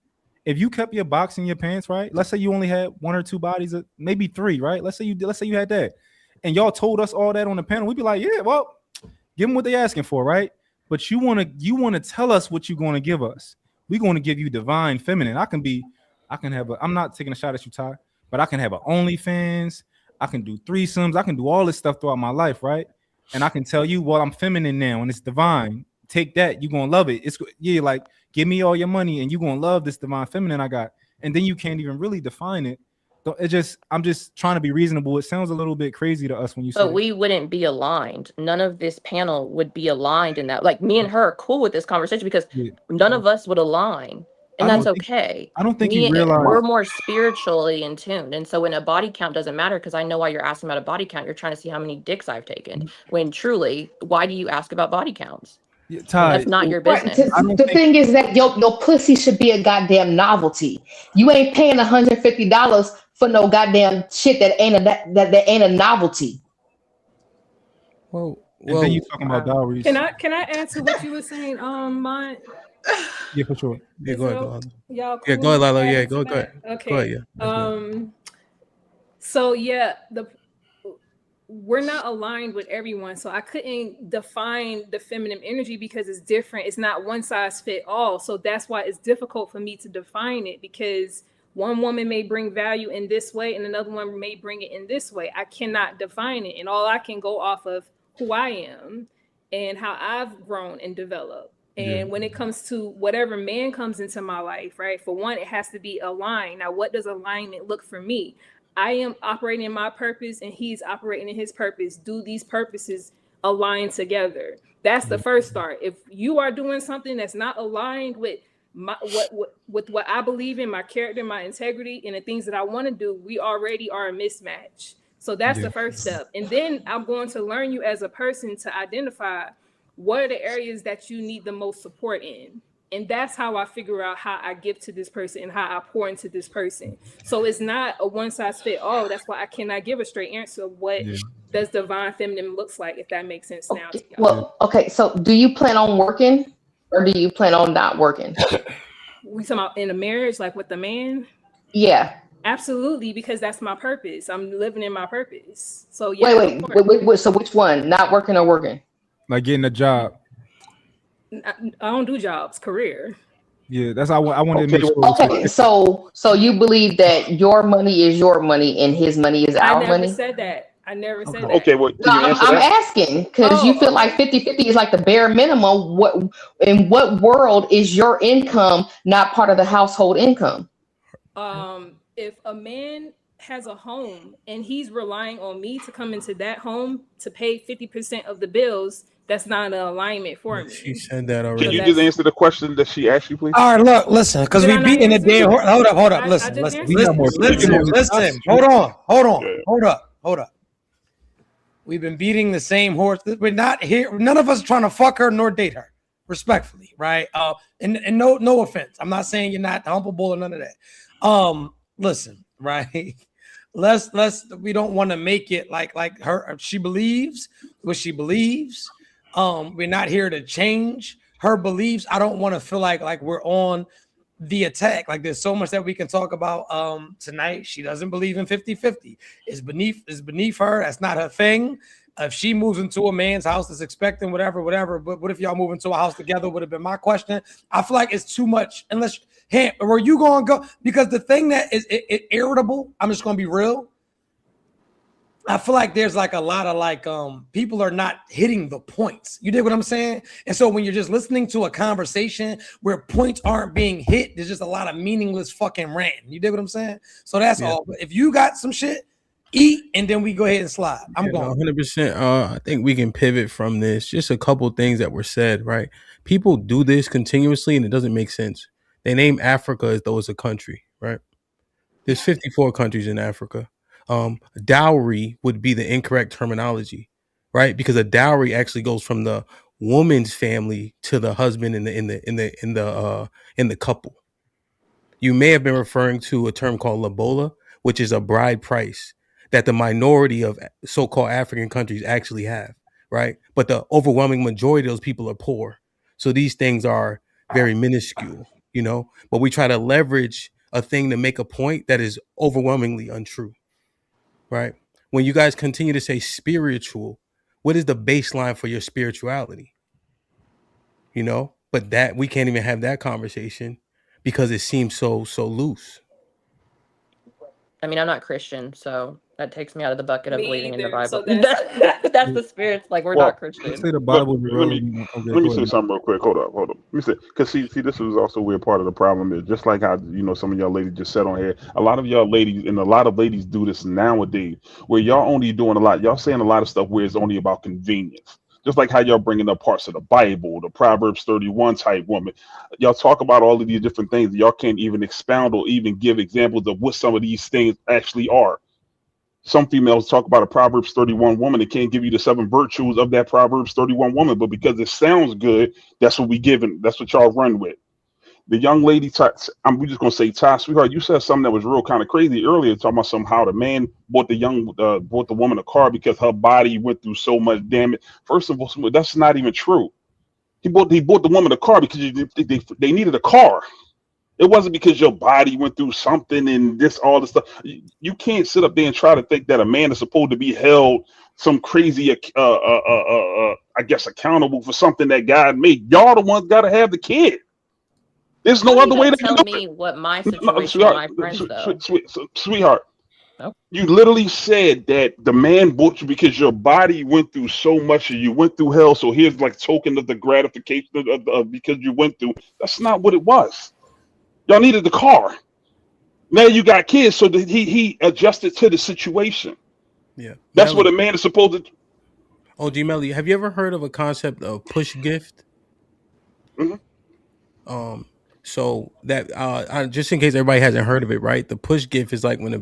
If you kept your box in your pants, right? Let's say you only had 1 or 2 bodies, maybe 3, right? Let's say you had that, and y'all told us all that on the panel. We'd be like, yeah, well, give them what they're asking for, right? But you wanna tell us what you're gonna give us. We're gonna give you divine feminine. I'm not taking a shot at you, Ty, but I can have an OnlyFans. I can do threesomes. I can do all this stuff throughout my life, right? And I can tell you, well, I'm feminine now, and it's divine. Take that, you're gonna love it. Like give me all your money, and you're gonna love this divine feminine I got. And then you can't even really define it. I'm just trying to be reasonable. It sounds a little bit crazy to us when you say. But we wouldn't be aligned. None of this panel would be aligned in that. Like me and her are cool with this conversation because none of us would align. And that's okay. I don't think you realize we're more spiritually in tune. And so when a body count doesn't matter, because I know why you're asking about a body count, you're trying to see how many dicks I've taken. When truly, why do you ask about body counts? Ty, that's not your business. The thing is that your pussy should be a goddamn novelty. You ain't paying $150 for no goddamn shit that ain't a novelty. And then you talking about dowries. Can I add to what you were saying, Mont? Yeah, for sure. Yeah, go ahead. Y'all Yeah, go ahead, Lilo. Yeah, go ahead. Okay. Go ahead, yeah. So yeah, we're not aligned with everyone, so I couldn't define the feminine energy because it's different. It's not one size fit all. So that's why it's difficult for me to define it, because one woman may bring value in this way and another one may bring it in this way. I cannot define it, and all I can go off of who I am and how I've grown and developed. And when it comes to whatever man comes into my life, right? For one, it has to be aligned. Now, what does alignment look for me? I am operating in my purpose and he's operating in his purpose. Do these purposes align together? That's the first start. If you are doing something that's not aligned with what I believe in, my character, my integrity, and the things that I want to do, we already are a mismatch. So that's the first step. And then I'm going to learn you as a person to identify what are the areas that you need the most support in. And that's how I figure out how I give to this person and how I pour into this person. So it's not a one size fit all. That's why I cannot give a straight answer of what does divine feminine looks like, if that makes sense now to y'all. Well, okay. So do you plan on working or do you plan on not working? We talking about in a marriage, like with the man? Yeah. Absolutely, because that's my purpose. I'm living in my purpose. So yeah. Wait. So which one? Not working or working? Like getting a job. I don't do jobs, career. Yeah, that's how I wanted to make sure. Okay, so you believe that your money is your money and his money is our money? I never said that. I never said that. Okay, well, I'm asking because you feel like 50-50 is like the bare minimum. In what world is your income not part of the household income? If a man has a home and he's relying on me to come into that home to pay 50% of the bills, that's not an alignment for me. She said that already. Can you just answer the question that she asked you, please? All right, look, listen, because we beat in a dead horse. Hold up. Listen. Hold up. We've been beating the same horse. We're not here. None of us trying to fuck her nor date her, respectfully, right? And no offense. I'm not saying you're not the humble bull or none of that. Listen, right? Let's we don't want to make it like her. She believes what she believes. We're not here to change her beliefs. I don't want to feel like we're on the attack. Like there's so much that we can talk about tonight. She doesn't believe in 50-50. It's beneath her. That's not her thing. If she moves into a man's house that's expecting whatever. But what if y'all move into a house together? Would have been my question. I feel like it's too much. Unless Hamp, where you gonna go? Because the thing that is irritable, I'm just gonna be real. I feel like there's like a lot of people are not hitting the points. You dig what I'm saying? And so when you're just listening to a conversation where points aren't being hit, there's just a lot of meaningless fucking rant. You dig what I'm saying? So that's all. But if you got some shit, eat, and then we go ahead and slide. I'm going 100%. I think we can pivot from this. Just a couple things that were said, right? People do this continuously, and it doesn't make sense. They name Africa as though it's a country, right? There's 54 countries in Africa. Dowry would be the incorrect terminology, right? Because a dowry actually goes from the woman's family to the husband in the couple. You may have been referring to a term called lobola, which is a bride price that the minority of so-called African countries actually have, right? But the overwhelming majority of those people are poor. So these things are very minuscule, but we try to leverage a thing to make a point that is overwhelmingly untrue. Right. When you guys continue to say spiritual, what is the baseline for your spirituality? But that we can't even have that conversation because it seems so loose. I mean, I'm not Christian, so that takes me out of the bucket of believing in the Bible. So that's the spirit. Like we're not Christian. Say the Bible. Let me say something real quick. Hold up. Let me say, because see, this is also where part of the problem is. Just like how some of y'all ladies just said on here. A lot of y'all ladies and a lot of ladies do this nowadays, where y'all only doing a lot. Y'all saying a lot of stuff where it's only about convenience. Just like how y'all bringing up parts of the Bible, the Proverbs 31 type woman. Y'all talk about all of these different things. Y'all can't even expound or even give examples of what some of these things actually are. Some females talk about a Proverbs 31 woman. They can't give you the 7 virtues of that Proverbs 31 woman, but because it sounds good, that's what we give, and that's what y'all run with. The young lady, we're just gonna say, Ty, sweetheart, you said something that was real kind of crazy earlier, talking about somehow the man bought the woman a car because her body went through so much damage. First of all, that's not even true. He bought the woman a car because they needed a car. It wasn't because your body went through something and all this stuff. You can't sit up there and try to think that a man is supposed to be held some crazy, I guess, accountable for something that God made. Y'all the ones got to have the kid. There's no other way to tell me what my situation, my friends, though. Sweetheart, you literally said that the man bought you because your body went through so much and you went through hell. So here's like token of the gratification of because you went through. That's not what it was. Y'all needed the car. Now you got kids, so that he adjusted to the situation. Yeah, That's what Melly. a man is supposed to. OG Melly, have you ever heard of a concept of push gift? Mhm. So that just in case everybody hasn't heard of it, right? The push gift is like when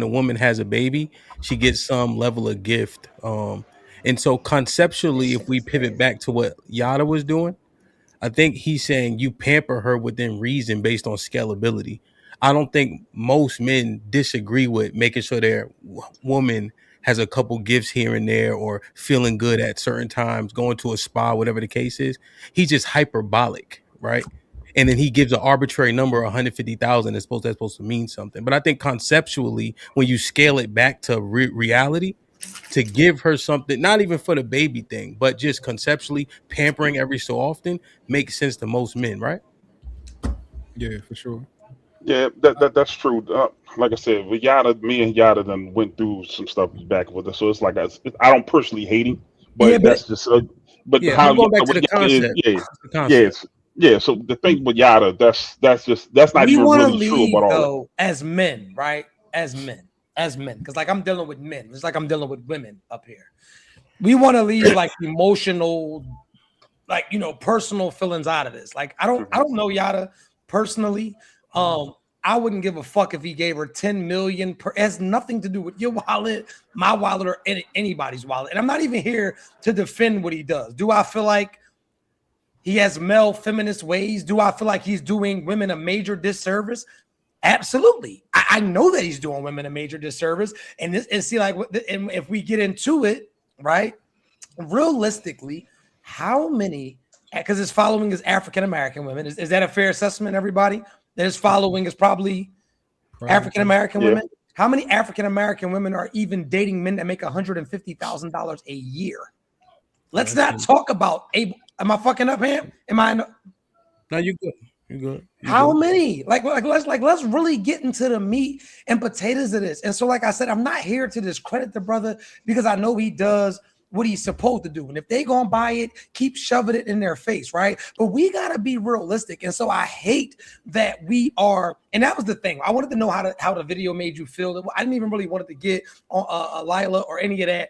a woman has a baby, she gets some level of gift. And so conceptually, if we pivot back to what Yada was doing, I think he's saying you pamper her within reason based on scalability. I don't think most men disagree with making sure their woman has a couple gifts here and there or feeling good at certain times, going to a spa, whatever the case is. He's just hyperbolic, right? And then he gives an arbitrary number, 150,000. That's supposed to mean something. But I think conceptually, when you scale it back to reality, to give her something, not even for the baby thing, but just conceptually pampering every so often makes sense to most men, right? Yeah, for sure. Yeah, that's true. Like I said, with Yada, me and Yada done went through some stuff back with us, so it's like I don't personally hate him, Yeah, but but that's just but Yeah, how I'm going Yada back to with the Yada is, concept. yeah, The concept. yes, yeah. So the thing with Yada, that's not we even want to really true leave about all that. though as men, right? As men, because like I'm dealing with men, it's like I'm dealing with women up here. We want to leave like emotional, like personal feelings out of this. Like I don't know Yada personally. I wouldn't give a fuck if he gave her 10 million per. It has nothing to do with your wallet, my wallet, or anybody's wallet. And I'm not even here to defend what he does. Do I feel like he has male feminist ways? Do I feel like he's doing women a major disservice? Absolutely. I know that he's doing women a major disservice. And see, like, and if we get into it, right? Realistically, how many, because his following is African American women. Is that a fair assessment, everybody? That his following is probably African American women? How many African American women are even dating men that make $150,000 a year? Let's not talk about able. Am I fucking up, Hamp? Am I? No, you're good. You're good. How many? Let's really get into the meat and potatoes of this. And so, like I said, I'm not here to discredit the brother because I know he does what he's supposed to do. And if they gonna buy it, keep shoving it in their face, right? But we gotta be realistic. And so I hate that we are, and that was the thing. I wanted to know how the video made you feel. I didn't even really want to get on Lila or any of that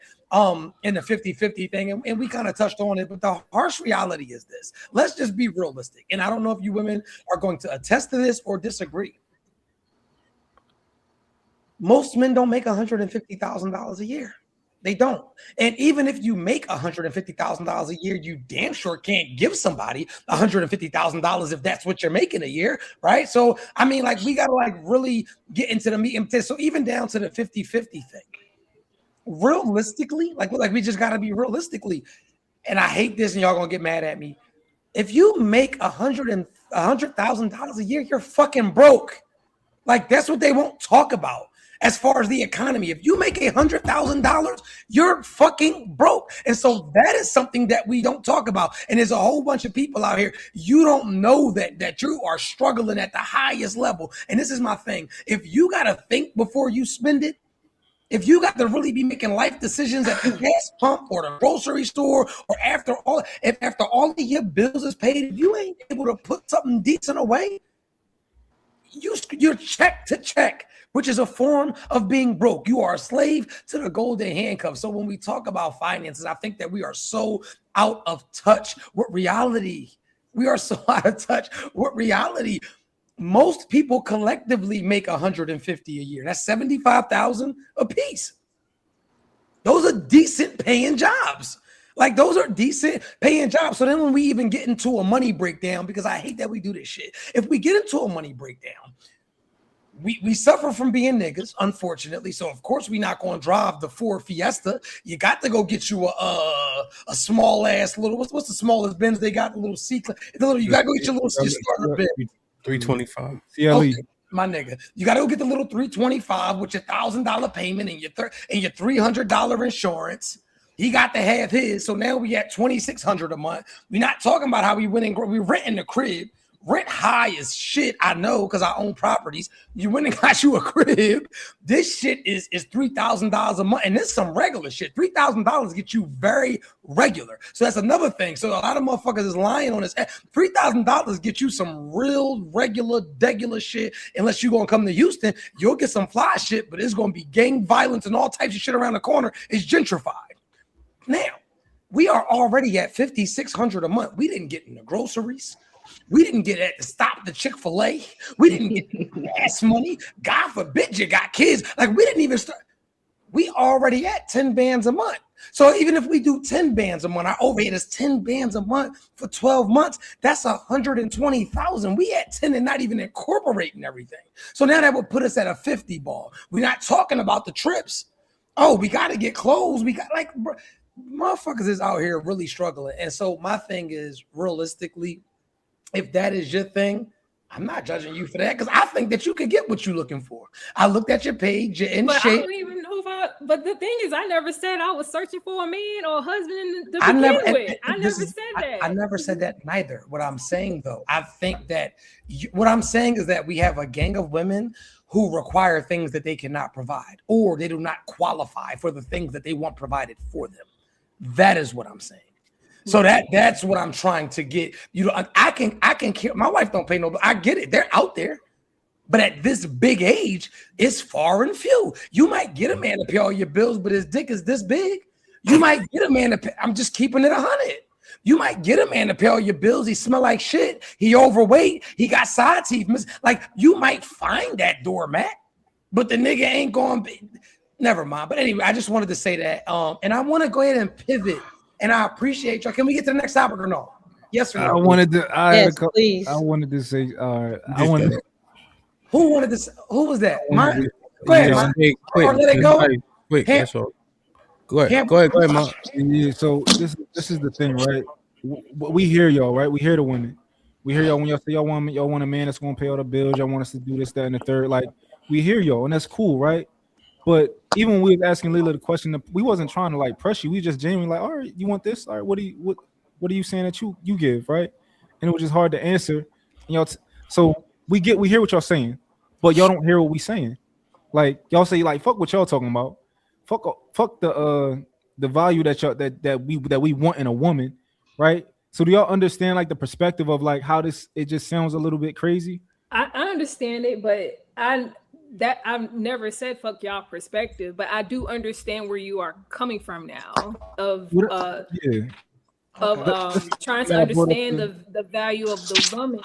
in the 50-50 thing. And we kind of touched on it, but the harsh reality is this. Let's just be realistic. And I don't know if you women are going to attest to this or disagree. Most men don't make $150,000 a year. They don't. And even if you make $150,000 a year, you damn sure can't give somebody $150,000 if that's what you're making a year, right? So, I mean, like, we got to like really get into the meat and potatoes. So even down to the 50-50 thing, realistically, like we just got to be realistically, and I hate this and y'all going to get mad at me. If you make $100,000 a year, you're fucking broke. Like, that's what they won't talk about. As far as the economy, if you make $100,000, you're fucking broke. And so that is something that we don't talk about. And there's a whole bunch of people out here. You don't know that you are struggling at the highest level. And this is my thing. If you got to think before you spend it, if you got to really be making life decisions at the gas pump or the grocery store, or after all of your bills is paid, if you ain't able to put something decent away, you're check to check, which is a form of being broke. You are a slave to the golden handcuff. So when we talk about finances, I think that we are so out of touch with reality. We are so out of touch with reality. Most people collectively make $150 a year. That's $75,000 a piece. Those are decent paying jobs. Like, those are decent paying jobs. So then when we even get into a money breakdown, because I hate that we do this shit. If we get into a money breakdown, we suffer from being niggas, unfortunately. So of course we're not going to drive the Ford Fiesta. You got to go get you a small ass little. What's the smallest Benz they got? The little C. You got to go get your little starter Benz. 325. CLE. Okay, my nigga, you got to go get the little 325 with your $1,000 payment and your $300 insurance. He got to have his. So now we at $2,600 a month. We're not talking about how we renting the crib. Rent high as shit. I know because I own properties. You went and got you a crib. This shit is $3,000 a month, and this is some regular shit. $3,000 get you very regular. So that's another thing. So a lot of motherfuckers is lying on this. $3,000 get you some real regular, degular shit. Unless you're gonna come to Houston, you'll get some fly shit, but it's gonna be gang violence and all types of shit around the corner. It's gentrified. Now we are already at $5,600 a month. We didn't get in the groceries. We didn't get at to stop the Chick-fil-A. We didn't get gas money. God forbid you got kids. Like we didn't even start. We already at 10 bands a month. So even if we do 10 bands a month, our overhead is 10 bands a month for 12 months. That's 120,000. We at 10 and not even incorporating everything. So now that would put us at a 50 ball. We're not talking about the trips. Oh, we got to get clothes. We got like motherfuckers is out here really struggling. And so my thing is realistically, if that is your thing, I'm not judging you for that because I think that you can get what you're looking for. I looked at your page, you're in shape. I don't even know if but the thing is, I never said I was searching for a man or a husband to begin with. I never said that. I never said that neither. What I'm saying though, I think that what I'm saying is that we have a gang of women who require things that they cannot provide, or they do not qualify for the things that they want provided for them. That is what I'm saying. So that's what I'm trying to get. You know, I can care. My wife don't pay no, I get it. They're out there. But at this big age, it's far and few. You might get a man to pay all your bills, but his dick is this big. You might get a man to pay. I'm just keeping it 100. You might get a man to pay all your bills. He smell like shit. He overweight. He got side teeth. Like you might find that doormat, but the nigga ain't going to be. Never mind. But anyway, I just wanted to say that. And I want to go ahead and pivot. And I appreciate y'all. Can we get to the next topic or no? Yes or no? I wanted to. Please. I wanted to say. Who wanted this? Who was that? Mine. Go ahead. Yeah, hey, quick, let it go. Quick. Hamp. That's all. Go ahead, Mom. Yeah. So this is the thing, right? We hear y'all, right? We hear the women. We hear y'all when y'all say y'all want a man that's gonna pay all the bills. Y'all want us to do this, that, and the third. Like we hear y'all, and that's cool, right? But even when we was asking Layla the question, we wasn't trying to like press you. We just genuinely like, all right, you want this? All right, what are you saying that you give, right? And it was just hard to answer. And y'all, so we hear what y'all saying, but y'all don't hear what we saying. Like y'all say, like fuck what y'all talking about. Fuck the value that we want in a woman, right? So do y'all understand like the perspective of like how it just sounds a little bit crazy? I understand it, but I've never said fuck y'all perspective, but I do understand where you are coming from now of trying to understand the value of the woman.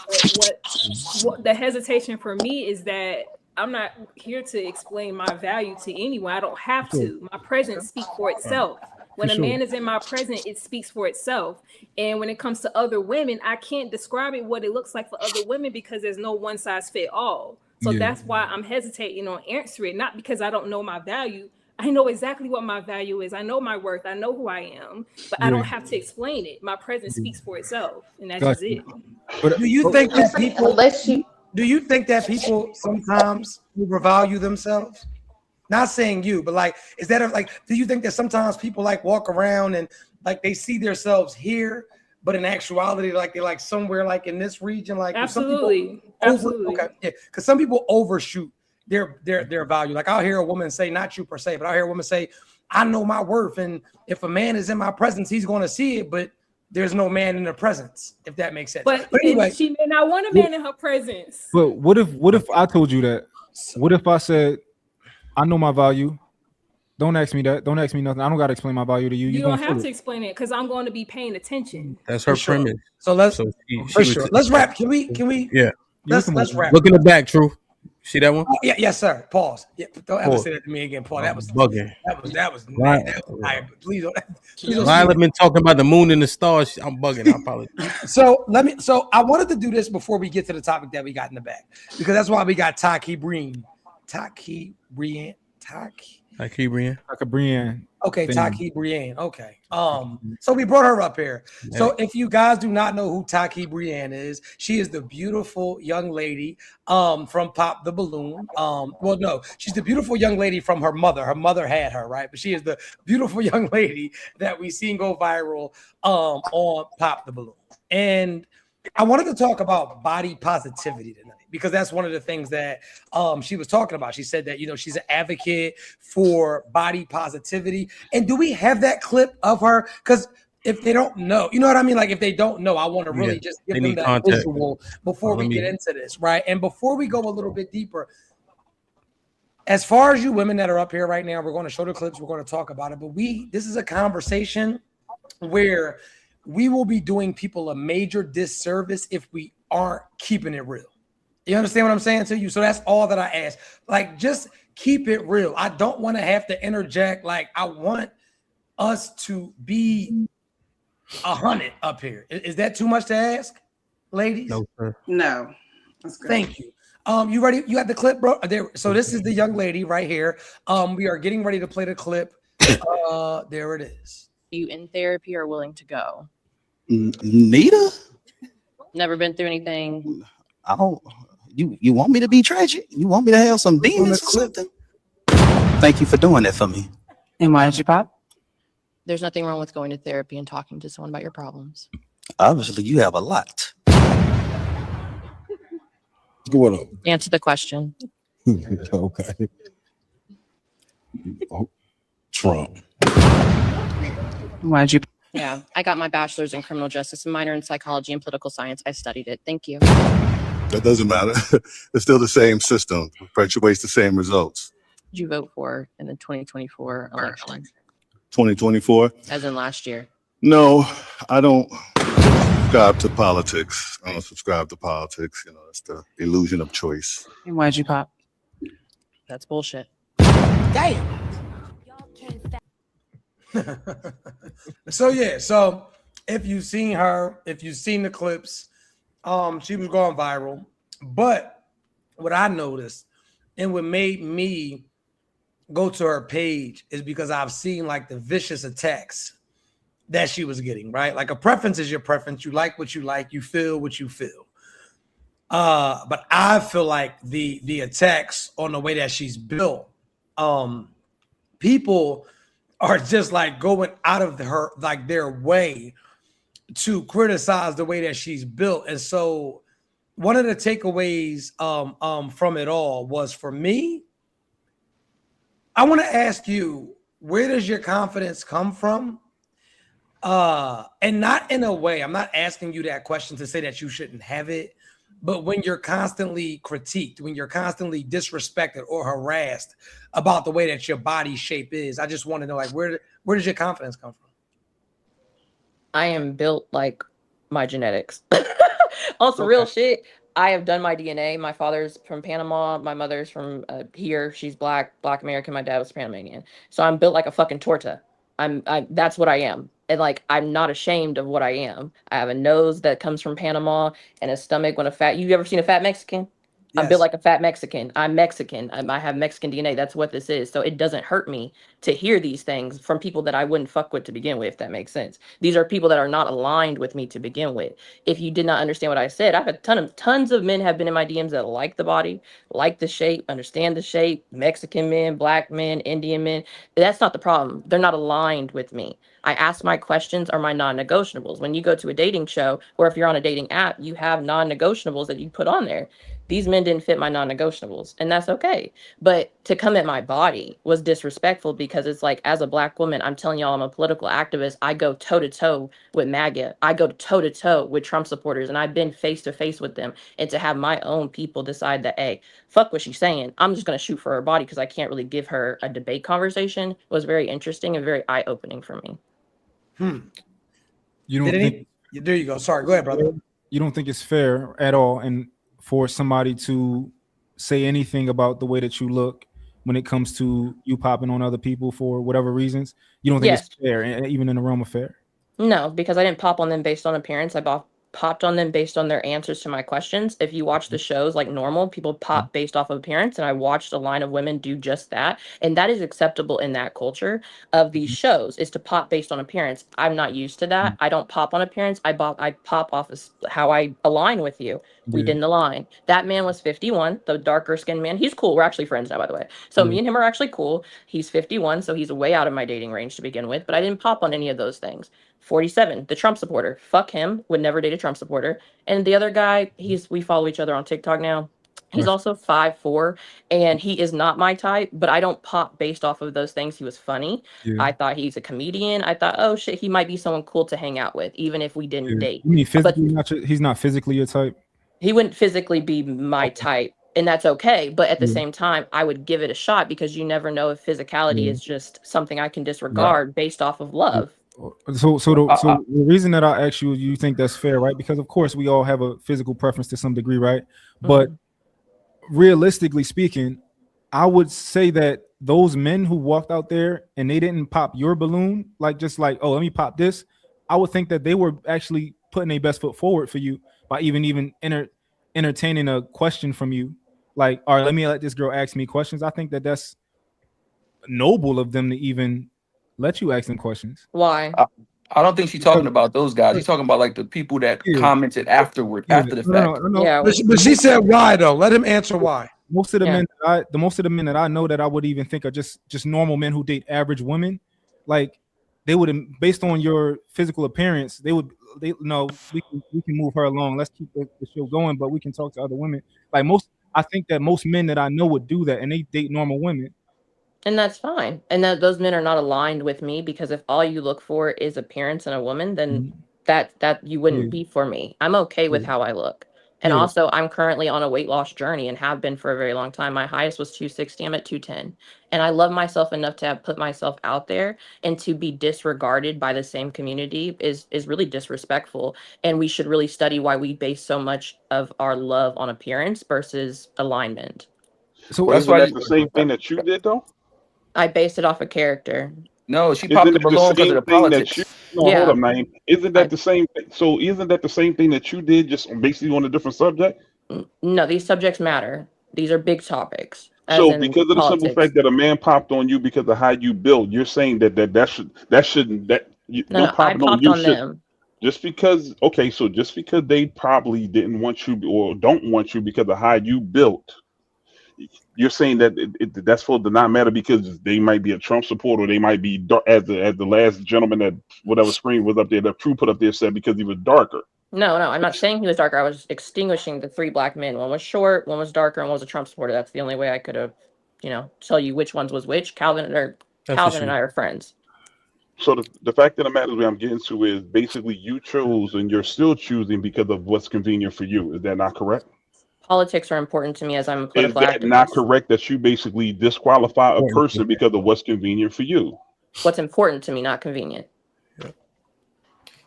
What the hesitation for me is that I'm not here to explain my value to anyone. I don't have to. My presence speaks for itself. When a man is in my presence, it speaks for itself. And when it comes to other women, I can't describe it what it looks like for other women because there's no one size fit all. So that's why I'm hesitating on answering it, not because I don't know my value. I know exactly what my value is. I know my worth. I know who I am, but I don't have to explain it. My presence speaks for itself, and that's just it. But do you think that people sometimes overvalue themselves? Not saying you, but like, is that do you think that sometimes people like walk around and like they see themselves here, but in actuality, like they're like somewhere like in this region, like absolutely. Okay, yeah, because some people overshoot their value. Like I'll hear a woman say, not you per se, but I'll hear a woman say, I know my worth, and if a man is in my presence, he's going to see it, but there's no man in her presence, if that makes sense. But anyway, she may not want a man in her presence. But what if I told you that? What if I said, I know my value. Don't ask me that. Don't ask me nothing. I don't got to explain my value to you. You don't have to explain it because I'm going to be paying attention. That's her premise. So let's let's wrap. Can we? Yeah. Let's wrap. Look in the back, True. See that one? Oh, yeah, yes, sir. Pause. Yeah, don't ever say that to me again, Paul. That was bugging. That was please don't. Lila been talking about the moon and the stars. I'm bugging. I apologize. So I wanted to do this before we get to the topic that we got in the back, because that's why we got Taki Brian. Okay, Taki Brian. Okay. So we brought her up here. Yeah. So if you guys do not know who Taki Brian is, she is the beautiful young lady from Pop the Balloon. Well, no, she's the beautiful young lady from her mother. Her mother had her, right? But she is the beautiful young lady that we seen go viral on Pop the Balloon. And I wanted to talk about body positivity tonight because that's one of the things that she was talking about. She said that, she's an advocate for body positivity. And do we have that clip of her? Because if they don't know, you know what I mean? Like if they don't know, I want to really just give them that context. visual before we get into this, right? And before we go a little bit deeper, as far as you women that are up here right now, we're going to show the clips, we're going to talk about it. But this is a conversation where we will be doing people a major disservice if we aren't keeping it real. You understand what I'm saying to you? So that's all that I ask. Like, just keep it real. I don't want to have to interject. Like, I want us to be 100 up here. Is that too much to ask, ladies? No, sir. No. That's good. Thank you. You ready? You got the clip, bro? So this is the young lady right here. We are getting ready to play the clip. There it is. You in therapy or willing to go? Nita? Never been through anything. I don't. You want me to be tragic? You want me to have some demons or something? Thank you for doing that for me. And why did you pop? There's nothing wrong with going to therapy and talking to someone about your problems. Obviously, you have a lot. What up? Answer the question. Okay. Oh, Trump. Why'd you? Yeah, I got my bachelor's in criminal justice and minor in psychology and political science. I studied it. Thank you. That doesn't matter. It's still the same system. Perpetuates the same results. Did you vote for in the 2024 election? 2024? As in last year? No, I don't subscribe to politics. I don't subscribe to politics. It's the illusion of choice. And why'd you pop? That's bullshit. Damn. So if you've seen her, if you've seen the clips, she was going viral. But what I noticed and what made me go to her page is because I've seen like the vicious attacks that she was getting, right? Like a preference is your preference. You like what you like, you feel what you feel. But I feel like the attacks on the way that she's built, people are just like going out of their way to criticize the way that she's built. And so one of the takeaways from it all was, for me, I want to ask you, where does your confidence come from? And not in a way, I'm not asking you that question to say that you shouldn't have it, but when you're constantly critiqued, when you're constantly disrespected or harassed about the way that your body shape is, I just want to know, like, where does your confidence come from? I am built like my genetics. Also, real shit. I have done my DNA. My father's from Panama. My mother's from here. She's black American. My dad was Panamanian. So I'm built like a fucking torta. That's what I am. And like, I'm not ashamed of what I am. I have a nose that comes from Panama and a stomach you ever seen a fat Mexican? Yes. I'm built like a fat Mexican. I'm Mexican. I have Mexican DNA. That's what this is. So it doesn't hurt me to hear these things from people that I wouldn't fuck with to begin with, if that makes sense. These are people that are not aligned with me to begin with. If you did not understand what I said, I've had tons of men have been in my DMs that like the body, like the shape, understand the shape, Mexican men, black men, Indian men. That's not the problem. They're not aligned with me. I ask my questions are my non-negotiables. When you go to a dating show, or if you're on a dating app, you have non-negotiables that you put on there. These men didn't fit my non-negotiables, and that's okay. But to come at my body was disrespectful, because it's like, as a black woman, I'm telling y'all I'm a political activist. I go toe-to-toe with MAGA. I go toe-to-toe with Trump supporters, and I've been face-to-face with them. And to have my own people decide that, hey, fuck what she's saying, I'm just going to shoot for her body because I can't really give her a debate conversation, was very interesting and very eye-opening for me. You don't think, there you go. Sorry, go ahead, brother. You don't think it's fair at all, and for somebody to say anything about the way that you look when it comes to you popping on other people for whatever reasons? You don't think it's fair, even in the realm of fair? No, because I didn't pop on them based on appearance. I popped on them based on their answers to my questions. If you watch the shows like normal, people pop based off of appearance, and I watched a line of women do just that. And that is acceptable in that culture of these shows, is to pop based on appearance. I'm not used to that. I don't pop on appearance. I pop off of how I align with you. We didn't align. That man was 51, the darker skinned man. He's cool. We're actually friends now, by the way. So me and him are actually cool. He's 51, so he's way out of my dating range to begin with, but I didn't pop on any of those things. 47, the Trump supporter. Fuck him. Would never date a Trump supporter. And the other guy, we follow each other on TikTok now. He's also 5'4", and he is not my type, but I don't pop based off of those things. He was funny. Yeah. I thought he's a comedian. I thought, oh shit, he might be someone cool to hang out with, even if we didn't date. You mean physically? He's not physically your type? He wouldn't physically be my type, and that's okay. But at the same time, I would give it a shot because you never know if physicality is just something I can disregard based off of love. So the reason that I ask you think that's fair, right? Because of course we all have a physical preference to some degree, right? But realistically speaking, I would say that those men who walked out there and they didn't pop your balloon, like just like, oh, let me pop this, I would think that they were actually putting their best foot forward for you by even entertaining a question from you. Like, all right, let me let this girl ask me questions. I think that that's noble of them to even let you ask them questions. Why? I don't think she's talking about those guys. She's talking about like the people that commented afterward, after the fact. Yeah, but she said why though? Let him answer why. Most of the men, most of the men that I know that I would even think are just normal men who date average women, like they would, based on your physical appearance, we can move her along. Let's keep the show going, but we can talk to other women. Like I think that most men that I know would do that, and they date normal women. And that's fine. And that those men are not aligned with me, because if all you look for is appearance in a woman, then that you wouldn't be for me. I'm okay with how I look. And also, I'm currently on a weight loss journey and have been for a very long time. My highest was 260. I'm at 210. And I love myself enough to have put myself out there, and to be disregarded by the same community is really disrespectful. And we should really study why we base so much of our love on appearance versus alignment. So that's why the same thing that you did though? I based it off a character. No, she popped the balloon because of the politics. Hold up, man. Isn't that the same thing? So isn't that the same thing that you did, just basically on a different subject? No, these subjects matter. These are big topics. So because of the simple fact that a man popped on you because of how you build, you're saying that shouldn't I popped on them. Just because they probably didn't want you or don't want you because of how you built. You're saying that that's supposed to not matter because they might be a Trump supporter, or they might be dark, as the last gentleman that whatever screen was up there, that True put up there said, because he was darker. No, I'm not saying he was darker. I was extinguishing the three black men. One was short, one was darker, and one was a Trump supporter. That's the only way I could have, tell you which ones was which. Calvin and I are friends. So the fact of the matter I'm getting to is basically you chose and you're still choosing because of what's convenient for you. Is that not correct? Politics are important to me as I'm a political activist. Is that not correct that you basically disqualify a person because of what's convenient for you? What's important to me, not convenient.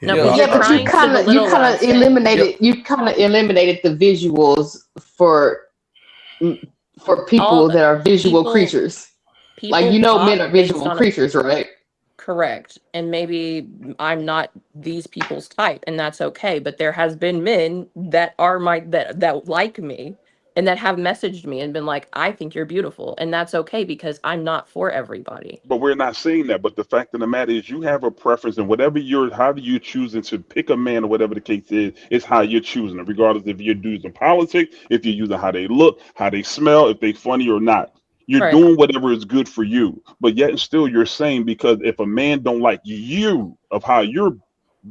No, but you kind of eliminated the visuals for people that are visual creatures. Like men are visual creatures, right? Correct. And maybe I'm not these people's type, and that's okay. But there has been men that are that like me and that have messaged me and been like, I think you're beautiful. And that's okay, because I'm not for everybody. But we're not saying that. But the fact of the matter is you have a preference, and however you're choosing to pick a man or whatever the case is how you're choosing it, regardless if you're using politics, if you're using how they look, how they smell, if they funny or not. You're doing whatever is good for you, but yet and still you're saying because if a man don't like you of how you're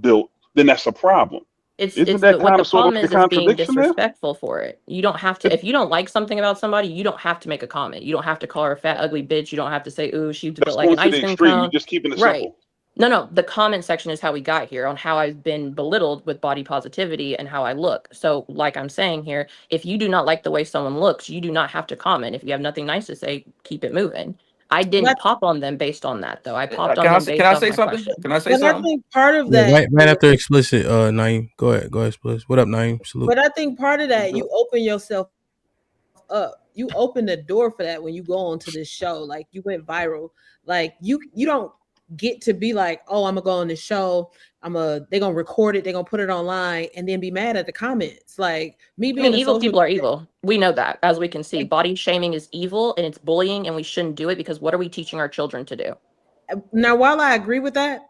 built, then that's a problem. What the problem is being disrespectful for it. You don't have to, if you don't like something about somebody, you don't have to make a comment. You don't have to call her a fat, ugly bitch. You don't have to say, ooh, she's built like an ice cream cone. You're just keeping it simple. No, the comment section is how we got here, on how I've been belittled with body positivity and how I look. So like I'm saying here, if you do not like the way someone looks, you do not have to comment. If you have nothing nice to say, keep it moving. I didn't pop on them based on that, though. I popped on them based on my question. Can I say something? I think part of that... Right after explicit, Naeem. Go ahead, explicit. What up, Naeem? Salute. But I think part of that, you open yourself up. You open the door for that when you go onto this show. Like, you went viral. Like, you don't get to be like, oh, I'm gonna go on the show, they're gonna record it, they're gonna put it online, and then be mad at the comments. Like, evil people are evil. We know that, as we can see. Body shaming is evil and it's bullying, and we shouldn't do it, because what are we teaching our children to do? Now, while I agree with that,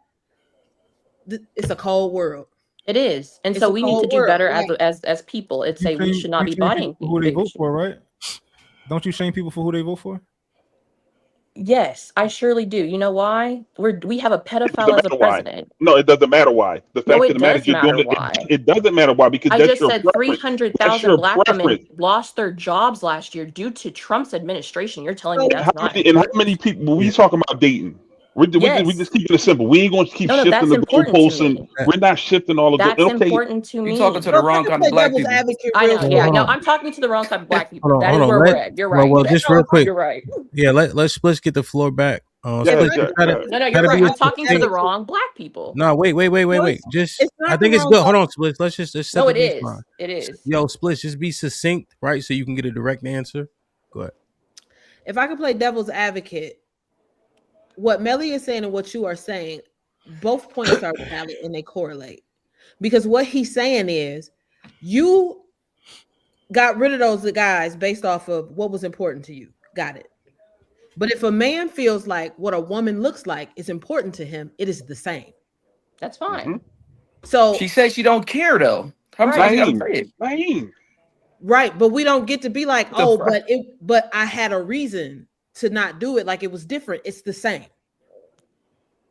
it's a cold world. It is. And so we need to do better as people. It's we should not be bodying who they vote for, right? Don't you shame people for who they vote for? Yes, I surely do. You know why? We have a It pedophile doesn't as a matter why. president. No, it doesn't matter why. The No, fact of it the matter is does you're doing matter it. why. It doesn't matter why because I that's just your said preference. That's 300,000 your black women preference. lost their jobs last year due to Trump's administration. You're telling me So, that's not And how important? many people when we talking about dating? We Yes. just keeping it simple. We ain't going to keep No, shifting that's the important to goalposts, and me. we're not shifting all of the. That's Okay, important to You talking me. to the well, if I wrong can kind of play black devil's people. advocate I real know. quick. Yeah, hold no, on, I'm talking to the wrong type of black people. hold on, That hold is on. where we're at. You're right. Just real quick. You're right. Yeah, let's Splits get the floor back. go If Splits, ahead, I go can ahead, try go to ahead. No, try you're to right. be as I'm talking to the succinct. wrong black people. No, wait. no, Just it's I not the think it's wrong good. Hold time. on, Splits. Let's set No, the it is. baseline. It is. Yo, Splits, just be succinct, right? So you can get a direct answer. Go ahead. If I could play devil's advocate, what Melly is saying and what you are saying, both points are valid and they correlate. Because what he's saying is you got rid of those guys based off of what was important to you. Got it. But if a man feels like what a woman looks like is important to him, it is the same. That's fine. So She says she don't care though. I'm Right. sorry, you gotta Naeem, say it. Naeem. right, but we don't get to be like, The oh, fuck? but I had a reason to not do it. Like it was different. It's the same.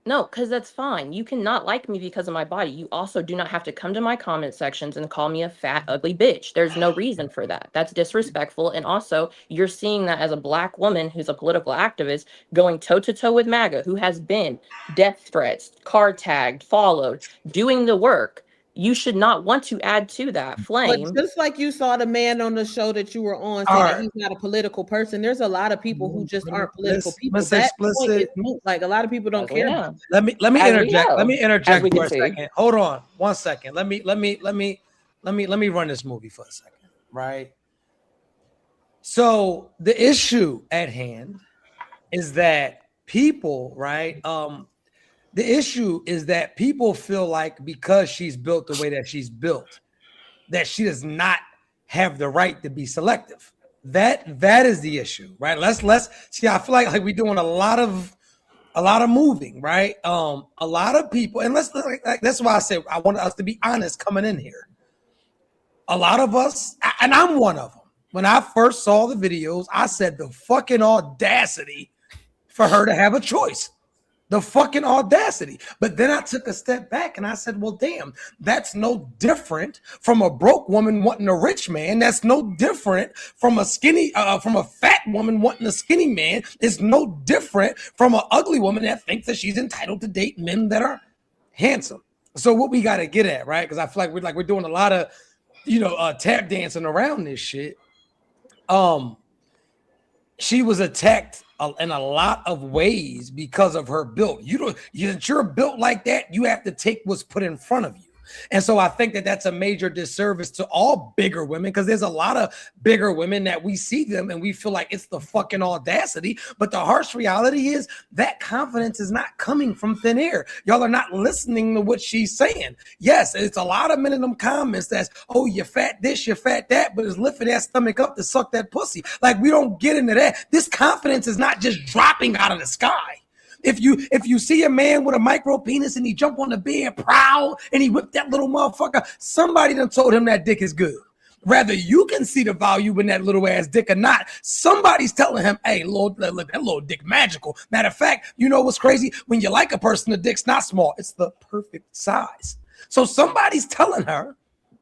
No, because that's fine. You cannot like me because of my body. You also do not have to come to my comment sections and call me a fat, ugly bitch. There's no reason for that. That's disrespectful. And also, you're seeing that as a black woman who's a political activist going toe to toe with MAGA, who has been death threats, car tagged, followed, doing the work. You should not want to add to that But flame. just like you saw the man on the show that you were on All say that right. he's not a political person, there's a lot of people who just aren't political people. Let's That point is explicit. moot. Like a lot of people don't As we care about know. that. Let me As we interject. Let know. me As interject we for can a see. second. Hold on 1 second. Let me run this movie for a second. Right. So the issue at hand is that people, right? The issue is that people feel like because she's built the way that she's built, that she does not have the right to be selective. That is the issue, right? Let's see. I feel like we're doing a lot of moving, right? A lot of people, and that's why I said I want us to be honest coming in here. A lot of us, and I'm one of them. When I first saw the videos, I said the fucking audacity for her to have a choice. The fucking audacity. But then I took a step back and I said, well, damn, that's no different from a broke woman wanting a rich man. That's no different from a fat woman wanting a skinny man. It's no different from an ugly woman that thinks that she's entitled to date men that are handsome. So what we got to get at, right? Because I feel like we're doing a lot of, tap dancing around this shit. She was attacked in a lot of ways because of her build. You're built like that, you have to take what's put in front of you. And so I think that that's a major disservice to all bigger women, because there's a lot of bigger women that we see them and we feel like it's the fucking audacity. But the harsh reality is that confidence is not coming from thin air. Y'all are not listening to what she's saying. Yes, it's a lot of men in them comments that's, oh, you fat this, you fat that, but it's lifting that stomach up to suck that pussy. Like, we don't get into that. This confidence is not just dropping out of the sky. If you see a man with a micro penis and he jump on the bed proud and he whip that little motherfucker, somebody done told him that dick is good. Whether you can see the value in that little ass dick or not, somebody's telling him, hey, look, that little dick magical. Matter of fact, you know what's crazy? When you like a person, the dick's not small. It's the perfect size. So somebody's telling her,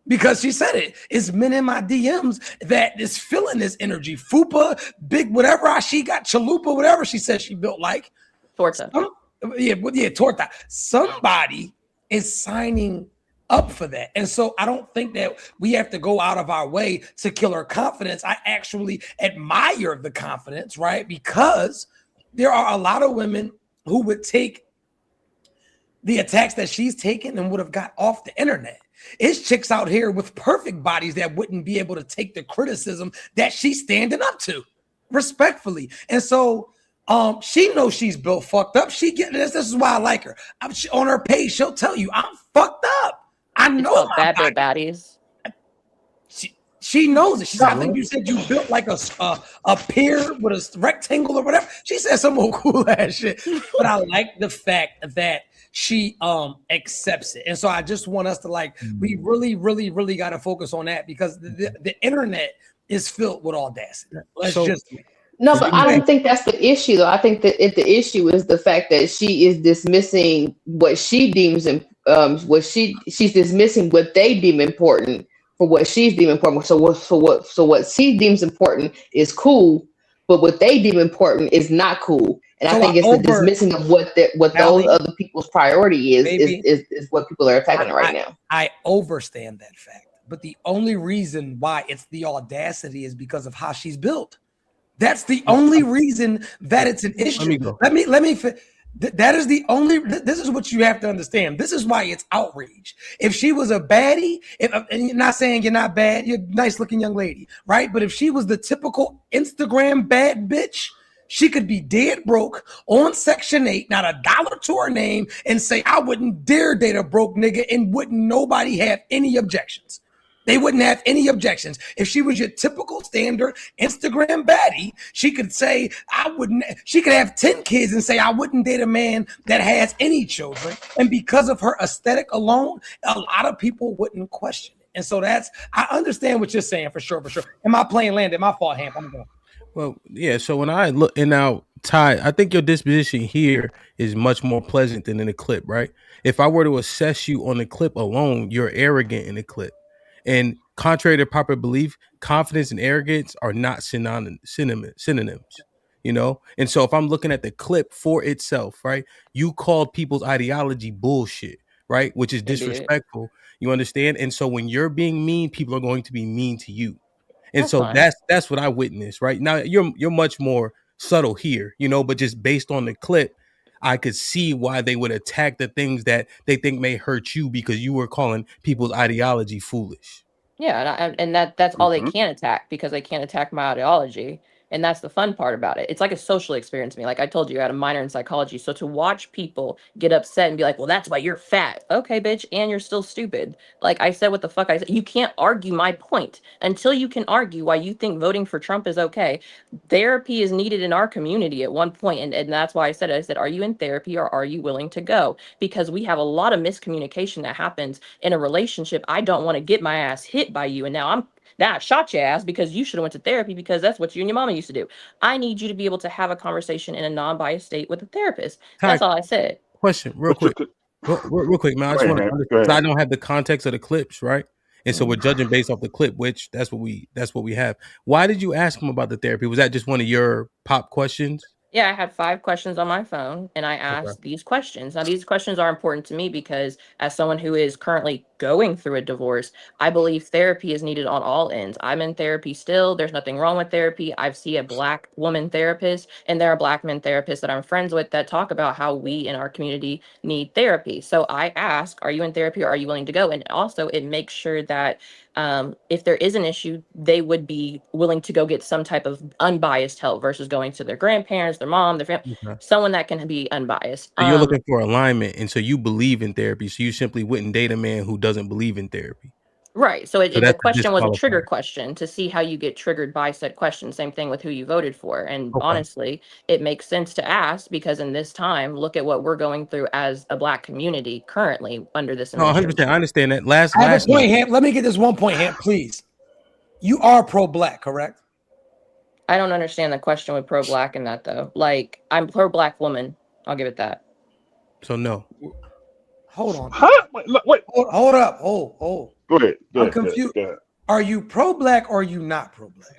because she said it, it's men in my DMs that is feeling this energy. Fupa, big, whatever she got, chalupa, whatever she said she built like. Torta. Torta. Somebody is signing up for that. And so I don't think that we have to go out of our way to kill her confidence. I actually admire the confidence, right? Because there are a lot of women who would take the attacks that she's taken and would have got off the internet. It's chicks out here with perfect bodies that wouldn't be able to take the criticism that she's standing up to, respectfully. And so she knows she's built fucked up. She getting this. This is why I like her. On her page, she'll tell you I'm fucked up. I know bad bit baddies. She knows it. She said, I think you said you built like a pier with a rectangle or whatever. She said some old cool ass shit. But I like the fact that she accepts it. And so I just want us to we really got to focus on that, because the internet is filled with audacity. No, but I don't think that's the issue, though. I think that if the issue is the fact that she is dismissing what she deems she's dismissing what they deem important for what she's deeming important. So what she deems important is cool, but what they deem important is not cool. And I So think it's the dismissing of what those other people's priority is what people are attacking right now. I overstand that fact, but the only reason why it's the audacity is because of how she's built. That's the only reason that it's an issue. Let me go. That is the only. This is what you have to understand. This is why it's outrage. If she was a baddie, and you're not saying you're not bad, you're a nice looking young lady, right? But if she was the typical Instagram bad bitch, she could be dead broke on Section 8, not a dollar to her name, and say, I wouldn't dare date a broke nigga, and wouldn't nobody have any objections. They wouldn't have any objections. If she was your typical standard Instagram baddie, she could say, she could have 10 kids and say, I wouldn't date a man that has any children. And because of her aesthetic alone, a lot of people wouldn't question it. And so I understand what you're saying for sure. Am I playing landed? My fault, Hamp. I'm going. Well, yeah. So when I look, and now Ty, I think your disposition here is much more pleasant than in the clip, right? If I were to assess you on the clip alone, you're arrogant in the clip. And contrary to popular belief, confidence and arrogance are not synonyms, you know? And so if I'm looking at the clip for itself, right, you called people's ideology bullshit, right, which is disrespectful. You understand? And so when you're being mean, people are going to be mean to you. And That's so fine. that's what I witnessed, right? Now you're much more subtle here, you know, but just based on the clip, I could see why they would attack the things that they think may hurt you because you were calling people's ideology foolish. Yeah, and that's all they can attack because they can't attack my ideology. And that's the fun part about it. It's like a social experience to me. Like I told you, I had a minor in psychology. So to watch people get upset and be like, well, that's why you're fat. Okay, bitch. And you're still stupid. Like I said, what the fuck I said. You can't argue my point until you can argue why you think voting for Trump is okay. Therapy is needed in our community at one point. And that's why I said, are you in therapy or are you willing to go? Because we have a lot of miscommunication that happens in a relationship. I don't want to get my ass hit by you. And now I shot your ass because you should have went to therapy because that's what you and your mama used to do. I need you to be able to have a conversation in a non-biased state with a therapist. That's all I said. Question, real quick, man. I just want to understand. I don't have the context of the clips, right? And so we're judging based off the clip, which that's what we have. Why did you ask him about the therapy? Was that just one of your pop questions? Yeah, I had 5 questions on my phone and I asked these questions. Now, these questions are important to me because as someone who is currently going through a divorce, I believe therapy is needed on all ends. I'm in therapy still. There's nothing wrong with therapy. I've seen a Black woman therapist and there are Black men therapists that I'm friends with that talk about how we in our community need therapy. So I ask, are you in therapy or are you willing to go? And also it makes sure that if there is an issue, they would be willing to go get some type of unbiased help versus going to their grandparents, their mom, their family, someone that can be unbiased. So you're looking for alignment, and so you believe in therapy. So you simply wouldn't date a man who doesn't believe in therapy. Right. So the question was a trigger question to see how you get triggered by said question. Same thing with who you voted for. And honestly, it makes sense to ask because in this time, look at what we're going through as a Black community currently under this administration. 100%. I understand that. I have a point, Hamp. Let me get this one point, Hamp, please. You are pro-Black, correct? I don't understand the question with pro-Black in that though. Like I'm pro-Black woman. I'll give it that. So no. Hold on. Huh? Wait. Hold up. Hold. Go ahead. I'm confused. Go ahead. Are you pro-Black or are you not pro-Black?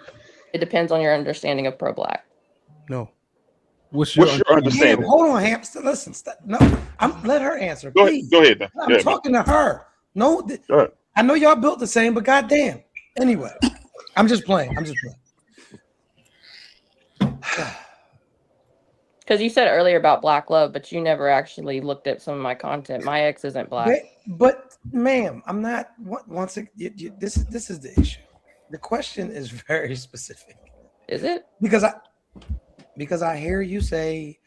It depends on your understanding of pro-Black. No. What's your understanding? Hamp, hold on, Hamp. Listen. No, let her answer. Go please. ahead. I'm talking to her. No, I know y'all built the same, but goddamn. Anyway, I'm just playing. Because you said earlier about Black love, but you never actually looked at some of my content. My ex isn't Black. But ma'am, I'm not. Once again, this is the issue. The question is very specific. Is it? Because I hear you say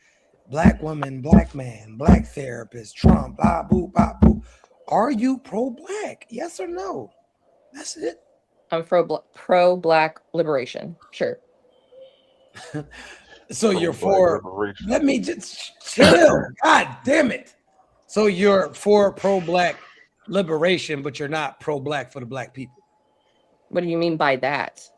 Black woman, Black man, Black therapist, Trump, blah boo, blah boo. Are you pro-Black? Yes or no? That's it. I'm pro-Black liberation. Sure. So you're for. Let me just chill. God damn it. So you're for pro-Black liberation, but you're not pro-Black for the Black people. What do you mean by that?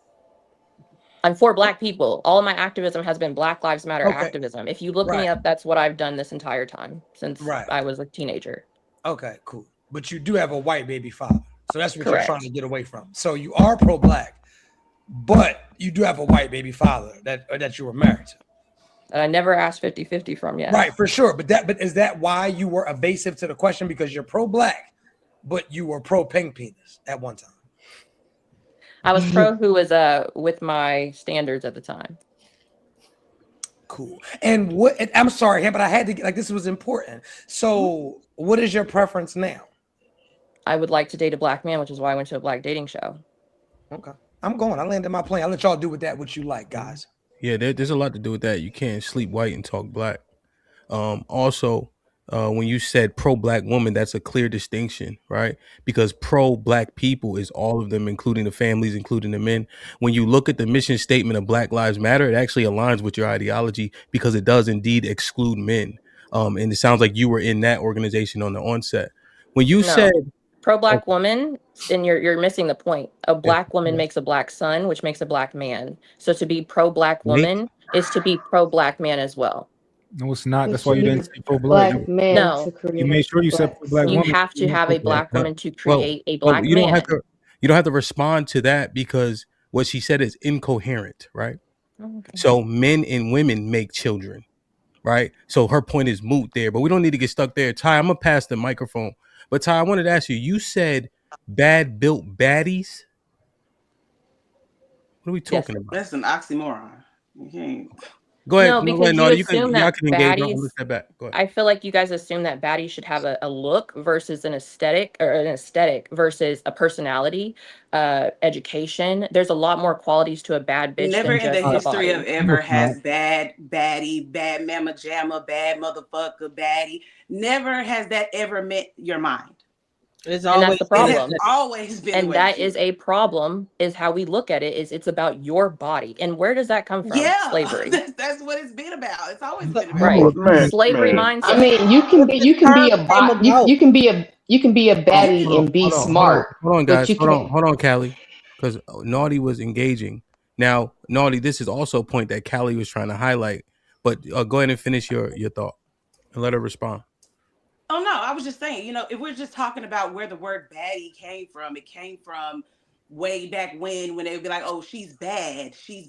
I'm for Black people. All of my activism has been Black Lives Matter Okay. activism. If you look me Right. up, that's what I've done this entire time since Right. I was a teenager. Okay, cool. But you do have a white baby father. So that's what you're Correct. trying to get away from. So you are pro-Black, but you do have a white baby father that you were married to. And I never asked 50-50 from yet. Right, for sure. But is that why you were evasive to the question? Because you're pro-Black, but you were pro-pink penis at one time. I was pro who was with my standards at the time. Cool. And what? And I'm sorry, but I had to like this was important. So, what is your preference now? I would like to date a Black man, which is why I went to a Black dating show. Okay, I'm going. I landed my plane. I'll let y'all do with that what you like, guys. Yeah, there's a lot to do with that. You can't sleep white and talk Black. Also, when you said pro-Black woman, that's a clear distinction, right? Because pro-Black people is all of them, including the families, including the men. When you look at the mission statement of Black Lives Matter, it actually aligns with your ideology because it does indeed exclude men. And it sounds like you were in that organization on the onset. When you said pro-Black woman, then you're missing the point. A Black woman makes a Black son, which makes a Black man. So to be pro-Black woman is to be pro-Black man as well. No, it's not. That's why you didn't say pro-Black. No, You made sure you said pro-Black you woman. have to have a Black woman to create a Black you man. You don't have to respond to that because what she said is incoherent, right? Okay. So men and women make children, right? So her point is moot there, but we don't need to get stuck there. Ty, I'm gonna pass the microphone. But Ty, I wanted to ask you, you said bad built baddies. What are we talking about? That's an oxymoron. You can't. Go ahead. No, because you assume that baddies. baddies. I feel like you guys assume that baddies should have a look versus an aesthetic, or an aesthetic versus a personality, education. There's a lot more qualities to a bad bitch. Never than in the just history a of body. ever has bad baddie, bad mama jamma, bad motherfucker, baddie. Never has that ever met your mind. It's And that's the problem. It has always been. And that is a problem, is how we look at it, is it's about your body. And where does that come from? Yeah, Slavery. that's what it's been about. It's always been about. Right. Slavery mindset. I mean, you can be a baddie and be smart. Hold on, guys. but you can't. Hold on, Callie, because Naughty was engaging. Now, Naughty, this is also a point that Callie was trying to highlight. But go ahead and finish your thought and let her respond. Oh no, I was just saying, if we're just talking about where the word baddie came from, it came from way back when they would be like, oh, she's bad, she's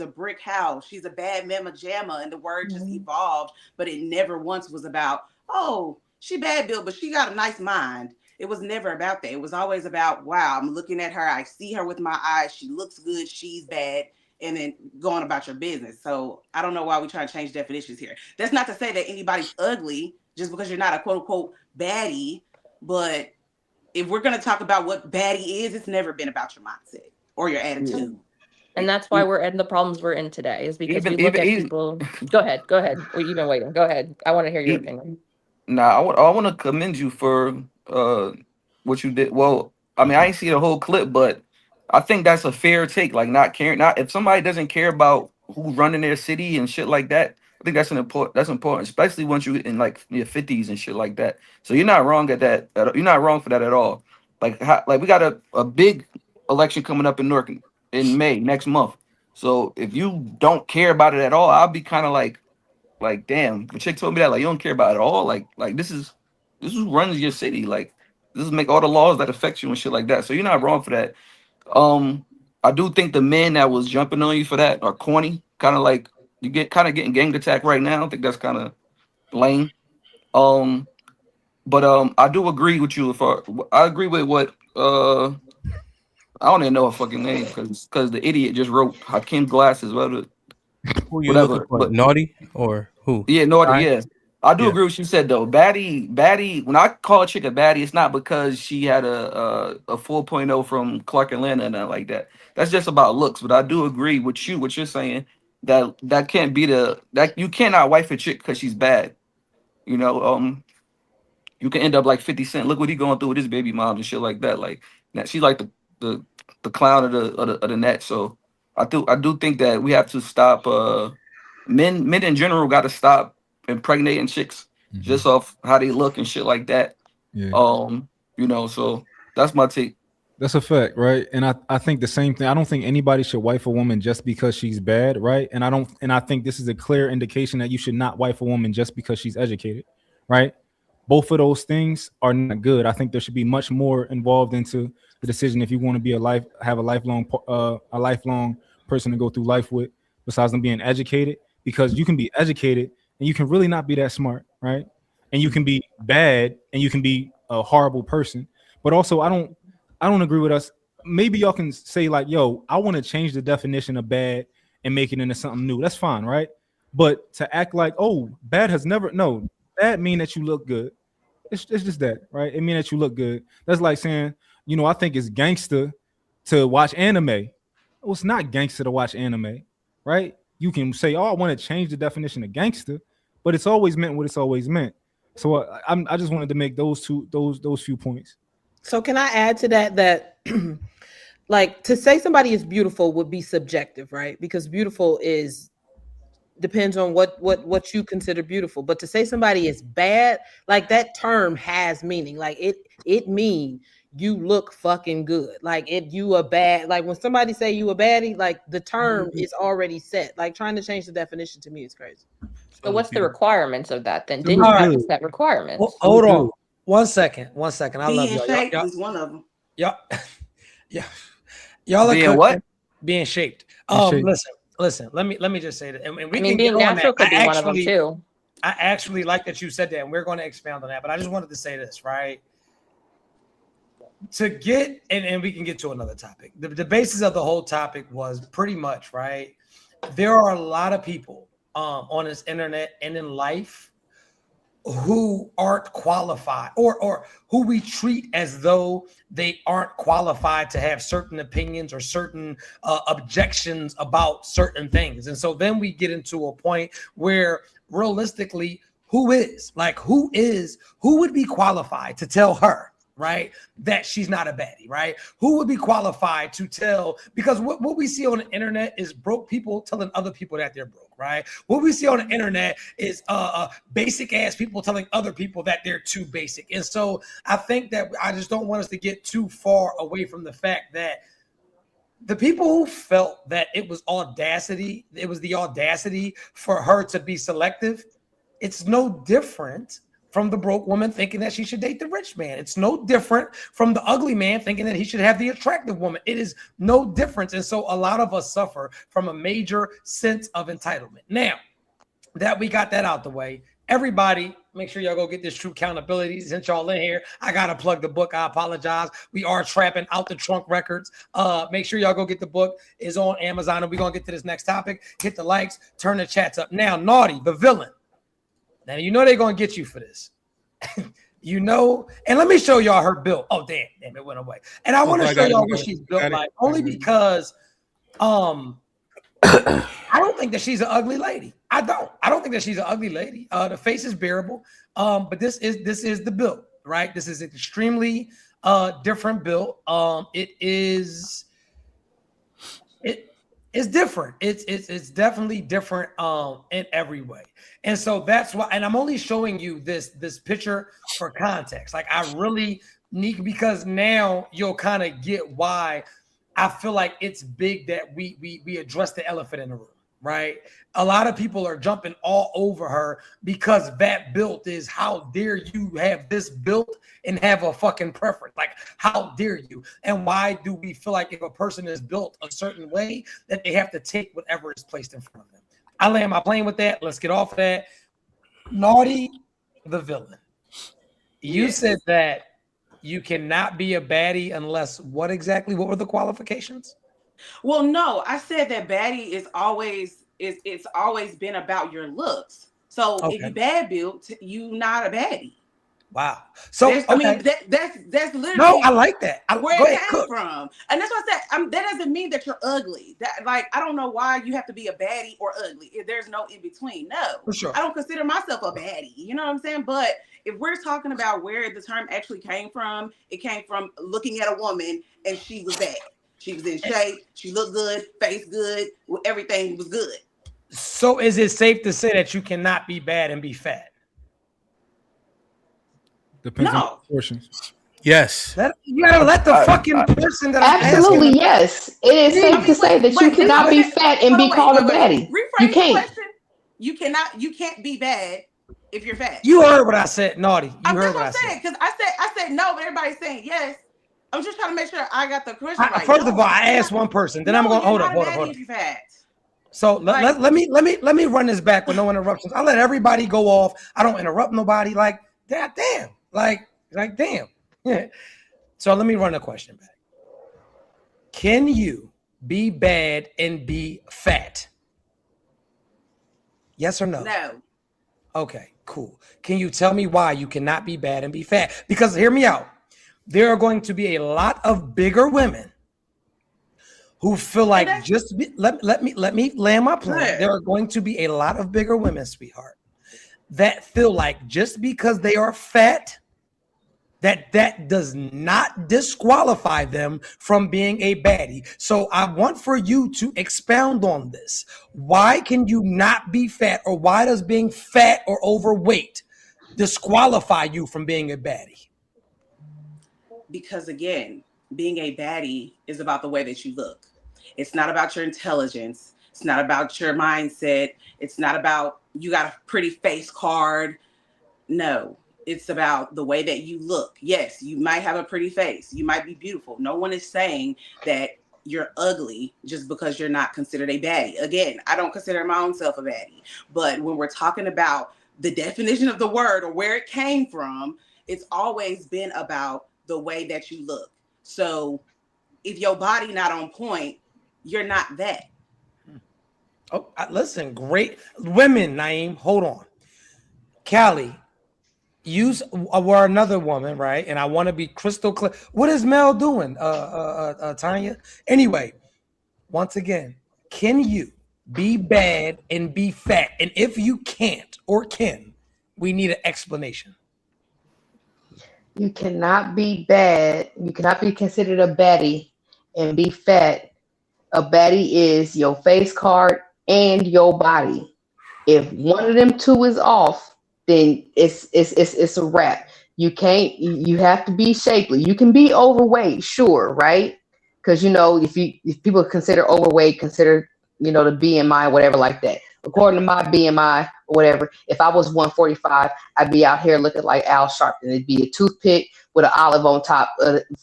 a brick house, she's a bad mama jamma, and the word just evolved, but it never once was about, oh, she bad built, but she got a nice mind. It was never about that. It was always about, wow, I'm looking at her, I see her with my eyes, she looks good, she's bad, and then going about your business. So I don't know why we try to change definitions here. That's not to say that anybody's ugly just because you're not a quote unquote baddie, but if we're going to talk about what baddie is, it's never been about your mindset or your attitude. And that's why we're in the problems we're in today, is because we look at people. Go ahead. You've been waiting. Go ahead. I want to hear your opinion. Nah, I want to commend you for what you did. Well, I mean, I ain't see the whole clip, but I think that's a fair take. Like, not caring. Not if somebody doesn't care about who's running their city and shit like that. I think that's important, especially once you in like your 50s and shit like that. So you're not wrong at that. You're not wrong for that at all. Like we got a big election coming up in Newark in May next month. So if you don't care about it at all, I'll be kind of like damn. The chick told me that, like, you don't care about it at all. Like this is who runs your city. Like, this is make all the laws that affect you and shit like that. So you're not wrong for that. I do think the men that was jumping on you for that are corny. Kind of like you getting gang attacked right now. I think that's kind of lame. But I do agree with you. I agree with what I don't even know her fucking name because the idiot just wrote Hakeem Glasses. Who you looking for? But Naughty or who? Yeah, Naughty. Yeah, I do agree with what you said though. Baddie. When I call a chick a baddie, it's not because she had a 4.0 from Clark Atlanta and nothing like that. That's just about looks. But I do agree with you. What you're saying that can't be that you cannot wife a chick because she's bad. You can end up like 50 Cent. Look what he going through with his baby mom and shit like that. Like she's like the clown of the net. So I do think that we have to stop. Men in general got to stop impregnating chicks just off how they look and shit like that. Yeah. So that's my take. That's a fact, right? And I think the same thing. I don't think anybody should wife a woman just because she's bad, right? And I think this is a clear indication that you should not wife a woman just because she's educated, right? Both of those things are not good. I think there should be much more involved into the decision if you want to be have a lifelong person to go through life with, besides them being educated, because you can be educated and you can really not be that smart, right? And you can be bad and you can be a horrible person. But also, I don't agree with us. Maybe y'all can say like, yo, I want to change the definition of bad and make it into something new. That's fine, right? But to act like, oh, bad has never, no, bad mean that you look good. It's just that, right? It mean that you look good. That's like saying, I think it's gangster to watch anime. Well, it's not gangster to watch anime, right? You can say, oh, I want to change the definition of gangster, but it's always meant what it's always meant. So I just wanted to make those few points. So can I add to that like to say somebody is beautiful would be subjective, right? Because beautiful depends on what you consider beautiful. But to say somebody is bad, like that term has meaning. Like it means you look fucking good. Like if you a bad, like when somebody say you a baddie, like the term is already set. Like trying to change the definition to me is crazy. So what's the requirements of that then? All Didn't right. you set requirements? Well, hold on. 1 second. 1 second. I love Being y'all. shaped Y'all, is one of them. y'all, yeah. Y'all are Being cooking. what? Being shaped. Shaped. Listen. Let me just say that, and we I can mean, get being on natural that. could be one of them too. I actually like that you said that, and we're going to expound on that. But I just wanted to say this, right? To get, and we can get to another topic. The basis of the whole topic was pretty much, right? There are a lot of people on this internet and in life who aren't qualified or who we treat as though they aren't qualified to have certain opinions or certain objections about certain things. And so then we get into a point where realistically, who would be qualified to tell her, right, that she's not a baddie, right? Who would be qualified to tell? Because what we see on the internet is broke people telling other people that they're broke, right? What we see on the internet is basic ass people telling other people that they're too basic. And so I think that I just don't want us to get too far away from the fact that the people who felt that it was the audacity for her to be selective, it's no different from the broke woman thinking that she should date the rich man. It's no different from the ugly man thinking that he should have the attractive woman. It is no difference. And so a lot of us suffer from a major sense of entitlement. Now that we got that out the way, everybody, make sure y'all go get this True Accountability. Since y'all in here, I got to plug the book. I apologize. We are trapping Out the Trunk Records. Make sure y'all go get the book. It's on Amazon. And we're going to get to this next topic. Hit the likes, turn the chats up. Now, Naughty, the villain. Now, they're going to get you for this. And let me show y'all her build. Oh, damn, it went away. And I want to show y'all what she's built like, only because I don't think that she's an ugly lady. I don't think that she's an ugly lady. The face is bearable. But this is the build, right? This is an extremely different build. It's different. It's definitely different in every way. And so that's why, and I'm only showing you this picture for context. Like I really need, because now you'll kind of get why I feel like it's big that we address the elephant in the room, right? A lot of people are jumping all over her because that built is, how dare you have this built and have a fucking preference? Like, how dare you? And why do we feel like if a person is built a certain way that they have to take whatever is placed in front of them? I land my plane with that. Let's get off of that. Naughty, the villain. You said that you cannot be a baddie unless what exactly? What were the qualifications? Well, no, I said that baddie is always it's always been about your looks. So if you bad built, you not a baddie. Wow. So I mean that's literally no, I like that. Where it came from, and that's what I said. That doesn't mean that you're ugly. That I don't know why you have to be a baddie or ugly. If there's no in between. No, for sure. I don't consider myself a baddie. You know what I'm saying? But if we're talking about where the term actually came from, it came from looking at a woman and she was bad. She was in shape. She looked good, face good, everything was good. So is it safe to say that you cannot be bad and be fat? Depends on proportions. Yes. You gotta let the fucking person that I'm Absolutely, asking. yes. It is safe to say that you cannot be fat and be called a baddie. You Rephrase the can't. question. You can't be bad if you're fat. You heard what I said, Naughty. You heard That's what I I'm said. saying, because I said no, but everybody's saying yes. I'm just trying to make sure I got the question right. First of all, I asked one person. Then I'm going to hold up. If you're fat. So let me run this back with no interruptions. I let everybody go off. I don't interrupt nobody. Like damn, like damn. Yeah. So let me run the question back. Can you be bad and be fat? Yes or no? No. Okay, cool. Can you tell me why you cannot be bad and be fat? Because hear me out. There are going to be a lot of bigger women who feel like let me land my plane. Yeah. There are going to be a lot of bigger women, sweetheart, that feel like just because they are fat, that does not disqualify them from being a baddie. So I want for you to expound on this. Why can you not be fat, or why does being fat or overweight disqualify you from being a baddie? Because again, being a baddie is about the way that you look. It's not about your intelligence. It's not about your mindset. It's not about you got a pretty face card. No, it's about the way that you look. Yes, you might have a pretty face. You might be beautiful. No one is saying that you're ugly just because you're not considered a baddie. Again, I don't consider my own self a baddie. But when we're talking about the definition of the word or where it came from, it's always been about the way that you look. So if your body not on point, you're not that. Oh, listen, great women, Naeem. Hold on. Callie, you were another woman, right? And I want to be crystal clear. What is Mel doing, Tanya? Anyway, once again, can you be bad and be fat? And if you can't or can, we need an explanation. You cannot be bad. You cannot be considered a baddie and be fat. A baddie is your face card and your body. If one of them two is off, then it's a wrap. You can't. You have to be shapely. You can be overweight, sure, right? Because if people consider overweight, consider the BMI, whatever like that. According to my BMI or whatever, if I was 145, I'd be out here looking like Al Sharpton. It'd be a toothpick with an olive on top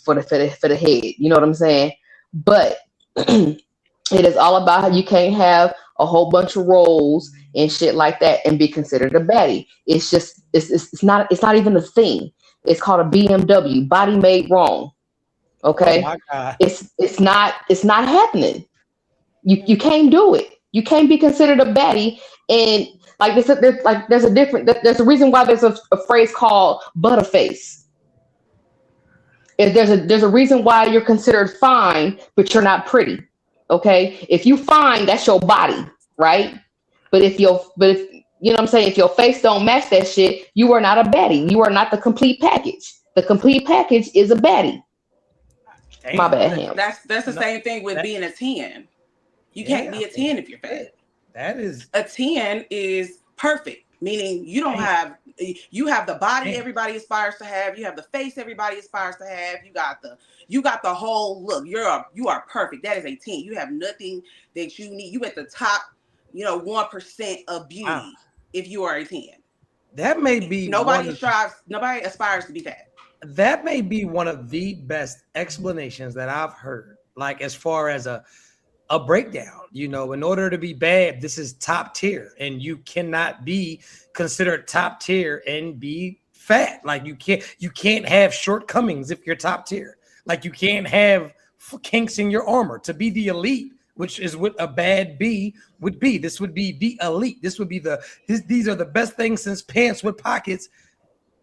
for the head. You know what I'm saying? But it is all about how you can't have a whole bunch of rolls and shit like that and be considered a baddie. It's just it's not even a thing. It's called a BMW, body made wrong. Okay, oh my God. It's not happening. You can't do it. You can't be considered a baddie. And like there's a reason why there's a phrase called butterface. There's a reason why you're considered fine, but you're not pretty. Okay, if you fine, that's your body, right? But if you know what I'm saying, if your face don't match that shit, you are not a baddie. You are not the complete package. The complete package is a baddie. Damn. My bad, Hamp. That's the same thing with being a 10. You can't be a 10 if you're fat. That is a 10 is perfect, meaning you have the body everybody aspires to have, you have the face everybody aspires to have, you got the whole look. You are perfect. That is a 10. You have nothing that you need. You at the top, 1% of beauty if you are a 10. That may be nobody aspires to be fat. That may be one of the best explanations that I've heard. Like as far as a breakdown, in order to be bad, this is top tier, and you cannot be considered top tier and be fat. Like you can't have shortcomings if you're top tier. Like you can't have kinks in your armor. To be the elite, which is what a bad B would be. This would be the elite. This would be these are the best things since pants with pockets.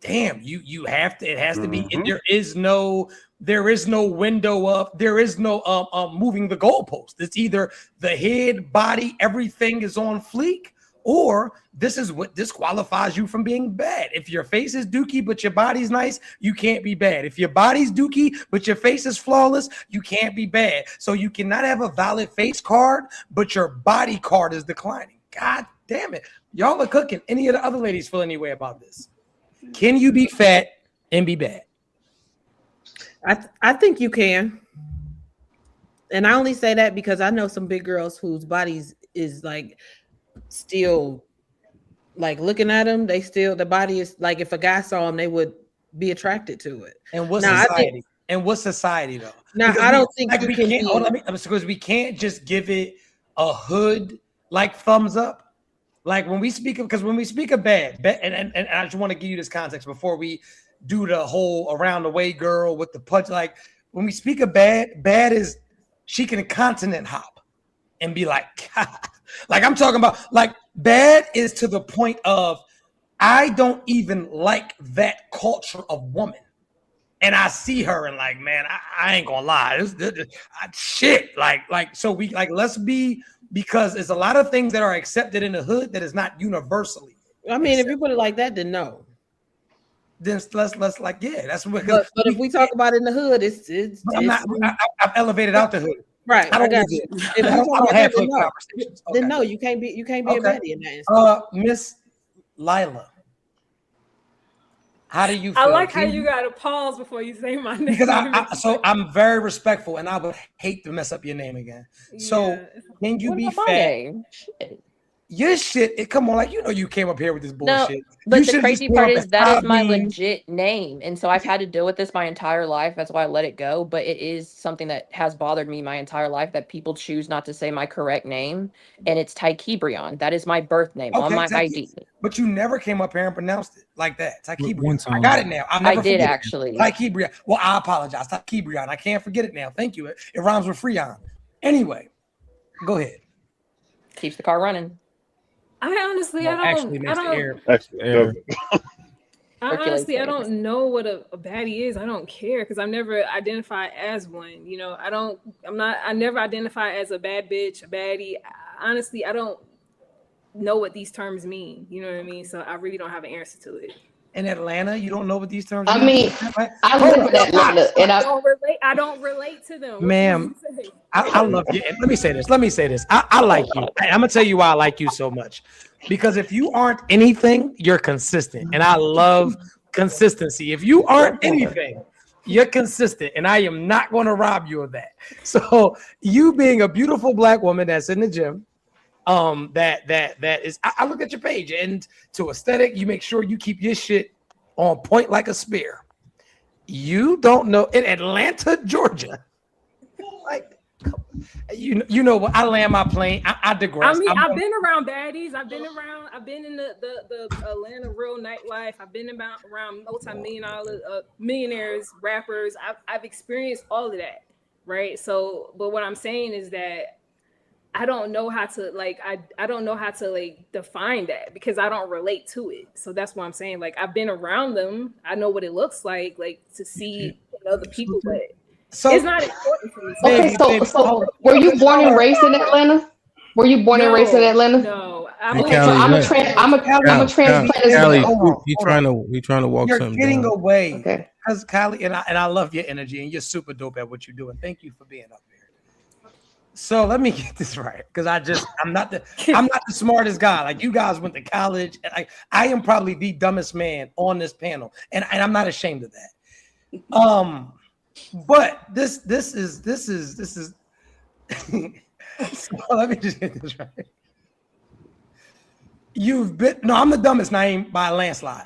Damn, you have to. It has to be. And there is no window up. There is no moving the goalpost. It's either the head, body, everything is on fleek, or this is what disqualifies you from being bad. If your face is dookie but your body's nice, you can't be bad. If your body's dookie but your face is flawless, you can't be bad. So you cannot have a valid face card, but your body card is declining. God damn it, y'all are cooking. Any of the other ladies feel any way about this? Can you be fat and be bad? I think you can. And I only say that because I know some big girls whose bodies is like still like looking at them, the body is like if a guy saw them, they would be attracted to it. And what Now, society? And what society though? Now Because I don't think like you we can can't be, hold on, because we can't just give it a hood like thumbs up. Like when we speak of, because when we speak of bad, and I just want to give you this context before we do the whole around the way girl with the punch. Like when we speak of bad is she can continent hop and be like, like I'm talking about, like bad is to the point of I don't even like that culture of woman. And I see her and like, man, I ain't gonna lie, shit. Like, so we like, let's be, because there's a lot of things that are accepted in the hood that is not universally. I mean, if you put it like that, then no. Then let's like, yeah, that's what. But if we talk about it in the hood, it's I've elevated out the hood. Right. I got you. If you talk about that, then no. Then no, you can't be a baddie in that instance. Miss Lila. How do you feel? I like how you got to pause before you say my name. Because I'm very respectful and I would hate to mess up your name again. So can you be fat? Your shit, come on, like you came up here with this bullshit. No, but the crazy part is that is my legit name. And so I've had to deal with this my entire life. That's why I let it go. But it is something that has bothered me my entire life, that people choose not to say my correct name. And it's Tykebrion. That is my birth name on my ID. But you never came up here and pronounced it like that. Tykebrion. One time. I got it now. I did actually. Tykebrion. Well, I apologize. Tykebrion. I can't forget it now. Thank you. It rhymes with Freon. Anyway, go ahead. Keeps the car running. I honestly don't know what a baddie is. I don't care because I've never identified as one. You know, I never identify as a bad bitch, a baddie. Honestly, I don't know what these terms mean. You know what I mean? So I really don't have an answer to it. In Atlanta, you don't know what these terms I mean? mean, I live in Atlanta and I don't relate to them. Ma'am, I love you. And let me say this. I like you. I'm gonna tell you why I like you so much. Because if you aren't anything, you're consistent. And I love consistency. If you aren't anything, you're consistent. And I am not going to rob you of that. So you being a beautiful black woman that's in the gym, that is, I look at your page, and to aesthetic, you make sure you keep your shit on point like a spear. You don't know in Atlanta, Georgia, like you know what? I land my plane. I digress. I mean, I've been around baddies. I've been in the Atlanta real nightlife. I've been around multi-million-dollar millionaires, rappers. I've experienced all of that, right? So, but what I'm saying is that I don't know how to I don't know how to define that because I don't relate to it. So that's what I'm saying. Like I've been around them. I know what it looks like to see other people, but it's not important for me. Okay, so were you born and raised in Atlanta? Were you born and raised in Atlanta? No. I'm a transplant as well. You trying to walk You're something getting down. away. Okay. Because Kylie, and I love your energy and you're super dope at what you do. And thank you for being up here. So let me get this right, because I'm not the smartest guy. Like you guys went to college, and I am probably the dumbest man on this panel, and I'm not ashamed of that. But this is so let me just get this right. I'm the dumbest name by a landslide.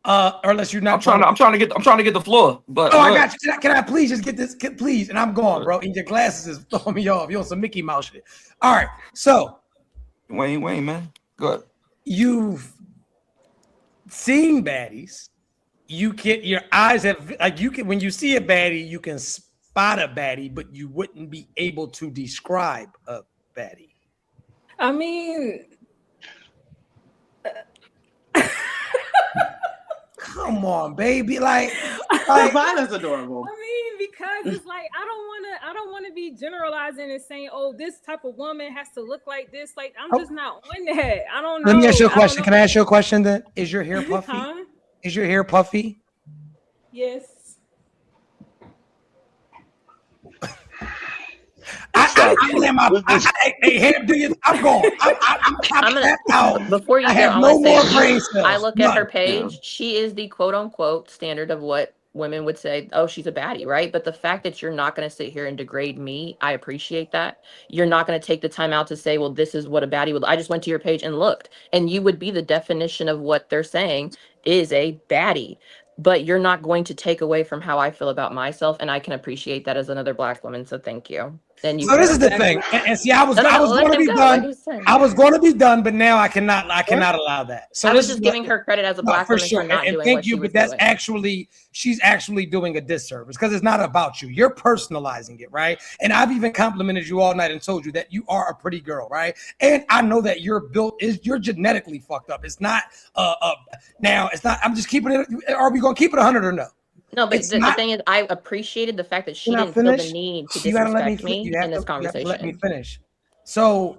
Or unless you're not I'm trying to get the floor. But I got you. Can I please just get this? Please, and I'm gone, bro. And your glasses is throwing me off. You on some Mickey Mouse shit. All right, so Wayne, man, good. You've seen baddies. Your eyes have when you see a baddie, you can spot a baddie, but you wouldn't be able to describe a baddie. I mean. Come on, baby. Like Violence adorable. I mean, because it's like I don't want to be generalizing and saying, oh, this type of woman has to look like this. Like I'm just not on that. I don't know. Let me ask you a question. Can I ask you a question then? Is your hair puffy? Huh? Is your hair puffy? Yes. Hey, Hamp, I'm gone. I'm gonna out. Before you I go, have I'm no gonna more say, brain cells. I look at her page. She is the quote unquote standard of what women would say, oh, she's a baddie, right? But the fact that you're not going to sit here and degrade me, I appreciate that. You're not going to take the time out to say, well, this is what a baddie would. I just went to your page and looked, and you would be the definition of what they're saying is a baddie. But you're not going to take away from how I feel about myself, and I can appreciate that as another Black woman. So thank you. And you. So this is the thing, and see, I was going to be done. I was going to be done, but now I cannot allow that. So I was this just is giving her credit as a Black woman for not and doing thank what you, she but was that's doing. actually she's actually doing a disservice because it's not about you. You're personalizing it, right? And I've even complimented you all night and told you that you are a pretty girl, right? And I know that you're genetically fucked up. It's not now. It's not. I'm just keeping it. Are we gonna keep it 100 or no? No, but the thing is, I appreciated the fact that she didn't feel the need to disrespect me in this conversation. Let me finish. So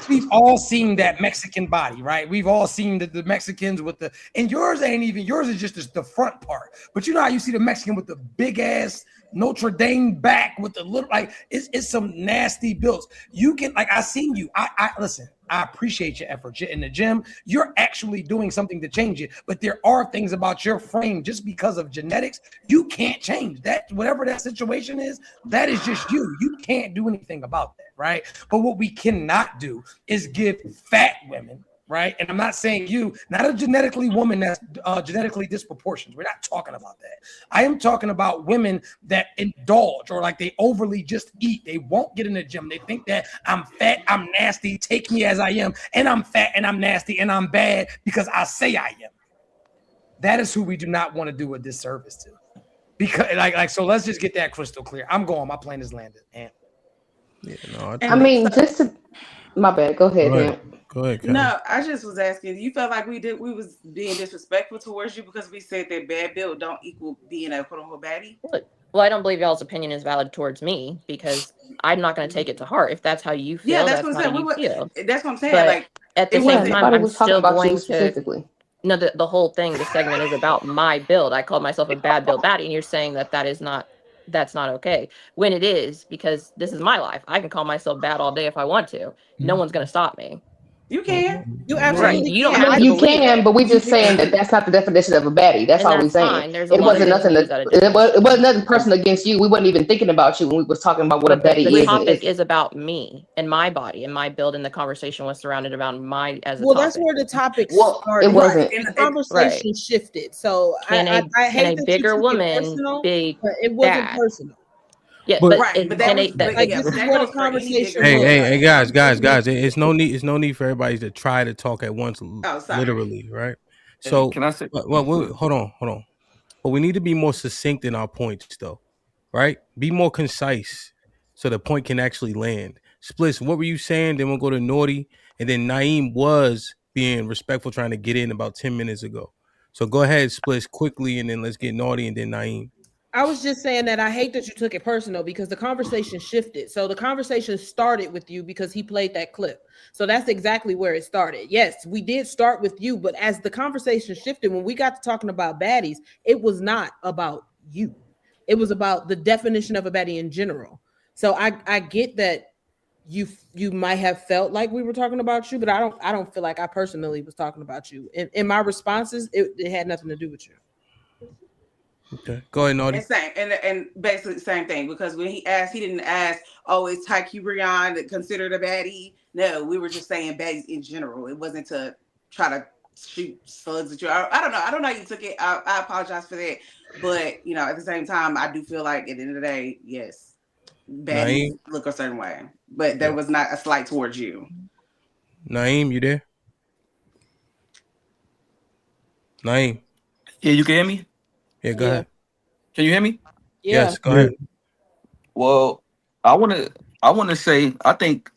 we've all seen that Mexican body, right? We've all seen the Mexicans with and yours is just the front part. But you know how you see the Mexican with the big ass Notre Dame back with the little, like it's some nasty builds. You can, like, I seen you. I listen. I appreciate your efforts. You're in the gym. You're actually doing something to change it. But there are things about your frame just because of genetics you can't change. That whatever that situation is, that is just you. You can't do anything about that, right? But what we cannot do is give fat women, right? And I'm not saying you, not a genetically woman that's genetically disproportionate. We're not talking about that. I am talking about women that indulge or like they overly just eat. They won't get in the gym. They think that I'm fat, I'm nasty, take me as I am, and I'm fat and I'm nasty and I'm bad because I say I am. That is who we do not want to do a disservice to. Because so let's just get that crystal clear. I'm going, my plane is landed. And yeah, no, I mean, just to my bad. Go ahead, Hamp. Go ahead, Kelly. No, I just was asking. You felt like we was being disrespectful towards you because we said that bad build don't equal being a quote unquote baddie. Well, I don't believe y'all's opinion is valid towards me because I'm not going to take it to heart. If that's how you feel, Yeah, that's what I'm saying. That's what I'm saying. But like at the same time, I'm still going to. No, the whole thing, the segment is about my build. I called myself a bad build baddie, and you're saying that's not okay. When it is, because this is my life. I can call myself bad all day if I want to. No one's going to stop me. You can. You absolutely You don't can. have to You can, but we just saying that that's not the definition of a baddie. That's all we're saying. It wasn't nothing. It wasn't nothing personal against you. We wasn't even thinking about you when we was talking about what a baddie is. The topic is about me and my body and my build, and the conversation was surrounded around my as a topic. That's where the topic started. It wasn't. Right. And the conversation shifted. So can I hate a bigger woman be but it wasn't bad? personal. Yeah, But conversation. Hey, guys, it's no need for everybody to try to talk at once, literally, right? So, can I say? Hold on. But we need to be more succinct in our points, though, right? Be more concise so the point can actually land. Splits, what were you saying? Then we'll go to Naughty, and then Naeem was being respectful, trying to get in about 10 minutes ago. So go ahead, Splits, quickly, and then let's get Naughty, and then Naeem. I was just saying that I hate that you took it personal because the conversation shifted. So the conversation started with you because he played that clip. So that's exactly where it started. Yes, we did start with you, but as the conversation shifted, when we got to talking about baddies, it was not about you. It was about the definition of a baddie in general. So I get that you might have felt like we were talking about you, but I don't feel like I personally was talking about you. In my responses, it had nothing to do with you. Okay, go ahead, Naughty. And basically the same thing, because when he didn't ask, oh, is Ty Brion considered a baddie? No, we were just saying baddies in general. It wasn't to try to shoot slugs at you. I don't know. I don't know how you took it. I apologize for that. But, at the same time, I do feel like at the end of the day, yes, baddies look a certain way. But there was not a slight towards you. Naeem, you there? Naeem. Yeah, you can hear me? Yeah, go ahead. Can you hear me? Yeah. Yes, go ahead. Well, I want to say I think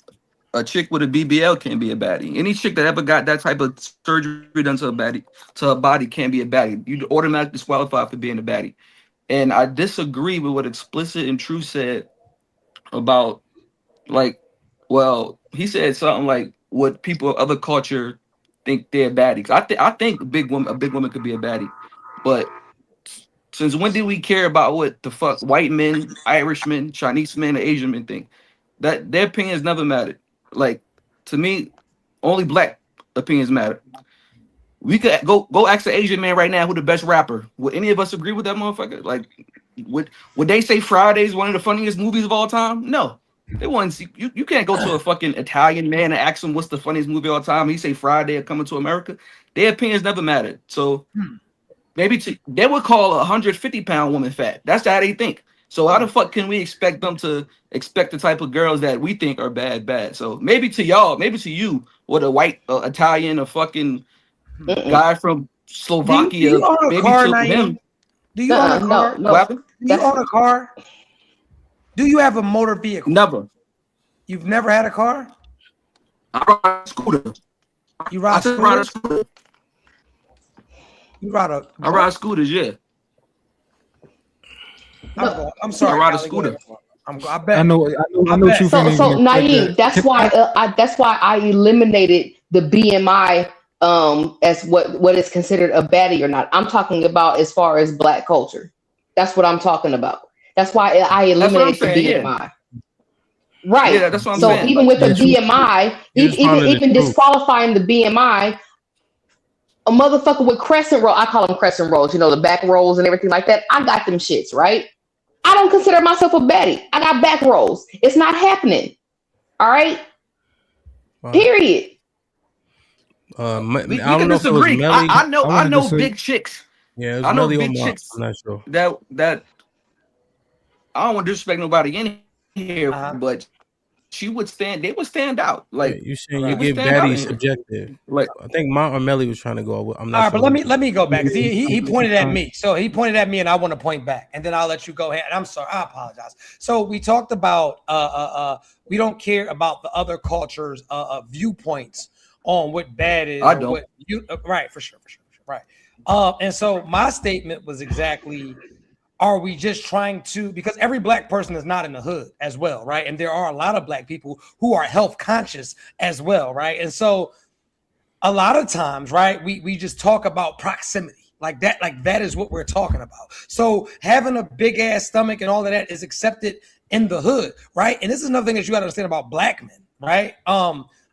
a chick with a BBL can't be a baddie. Any chick that ever got that type of surgery done to her body can't be a baddie. You automatically disqualified for being a baddie. And I disagree with what Explicit and True said about, like, well, he said something like what people of other culture think they're baddies. I think a big woman could be a baddie, but since when did we care about what the fuck white men, Irishmen, Chinese men, or Asian men think? That their opinions never mattered. Like, to me, only black opinions matter. We could go ask an Asian man right now who the best rapper. Would any of us agree with that motherfucker? Like, would they say Friday is one of the funniest movies of all time? No. They want to see you can't go to a fucking Italian man and ask him what's the funniest movie of all time. He say Friday or Coming to America. Their opinions never mattered. So maybe they would call a 150-pound woman fat. That's how they think. So how the fuck can we expect them to expect the type of girls that we think are bad? So maybe to y'all, maybe to you, what a white Italian or fucking guy from Slovakia, Do you own a maybe car, to Naeem? him. Do you own a car? What happened? Do you own a car? Do you have a motor vehicle? Never. You've never had a car? I ride a scooter. You ride a scooters? scooter. You ride a. I ride scooters, yeah. I'm sorry. I ride a Golly, scooter. I bet. I know what you So mean. Naeem, that's why I eliminated the BMI as what is considered a baddie or not. I'm talking about as far as black culture. That's what I'm talking about. That's why I eliminated the BMI. Yeah. Right. Yeah, that's what I'm so saying. even with the BMI, even disqualifying the BMI, a motherfucker with crescent roll, I call them crescent rolls, you know, the back rolls and everything like that. I got them shits, right? I don't consider myself a baddie. I got back rolls. It's not happening. All right. Wow. Period. We I don't can know if it was disagree. Melly. I know big chicks. Yeah, it was I know Melly or big Mark. chicks I'm not sure. that I don't want to disrespect nobody in here, but they would stand out. Like You saying you they would give stand out Daddy in here. subjective. Like I think Mark or Melly was trying to go. I'm All not right, sure. but let me go back because he pointed at me. So he pointed at me, and I want to point back, and then I'll let you go ahead. And I'm sorry, I apologize. So we talked about we don't care about the other cultures' viewpoints on what bad is. I or don't. What you right for sure, right. And so my statement was exactly: are we just trying to, because every black person is not in the hood as well, right? And there are a lot of black people who are health conscious as well, right? And so a lot of times, right, we just talk about proximity like that is what we're talking about. So having a big ass stomach and all of that is accepted in the hood, right? And this is another thing that you got to understand about black men, right?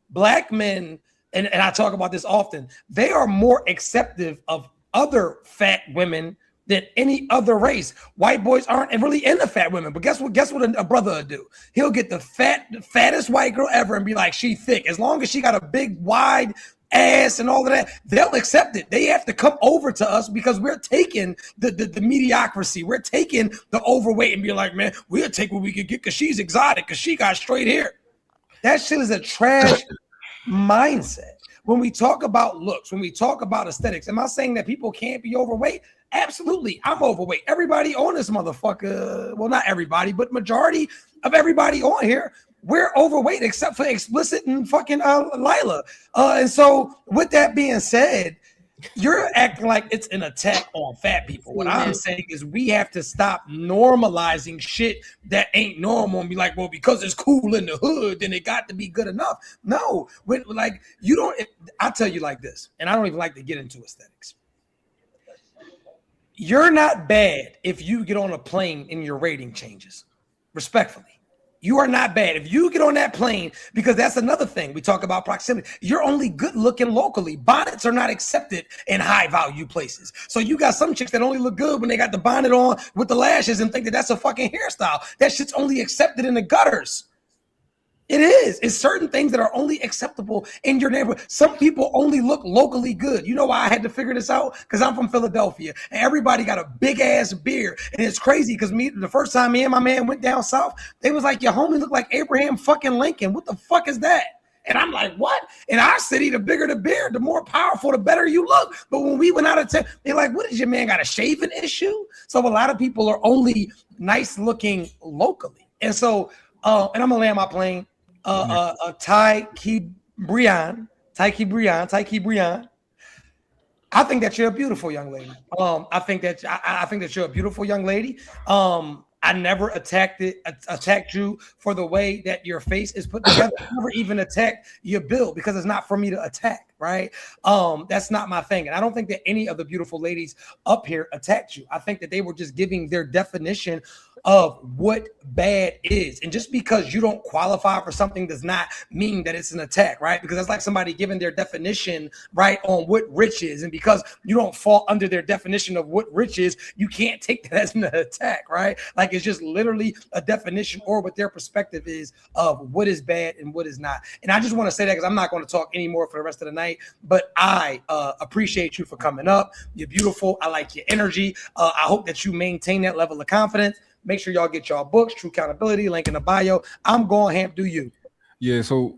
Black men, and I talk about this often, they are more acceptive of other fat women than any other race. White boys aren't really into fat women, but guess what a brother will do? He'll get the fattest white girl ever and be like, she thick. As long as she got a big, wide ass and all of that, they'll accept it. They have to come over to us because we're taking the mediocrity. We're taking the overweight and be like, man, we'll take what we can get because she's exotic, because she got straight hair. That shit is a trash mindset. When we talk about looks, when we talk about aesthetics, am I saying that people can't be overweight? Absolutely. I'm overweight. Everybody on this motherfucker, well, not everybody, but majority of everybody on here, we're overweight except for Explicit and fucking Lila. And so with that being said, you're acting like it's an attack on fat people. What I'm saying is we have to stop normalizing shit that ain't normal and be like, well, because it's cool in the hood, then it got to be good enough. No, I'll tell you like this, and I don't even like to get into aesthetics. You're not bad if you get on a plane and your rating changes. Respectfully. You are not bad if you get on that plane, because that's another thing. We talk about proximity. You're only good looking locally. Bonnets are not accepted in high value places. So you got some chicks that only look good when they got the bonnet on with the lashes and think that that's a fucking hairstyle. That shit's only accepted in the gutters. It is. It's certain things that are only acceptable in your neighborhood. Some people only look locally good. You know why I had to figure this out? Because I'm from Philadelphia and everybody got a big ass beard. And it's crazy because the first time me and my man went down south, they was like, your homie look like Abraham fucking Lincoln. What the fuck is that? And I'm like, what? In our city, the bigger the beard, the more powerful, the better you look. But when we went out of town, they're like, what is your man got a shaving issue? So a lot of people are only nice looking locally. And so, and I'm gonna land my plane. Tyke Brian. I think that you're a beautiful young lady. I think that you're a beautiful young lady. I never attacked you for the way that your face is put together. I never even attacked your build because it's not for me to attack, right? That's not my thing. And I don't think that any of the beautiful ladies up here attacked you. I think that they were just giving their definition of what bad is. And just because you don't qualify for something does not mean that it's an attack, right? Because that's like somebody giving their definition, right, on what rich is. And because you don't fall under their definition of what rich is, you can't take that as an attack, right? Like it's just literally a definition or what their perspective is of what is bad and what is not. And I just want to say that because I'm not going to talk anymore for the rest of the night, but I appreciate you for coming up. You're beautiful. I like your energy. I hope that you maintain that level of confidence. Make sure y'all get y'all books, True Accountability, link in the bio. I'm going, Hamp, do you. Yeah, so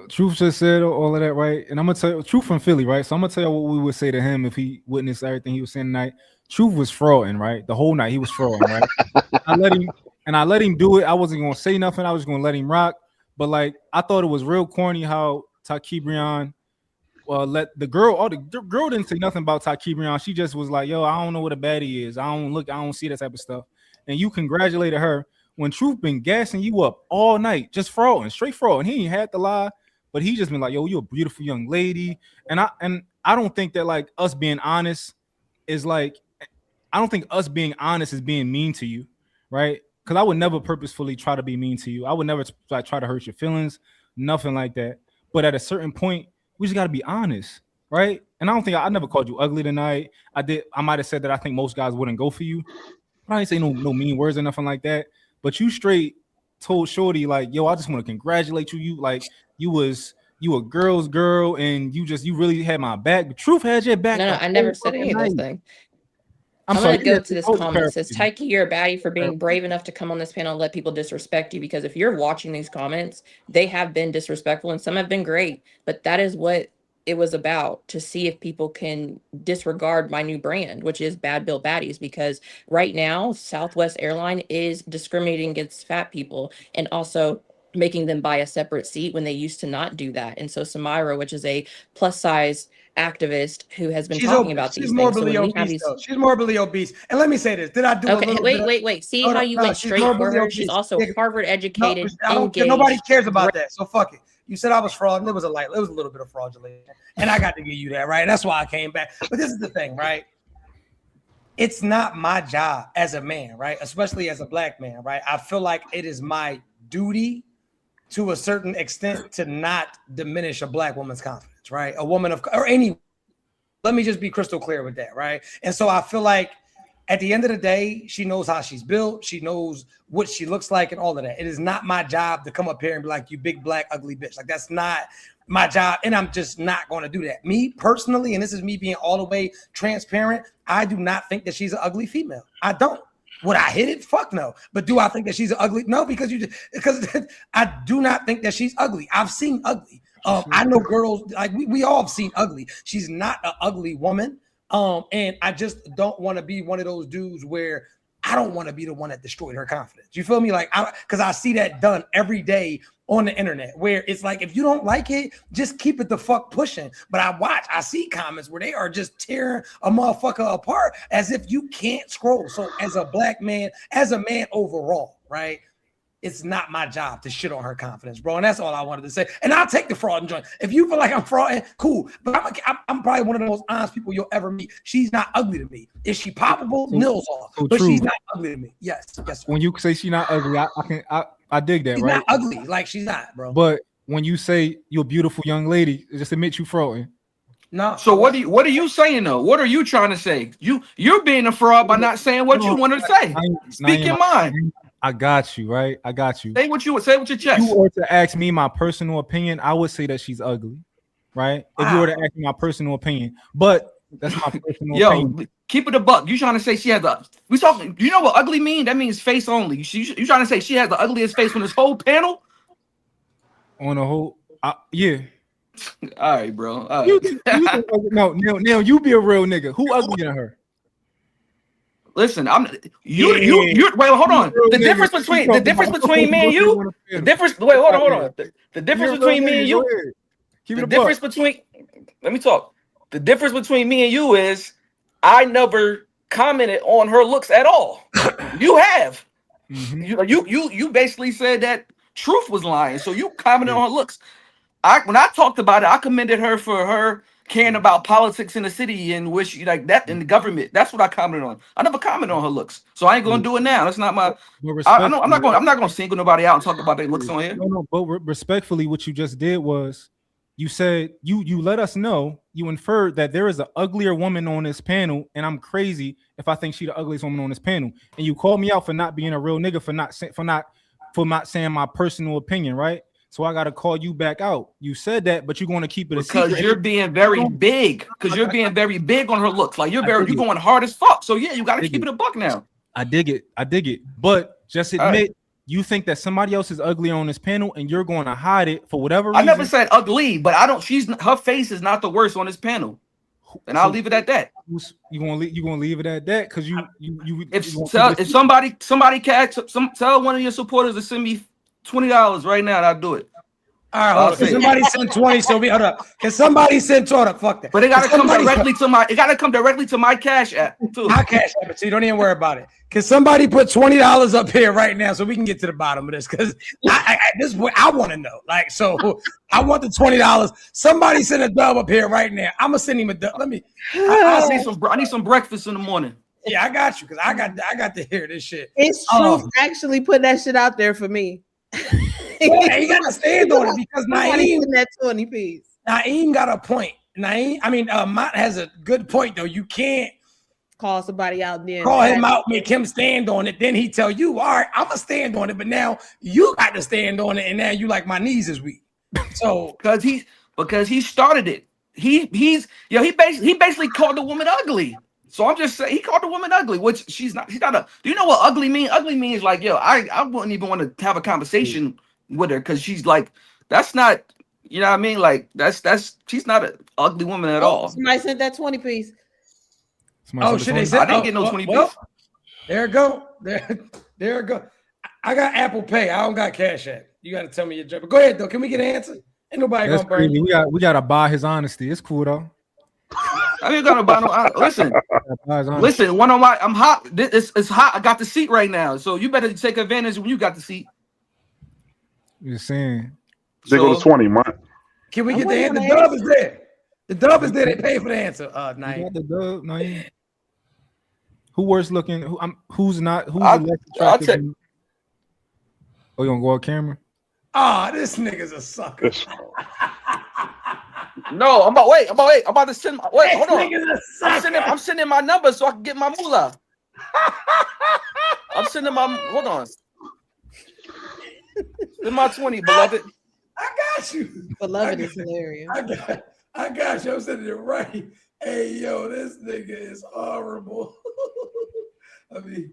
Truth just said all of that, right? And I'm gonna tell you, Truth from Philly, right? So I'm gonna tell you what we would say to him if he witnessed everything he was saying tonight. Truth was frauding, right? The whole night he was frauding, right? I let him do it. I wasn't gonna say nothing. I was gonna let him rock. But like, I thought it was real corny how Takebrian let the girl. The girl didn't say nothing about Takebrian. She just was like, "Yo, I don't know what a baddie is. I don't see that type of stuff." And you congratulated her when Truth been gassing you up all night, just frauding, straight fraud. And he ain't had to lie, but he just been like, "Yo, you're a beautiful young lady." And I don't think that like us being honest is like, I don't think us being honest is being mean to you, right? Because I would never purposefully try to be mean to you. I would never try to hurt your feelings, nothing like that. But at a certain point, we just got to be honest, right? And I don't think I never called you ugly tonight. I might have said that I think most guys wouldn't go for you. I didn't say no mean words or nothing like that. But you straight told Shorty like, "Yo, I just want to congratulate you. You like you a girl's girl, and you really had my back." The Truth had your back. No, I never said any of those things. I'm sorry, going to go to this comment. It says, Tyke, you're a baddie for being brave enough to come on this panel and let people disrespect you. Because if you're watching these comments, they have been disrespectful and some have been great. But that is what it was about, to see if people can disregard my new brand, which is Bad Bill Baddies. Because right now, Southwest Airline is discriminating against fat people and also making them buy a separate seat when they used to not do that. And so Samira, which is a plus size activist who has been talking about these things. So when we have these, she's morbidly obese. And let me say this: did I do? Okay, wait. See how you went straight for her? She's also Harvard educated. Nobody cares about that. So fuck it. You said I was fraud, and it was a little bit of fraudulent, and I got to give you that, right? That's why I came back. But this is the thing, right? It's not my job as a man, right? Especially as a black man, right? I feel like it is my duty to a certain extent to not diminish a black woman's confidence, right? A woman of, or any, let me just be crystal clear with that, right? And so I feel like at the end of the day, she knows how she's built. She knows what she looks like and all of that. It is not my job to come up here and be like, "You big black ugly bitch." Like, that's not my job. And I'm just not going to do that. Me personally, and this is me being all the way transparent, I do not think that she's an ugly female. I don't. Would I hit it? Fuck no. But do I think that she's ugly? No, because I do not think that she's ugly. I've seen ugly. I know girls, like we all have seen ugly. She's not an ugly woman. And I just don't want to be one of those dudes where I don't want to be the one that destroyed her confidence. You feel me? Like, because I see that done every day on the internet, where it's like, if you don't like it, just keep it the fuck pushing. But I see comments where they are just tearing a motherfucker apart as if you can't scroll. So as a black man, as a man overall, right? It's not my job to shit on her confidence, bro. And that's all I wanted to say. And I'll take the fraud and joint. If you feel like I'm frauding, cool. But I'm probably one of the most honest people you'll ever meet. She's not ugly to me. Is she poppable? Nils off. But she's not ugly to me. Yes. Sir. When you say she's not ugly, I dig that, she's right? Not ugly. Like, she's not, bro. But when you say you're a beautiful young lady, just admit you frauding. No. So what are you saying though? What are you trying to say? You're being a fraud by not saying what you want to say. Speak your mind. I got you, right? I got you. Say what you would say with your chest. If you were to ask me my personal opinion, I would say that she's ugly, right? Wow. If you were to ask me my personal opinion, but that's my personal opinion. Keep it a buck. You trying to say she has we talking? You know what ugly mean? That means face only. You trying to say she has the ugliest face on this whole panel? On the whole, yeah. All right, bro. All right. Now you be a real nigga. Who ugly than her? Listen, you wait, hold on. The difference between me and you, the difference between me and you, let me talk. The difference between me and you is I never commented on her looks at all. You have. Mm-hmm. You basically said that Truth was lying, so you commented on her looks. When I talked about it, I commended her for her caring about politics in the city and wish you like that in the government. That's what I commented on. I never commented on her looks, so I ain't gonna do it now. That's not my. I'm not gonna single nobody out and talk about their looks on here. No, but respectfully, what you just did was you said you let us know, you inferred that there is an uglier woman on this panel, and I'm crazy if I think she the ugliest woman on this panel, and you called me out for not being a real nigga for not saying my personal opinion, right? So I gotta call you back out. You said that, but you're gonna keep it a secret. Because you're being very big. Because you're being very big on her looks. Like you're going hard as fuck. So yeah, you gotta keep it a buck now. I dig it. But just admit you think that somebody else is ugly on this panel, and you're going to hide it for whatever reason. I never said ugly, but I don't. Her face is not the worst on this panel, and I'll leave it at that. You gonna leave it at that? Because if somebody tell one of your supporters to send me $20 right now, and I'll do it. All right, hold on. Somebody send 20, so we hold up. Can somebody send 20? Fuck that. But it gotta come directly to my. It gotta come directly to my Cash App too. My Cash App, so you don't even worry about it. Can somebody put $20 up here right now so we can get to the bottom of this? Because this is what I want to know. Like, so I want the $20. Somebody send a dub up here right now. I'm gonna send him a dub. Let me. I need some breakfast in the morning. Yeah, I got you because I got to hear this shit. It's Truth actually put that shit out there for me. Yeah, you gotta stand on it because Naeem that 20 piece. Naeem got a point. Mott has a good point though. You can't call somebody out then. Call him out, make him stand on it. Then he tell you, all right, I'm gonna stand on it, but now you got to stand on it, and now you like my knees is weak. So because he started it. He basically called the woman ugly. So I'm just saying he called the woman ugly, which she's not a. Do you know what ugly mean? Ugly means like, I wouldn't even want to have a conversation with her because she's like, that's not, you know what I mean? Like that's she's not an ugly woman at all. Somebody sent that 20 piece. Shit, they said I didn't get no 20 piece. There it go. There it go. I got Apple Pay. I don't got Cash App. You got to tell me your job. Go ahead though. Can we get an answer? Ain't nobody That's gonna burn crazy. you. We gotta buy his honesty. It's cool though. I ain't gonna buy no. Listen. One on my. I'm hot. It's hot. I got the seat right now, so you better take advantage when you got the seat. You're saying. They go to 20, man. Can we get the answer? The dub is there. The dub is there. They pay for the answer. Naeem. The dub, Naeem. Who worse looking? Who's not? Who's less attractive? Oh, you gonna go on camera? This nigga's a sucker. No, I'm about to send. Wait, hold on. I'm I'm sending my number so I can get my moolah. I'm sending my. Hold on. Send my 20, beloved. I got you. Beloved is hilarious. I got you. I'm sending it right. Hey, yo, this nigga is horrible. Let me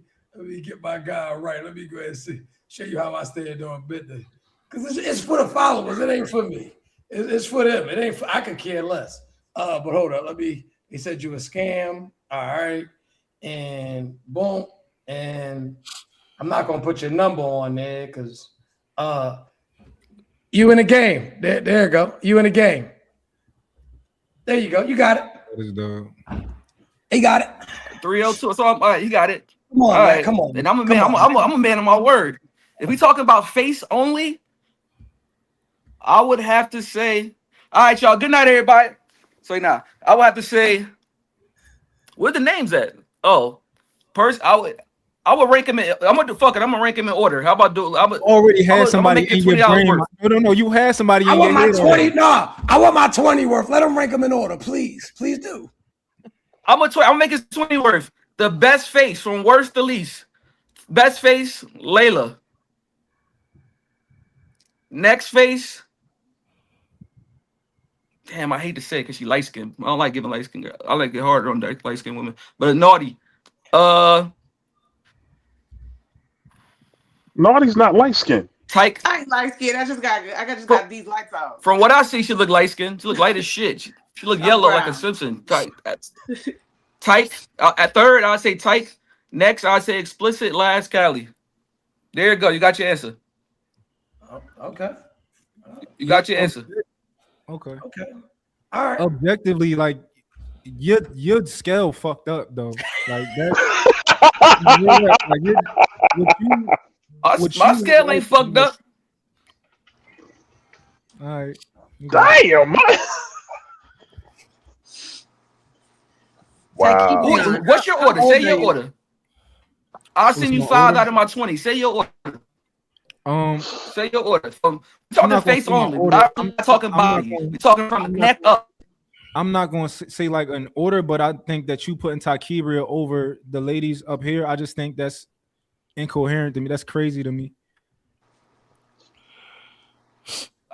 get my guy right. Let me go ahead and show you how I stand on business. Because it's for the followers. It ain't for me. It's for them. It ain't for, I could care less. But hold up. He said you a scam. All right. And boom. And I'm not gonna put your number on there because you in the game. There you go. You in the game. There you go. You got it. He got it. 302. So all right, you got it. Come on, all man. Right. Come on. And I'm a man. I'm a man of my word. If we talking about face only, I would have to say, all right, y'all. Good night, everybody. So now I would have to say, where the names at? Oh, I would rank him in. I'm gonna rank him in order. How about already had somebody in your brain? No. You had somebody. I want my 20. No, I want my 20 worth. Let them rank them in order, please. Please do. I'm making 20 worth. The best face from worst to least. Best face, Layla. Next face. Damn, I hate to say it because she light skinned. I don't like giving light skinned girl. I like it harder on light skinned women. But naughty. Naughty's not light skinned. Tyke. I ain't light skinned. I just got these lights out. From what I see, she look light skinned. She look light as shit. She look yellow like a Simpson. Tyke. At third, I'd say Tyke. Next, I'd say explicit. Last, Cali. There you go. You got your answer. Okay. You got your answer. Okay. All right. Objectively, like your scale fucked up though. Like that. My scale ain't fucked up. All right. Damn, man. Wow. What's your order? How Say old are your you? order. I'll What's send you my 5 order? out of my 20. Say your order. Say your order. I'm Talking not gonna face say my only. order. I'm not talking I'm not body. going. We're talking from I'm not neck going. up. I'm not going to say like an order, but I think that you putting Takibria over the ladies up here. I just think that's incoherent to me. That's crazy to me.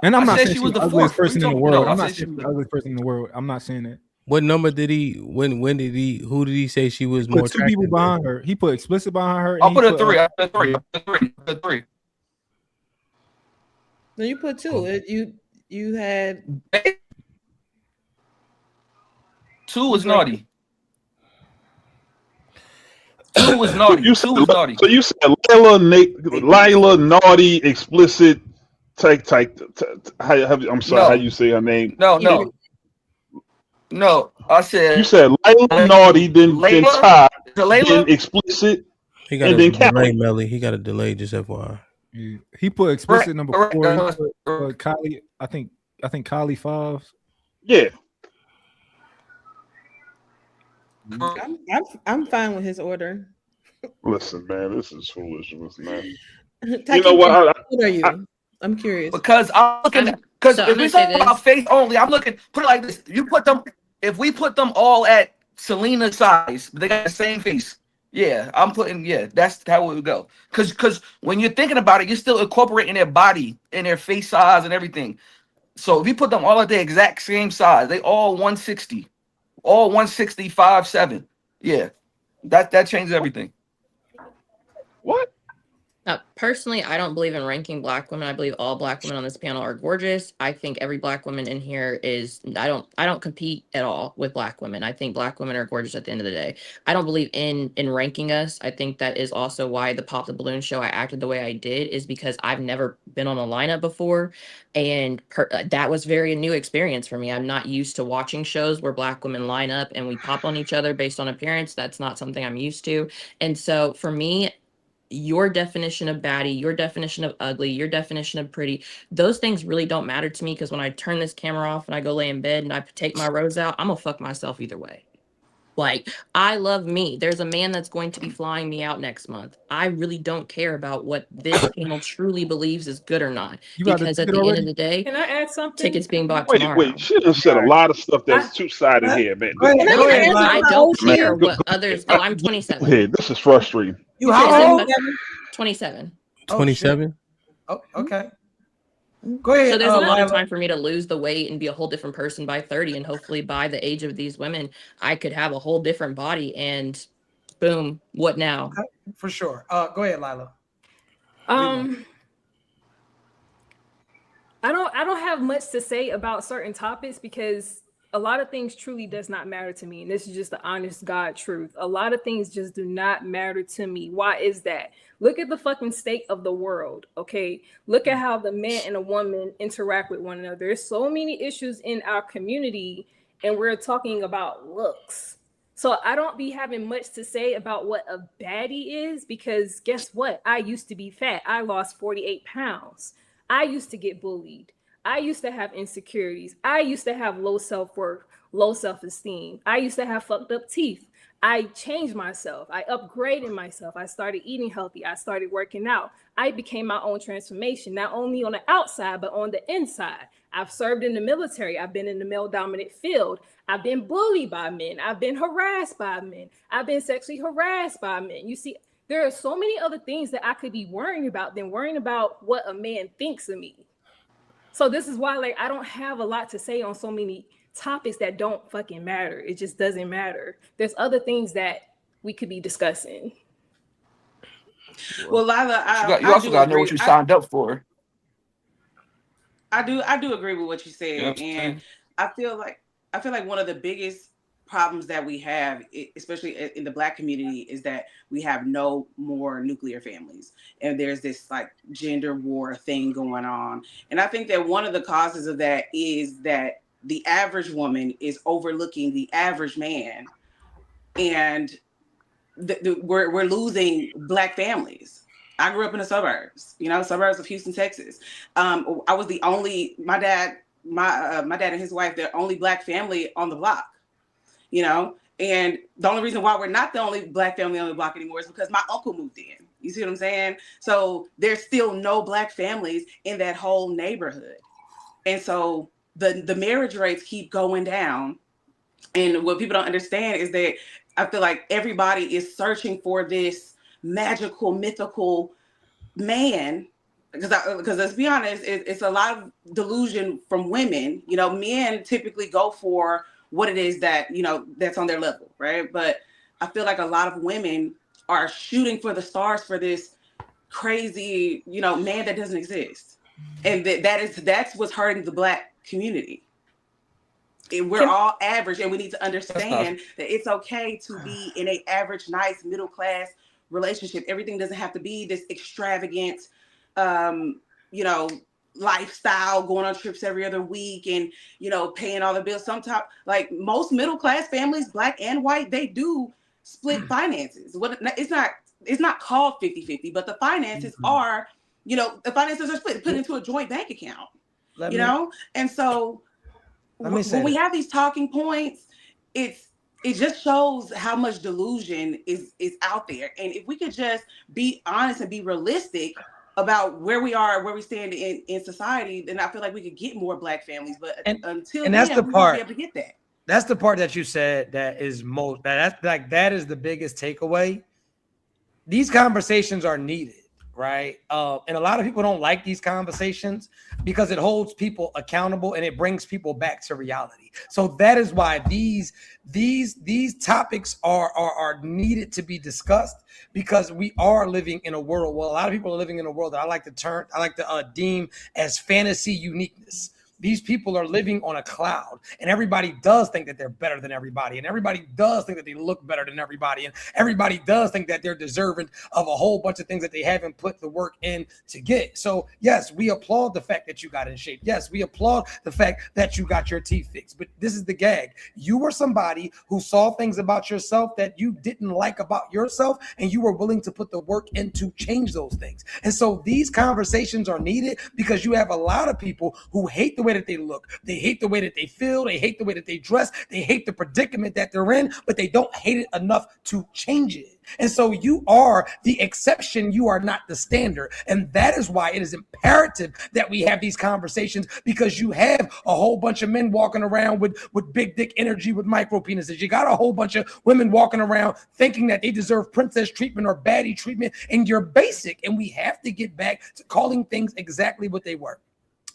And I'm I not said saying she she's was the the ugliest fourth. What are you person in the talking? world. No, I I'm not said she saying was she's the. the ugliest person in the world. I'm not saying that. What number did he? When did he? Who did he say she was He more put two people attractive than? behind her. He put explicit behind her, and I'll he put a put 3. I put a 3. I put a 3. No, you put 2. You had 2 was naughty. 2 was So naughty. you 2 was naughty. said Layla naughty, explicit, I'm sorry, how No, you say her name? no. I You said said Layla naughty, then Layla. Ty, Is it then Layla? explicit, He got and a then delay, Callie. Melly. He got a delay. Just FYI. He put explicit number Correct. 4. He put Kylie. I think Kylie 5. Yeah. I'm fine with his order. Listen, man, this is foolishness, man. You know what? How old are you? I'm curious. Because I'm looking at, because So I'm if gonna we say talk about this. face only, I'm looking, put it like this. You put them, if we put them all at Selena's size, they got the same face. Yeah, that's how it would go. Because when you're thinking about it, you're still incorporating their body and their face size and everything. So if you put them all at the exact same size, they all 160, all 165, 7. Yeah, that changes everything. What? Personally, I don't believe in ranking black women. I believe all black women on this panel are gorgeous. I think every black woman in here is. I don't compete at all with black women. I think black women are gorgeous at the end of the day. I don't believe in ranking us. I think that is also why the Pop the Balloon show I acted the way I did, is because I've never been on a lineup before, and that was very new experience for me. I'm not used to watching shows where black women line up and we pop on each other based on appearance. That's not something I'm used to, and so for me, your definition of baddie, your definition of ugly, your definition of pretty, those things really don't matter to me, because when I turn this camera off and I go lay in bed and I take my rose out, I'm gonna fuck myself either way. Like, I love me. There's a man that's going to be flying me out next month. I really don't care about what this panel truly believes is good or not, You got the because at ticket the end of already? the day, Can I add something? tickets being bought tomorrow. Wait. She done said a lot of stuff that's two-sided here, man. Go ahead, Can go I ahead, answer? Lila. I don't Man, care go what others. ahead. Oh, I'm Go 27. ahead. This is frustrating. You Is how it old? 27? Oh, 27. Oh, okay. Go ahead. So there's a lot of Lila. time for me to lose the weight and be a whole different person by 30, and hopefully by the age of these women, I could have a whole different body, and boom, what now? For sure. Go ahead, Lila. I don't have much to say about certain topics, because a lot of things truly does not matter to me, and this is just the honest God truth. A lot of things just do not matter to me. Why is that? Look at the fucking state of the world, okay? Look at how the man and a woman interact with one another. There's so many issues in our community, and we're talking about looks. So I don't be having much to say about what a baddie is, because guess what? I used to be fat. I lost 48 pounds. I used to get bullied. I used to have insecurities. I used to have low self-worth, low self-esteem. I used to have fucked up teeth. I changed myself. I upgraded myself. I started eating healthy. I started working out. I became my own transformation, not only on the outside, but on the inside. I've served in the military. I've been in the male-dominant field. I've been bullied by men. I've been harassed by men. I've been sexually harassed by men. You see, there are so many other things that I could be worrying about than worrying about what a man thinks of me. So this is why, like, I don't have a lot to say on so many topics that don't fucking matter. It just doesn't matter. There's other things that we could be discussing. Well, Lila, You also gotta know what you signed up for. I do agree with what you said, and I feel like one of the biggest problems that we have, especially in the Black community, is that we have no more nuclear families, and there's this like gender war thing going on. And I think that one of the causes of that is that the average woman is overlooking the average man, and we're losing Black families. I grew up in the suburbs, suburbs of Houston, Texas. I was the only, my dad and his wife, the only Black family on the block, And the only reason why we're not the only Black family on the block anymore is because my uncle moved in. You see what I'm saying? So there's still no Black families in that whole neighborhood. And so the marriage rates keep going down. And what people don't understand is that I feel like everybody is searching for this magical, mythical man. Because let's be honest, it's a lot of delusion from women. You know, men typically go for what it is that, you know, that's on their level, right? But I feel like a lot of women are shooting for the stars for this crazy, you know, man that doesn't exist. And that's what's hurting the Black community. We're all average, and we need to understand that it's okay to be in a average, nice, middle class relationship. Everything doesn't have to be this extravagant, you know, lifestyle, going on trips every other week and, you know, paying all the bills. Sometimes, like most middle class families, Black and white, they do split finances. It's not called 50-50, but the finances are, you know, the finances are split, put into a joint bank account, know? And so when we have these talking points, it just shows how much delusion is out there. And if we could just be honest and be realistic about where we are, where we stand in society, then I feel like we could get more Black families. But until then, that's the we part, won't be able to get that. That's the part that you said that is most, that is the biggest takeaway. These conversations are needed, right? And a lot of people don't like these conversations because it holds people accountable and it brings people back to reality. So that is why these topics are needed to be discussed, because we are living in a world. Well, a lot of people are living in a world that I like to deem as fantasy uniqueness. These people are living on a cloud, and everybody does think that they're better than everybody, and everybody does think that they look better than everybody, and everybody does think that they're deserving of a whole bunch of things that they haven't put the work in to get. So yes, we applaud the fact that you got in shape. Yes, we applaud the fact that you got your teeth fixed. But this is the gag. You were somebody who saw things about yourself that you didn't like about yourself, and you were willing to put the work in to change those things. And so these conversations are needed because you have a lot of people who hate the way that they look, they hate the way that they feel, they hate the way that they dress, they hate the predicament that they're in, but they don't hate it enough to change it. And so you are the exception, you are not the standard. And that is why it is imperative that we have these conversations, because you have a whole bunch of men walking around with big dick energy, with micro penises. You got a whole bunch of women walking around thinking that they deserve princess treatment or baddie treatment, and you're basic. And we have to get back to calling things exactly what they were.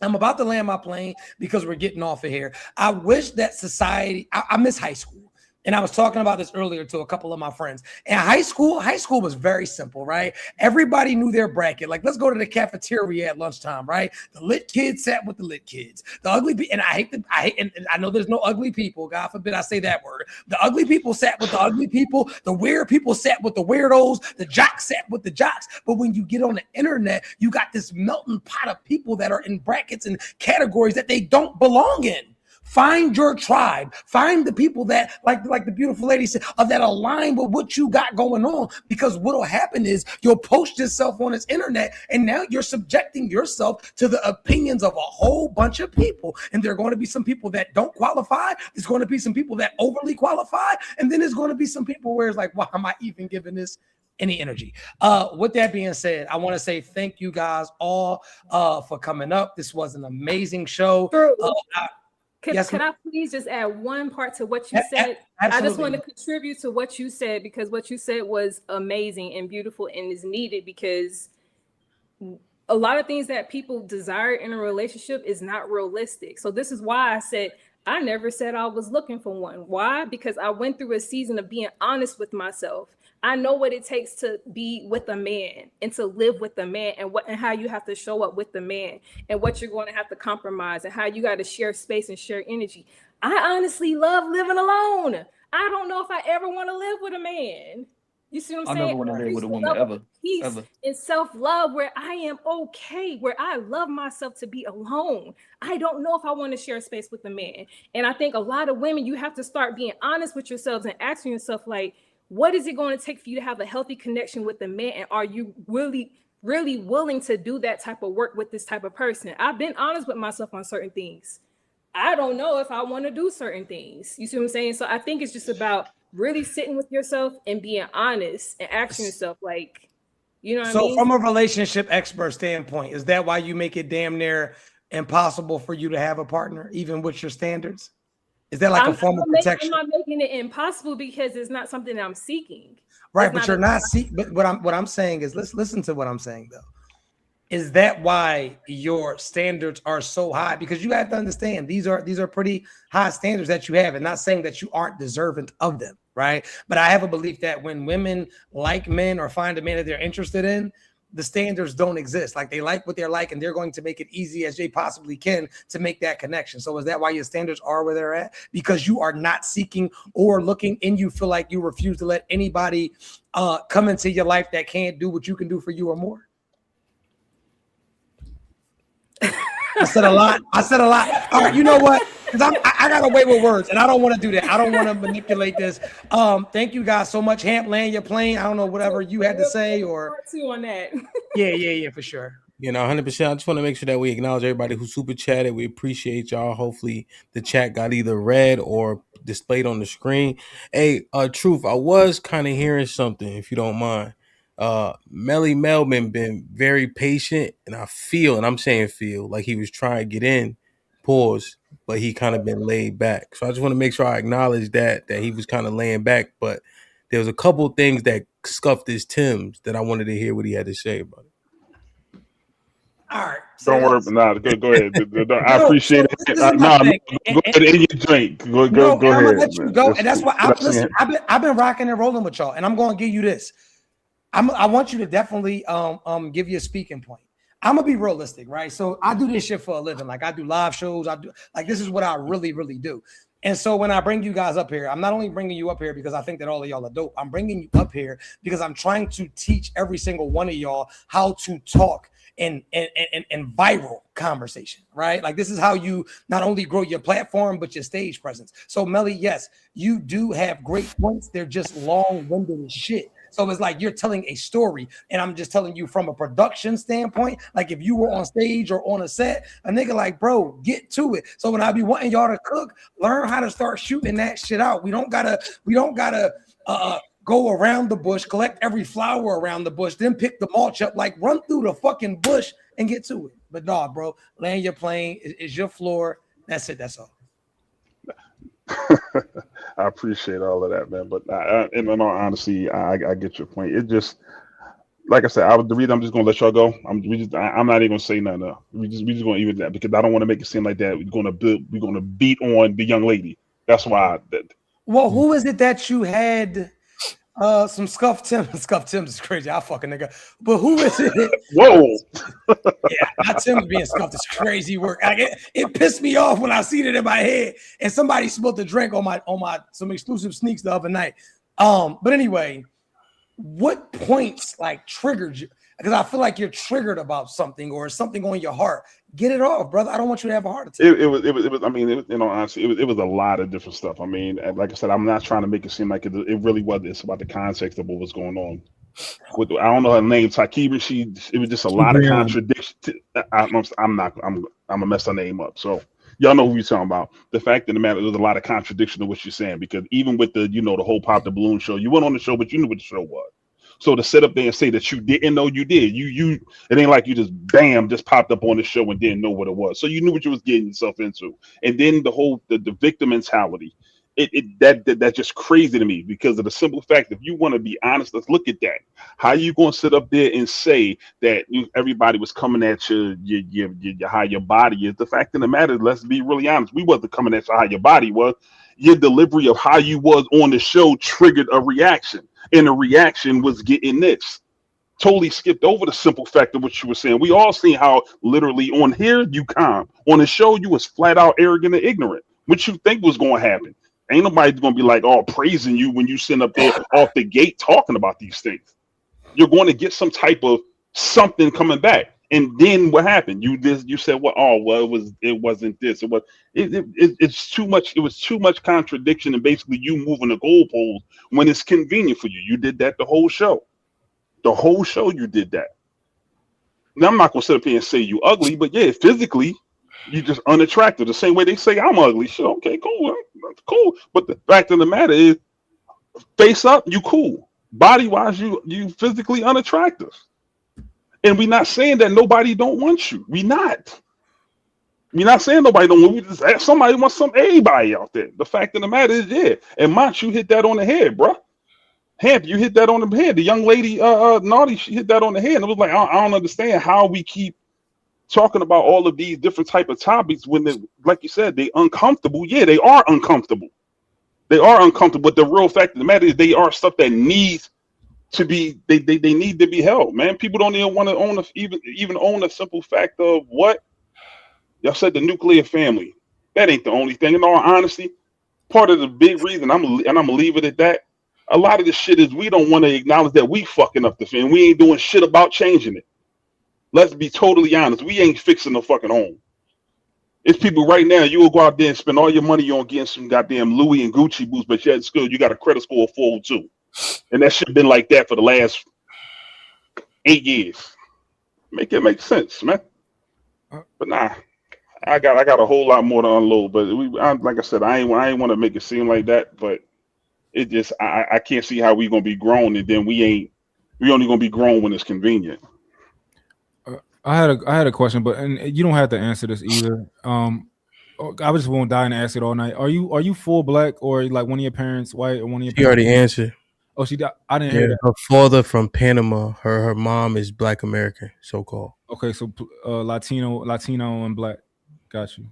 I'm about to land my plane because we're getting off of here. I wish that society, I miss high school. And I was talking about this earlier to a couple of my friends. And high school was very simple, right? Everybody knew their bracket. Like, let's go to the cafeteria at lunchtime, right? The lit kids sat with the lit kids. The ugly, and I know there's no ugly people. God forbid I say that word. The ugly people sat with the ugly people. The weird people sat with the weirdos. The jocks sat with the jocks. But when you get on the internet, you got this melting pot of people that are in brackets and categories that they don't belong in. Find your tribe. Find the people that, like the beautiful lady said, that align with what you got going on. Because what'll happen is you'll post yourself on this internet, and now you're subjecting yourself to the opinions of a whole bunch of people. And there are going to be some people that don't qualify. There's going to be some people that overly qualify. And then there's going to be some people where it's like, why am I even giving this any energy? With that being said, I want to say thank you guys all for coming up. This was an amazing show. Could I please just add one part to what you said? Absolutely. I just want to contribute to what you said, because what you said was amazing and beautiful and is needed, because a lot of things that people desire in a relationship is not realistic. So this is why I said, I never said I was looking for one. Why? Because I went through a season of being honest with myself. I know what it takes to be with a man and to live with a man, and how you have to show up with the man, and what you're going to have to compromise, and how you got to share space and share energy. I honestly love living alone. I don't know if I ever want to live with a man. You see what I'm saying? I never want to live with a woman ever. Peace and self-love, where I am okay, where I love myself to be alone. I don't know if I want to share space with a man. And I think a lot of women, you have to start being honest with yourselves and asking yourself, like, what is it going to take for you to have a healthy connection with a man? And are you really willing to do that type of work with this type of person? I've been honest with myself on certain things. I don't know if I want to do certain things. You see what I'm saying? So I think it's just about really sitting with yourself and being honest and asking yourself, like, you know what I So mean? from a relationship expert standpoint, is that why you make it damn near impossible for you to have a partner, even with your standards? Is that like a form of protection? I'm not making it impossible because it's not something I'm seeking. Right, but you're not but what I'm saying is, let's listen to what I'm saying though. Is that why your standards are so high? Because you have to understand these are pretty high standards that you have, and not saying that you aren't deserving of them, right? But I have a belief that when women like men or find a man that they're interested in, the standards don't exist. Like, they like what they're like, and they're going to make it easy as they possibly can to make that connection. So is that why your standards are where they're at? Because you are not seeking or looking, and you feel like you refuse to let anybody come into your life that can't do what you can do for you or more? I said a lot. All right, you know what? Because I got away with words, and I don't want to do that. I don't want to manipulate this. Thank you guys so much. Hamp, land your plane. I don't know, whatever you had to say, or part two on that. Yeah, for sure. 100%. I just want to make sure that we acknowledge everybody who super chatted. We appreciate y'all. Hopefully the chat got either read or displayed on the screen. Hey, Truth, I was kind of hearing something, if you don't mind. Melly Melvin been very patient, and I'm saying feel like he was trying to get in, pause, but he kind of been laid back. So I just want to make sure I acknowledge that he was kind of laying back, but there was a couple things that scuffed his Timbs that I wanted to hear what he had to say about it. All right. Don't worry. Nah, go ahead. I appreciate it. Go ahead and you drink. Go I'm ahead. gonna let you go, and that's why I've been rocking and rolling with y'all, and I'm gonna give you this. I want you to definitely give you a speaking point. I'm gonna be realistic, right? So I do this shit for a living. Like, I do live shows. I do, like, this is what I really, really do. And so when I bring you guys up here, I'm not only bringing you up here because I think that all of y'all are dope. I'm bringing you up here because I'm trying to teach every single one of y'all how to talk in viral conversation, right? Like, this is how you not only grow your platform, but your stage presence. So Melly, yes, you do have great points. They're just long-winded as shit. So it's like you're telling a story, and I'm just telling you from a production standpoint. Like, if you were on stage or on a set, a nigga like, bro, get to it. So when I be wanting y'all to cook, learn how to start shooting that shit out. We don't gotta go around the bush, collect every flower around the bush, then pick the mulch up. Like, run through the fucking bush and get to it. But nah, bro, land your plane. Is your floor. That's it. That's all. I appreciate all of that, man. But in all honesty, I get your point. It just, like I said, the reason I'm just gonna let y'all go. I'm not even gonna say nothing. We just gonna even that because I don't want to make it seem like that we're gonna beat on the young lady. That's why. Well, who is it that you had? Some scuffed Timbs. Scuffed Timbs is crazy. I fucking nigga. But who is it? Whoa. Yeah, my Timbs being scuffed is crazy work. Like, it pissed me off when I seen it in my head, and somebody spilled the drink on my some exclusive sneaks the other night. But anyway, what points like triggered you? Because I feel like you're triggered about something or something on your heart. Get it off, brother. I don't want you to have a heart attack. It was. I mean, you know, honestly, it was a lot of different stuff. I mean, like I said, I'm not trying to make it seem like it really was. It's about the context of what was going on. I don't know her name, Takiba. It was just a lot of contradiction. I'm gonna mess her name up. So y'all know who you're talking about. The fact of the matter, there's a lot of contradiction to what you're saying, because even with the whole Pop the Balloon show, you went on the show, but you knew what the show was. So to sit up there and say that you didn't know you did, it ain't like you just popped up on the show and didn't know what it was. So you knew what you was getting yourself into. And then the victim mentality, that's just crazy to me, because of the simple fact, if you want to be honest, let's look at that. How you going to sit up there and say that everybody was coming at you, how your body is? The fact of the matter is, let's be really honest, we wasn't coming at you how your body was. Your delivery of how you was on the show triggered a reaction. And the reaction was getting this. Totally skipped over the simple fact of what you were saying. We all seen how literally on here you calm. On the show, you was flat out arrogant and ignorant. What you think was going to happen? Ain't nobody going to be like, oh, praising you when you sit up there off the gate talking about these things. You're going to get some type of something coming back. And then what happened? You said, well, it wasn't this. It's too much. It was too much contradiction, and basically you moving the goalposts when it's convenient for you. You did that the whole show. The whole show you did that. Now I'm not gonna sit up here and say you ugly, but yeah, physically you just unattractive. The same way they say I'm ugly. Sure, okay, cool, that's cool. But the fact of the matter is, face up, you cool. Body wise, you physically unattractive. And we're not saying that nobody don't want you. We're not saying nobody don't want you. We just ask somebody wants everybody out there. The fact of the matter is, yeah. And Mont, you hit that on the head, bro. Hamp, you hit that on the head. The young lady, Naughty, she hit that on the head. And it was like, I don't understand how we keep talking about all of these different type of topics when they, like you said, they uncomfortable. Yeah, they are uncomfortable. They are uncomfortable. But the real fact of the matter is they are stuff that needs to be they need to be held, man. People don't even want to own even own a simple fact of what y'all said, the nuclear family. That ain't the only thing. In all honesty, part of the big reason I'm gonna leave it at that. A lot of this shit is we don't want to acknowledge that we fucking up the family. We ain't doing shit about changing it. Let's be totally honest. We ain't fixing the fucking home. It's people right now. You will go out there and spend all your money on getting some goddamn Louis and Gucci boots, but yet still you got a credit score of 402. And that shit been like that for the last 8 years. Make it make sense, man. But nah, I got a whole lot more to unload. But like I said, I ain't want to make it seem like that. But it just I can't see how we gonna be grown and then we only gonna be grown when it's convenient. I had a question, but and you don't have to answer this either. I just won't die and ask it all night. Are you full black or like one of your parents white or one of your? She already answered. Oh, she died. I didn't hear that. Her father from Panama. Her mom is Black American, so called. Okay, so Latino and black. Got you.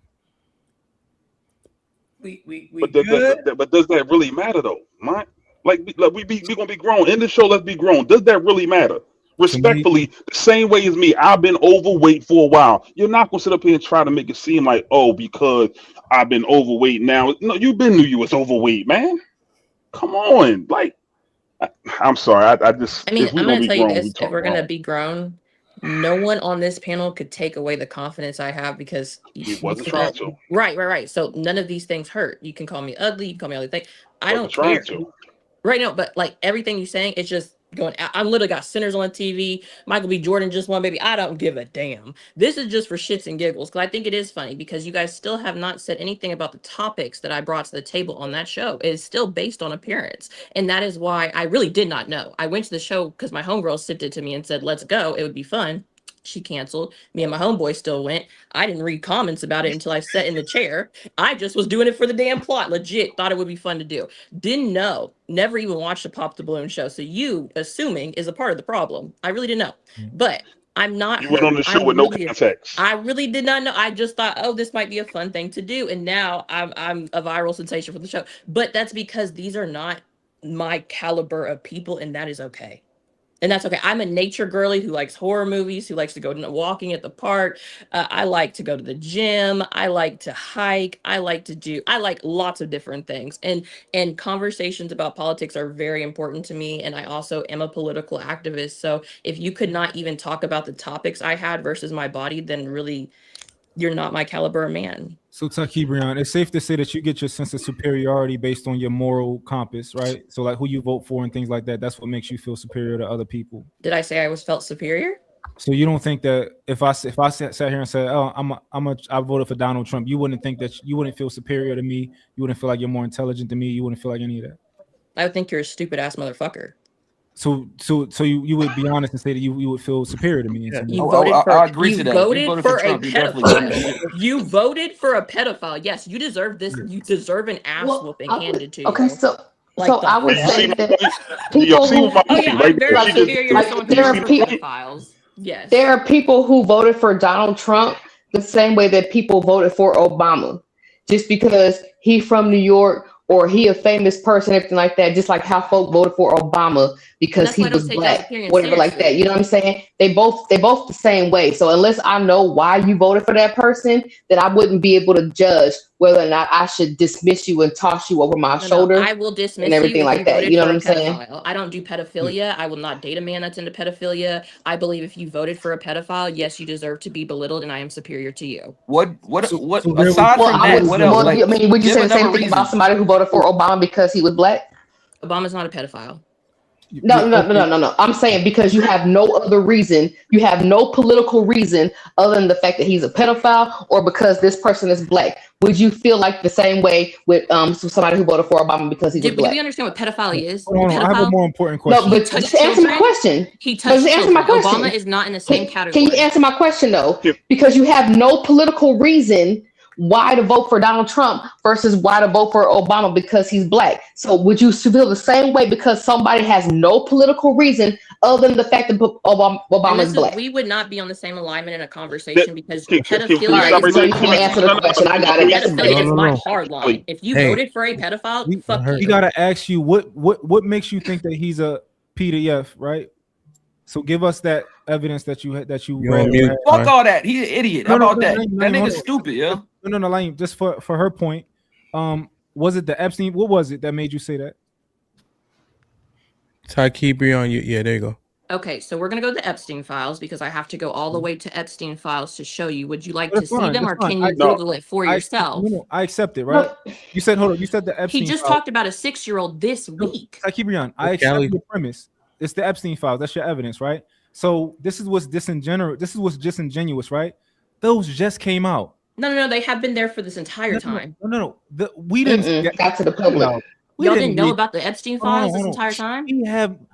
But does that really matter though, man? Like we gonna be grown in the show. Let's be grown. Does that really matter? Respectfully, the same way as me, I've been overweight for a while. You're not gonna sit up here and try to make it seem like, oh, because I've been overweight now. No, you been knew you was overweight, man. Come on, like. I'm sorry. I mean, I'm going to tell you this: if we're going to be grown, no one on this panel could take away the confidence I have because he wasn't trying to. Right. So none of these things hurt. You can call me ugly. You can call me all these things. I don't care. Right now, but like everything you're saying, it's just going. I literally got Sinners on TV. Michael B. Jordan just won, baby. I don't give a damn. This is just for shits and giggles because I think it is funny because you guys still have not said anything about the topics that I brought to the table on that show. It is still based on appearance, and that is why I really did not know. I went to the show because my homegirl sent it to me and said, "Let's go. It would be fun." She canceled. Me and my homeboy still went. I didn't read comments about it until I sat in the chair. I just was doing it for the damn plot. Legit thought it would be fun to do. Didn't know. Never even watched the Pop the Balloon show. So you assuming is a part of the problem. I really didn't know. But I'm not. You went on the show with no context. I really did not know. I just thought, oh, this might be a fun thing to do. And now I'm a viral sensation for the show. But that's because these are not my caliber of people, and that is okay. And that's okay. I'm a nature girly who likes horror movies, who likes to go walking at the park. I like to go to the gym. I like to hike. I like lots of different things. And conversations about politics are very important to me. And I also am a political activist. So if you could not even talk about the topics I had versus my body, then really you're not my caliber of man. So Takibrion, it's safe to say that you get your sense of superiority based on your moral compass, right? So like who you vote for and things like that, that's what makes you feel superior to other people. Did I say I felt superior? So you don't think that if I sat here and said, oh, I voted for Donald Trump, you wouldn't think that you wouldn't feel superior to me, you wouldn't feel like you're more intelligent than me, you wouldn't feel like any of that? I would think you're a stupid ass motherfucker. So you would be honest and say that you would feel superior to me. I agree to that. You voted for a pedophile. Yes, you deserve this. You deserve an ass whooping handed to you. Okay, so I would say that there are people who voted for Donald Trump the same way that people voted for Obama, just because he's from New York or he a famous person, everything like that, just like how folk voted for Obama because he was black, whatever like that. You know what I'm saying? They both the same way. So unless I know why you voted for that person, then I wouldn't be able to judge whether or not I should dismiss you and toss you over my shoulder. I will dismiss and everything you like that. You know what I'm saying? I don't do pedophilia. I will not date a man that's into pedophilia. I believe if you voted for a pedophile, yes, you deserve to be belittled, and I am superior to you. What aside from that, what else? I mean, would you say the same thing about somebody who voted for Obama because he was black? Obama's not a pedophile. No. I'm saying because you have no other reason, you have no political reason other than the fact that he's a pedophile or because this person is black. Would you feel like the same way with somebody who voted for Obama because he was Do black? we understand what pedophile is? Hold on, I have a Pedophile? more important question. No, but just answer my question. He touched Answer my children. question. Obama is not in the same Can category. you answer my question though? Because you have no political reason why to vote for Donald Trump versus why to vote for Obama because he's black. So would you feel the same way because somebody has no political reason other than the fact that Obama is black? We would not be on the same alignment in a conversation because pedophilia so you can't answer the question. I got it. Pedophilia is my hard line. If you voted for a pedophile, fuck you. We gotta ask you what makes you think that he's a PDF, right? So give us that evidence that you read. Fuck all that. He's an idiot. How about that? That nigga's stupid, yo. No, Lane, just for her point. Was it the Epstein? What was it that made you say that? Tyke Breon, yeah, there you go. Okay, so we're gonna go to the Epstein files because I have to go all the way to Epstein files to show you. Would you like to see them, or can you Google it for yourself? No, I accept it, right? You said, hold on, you said the Epstein. He just talked about a 6-year-old this week. Tyke Breon, I accept the premise. It's the Epstein files. That's your evidence, right? So this is what's disingenuous. This is what's disingenuous, right? Those just came out. No. They have been there for this entire time. No. We didn't got to the public. Y'all didn't know about the Epstein files this entire time?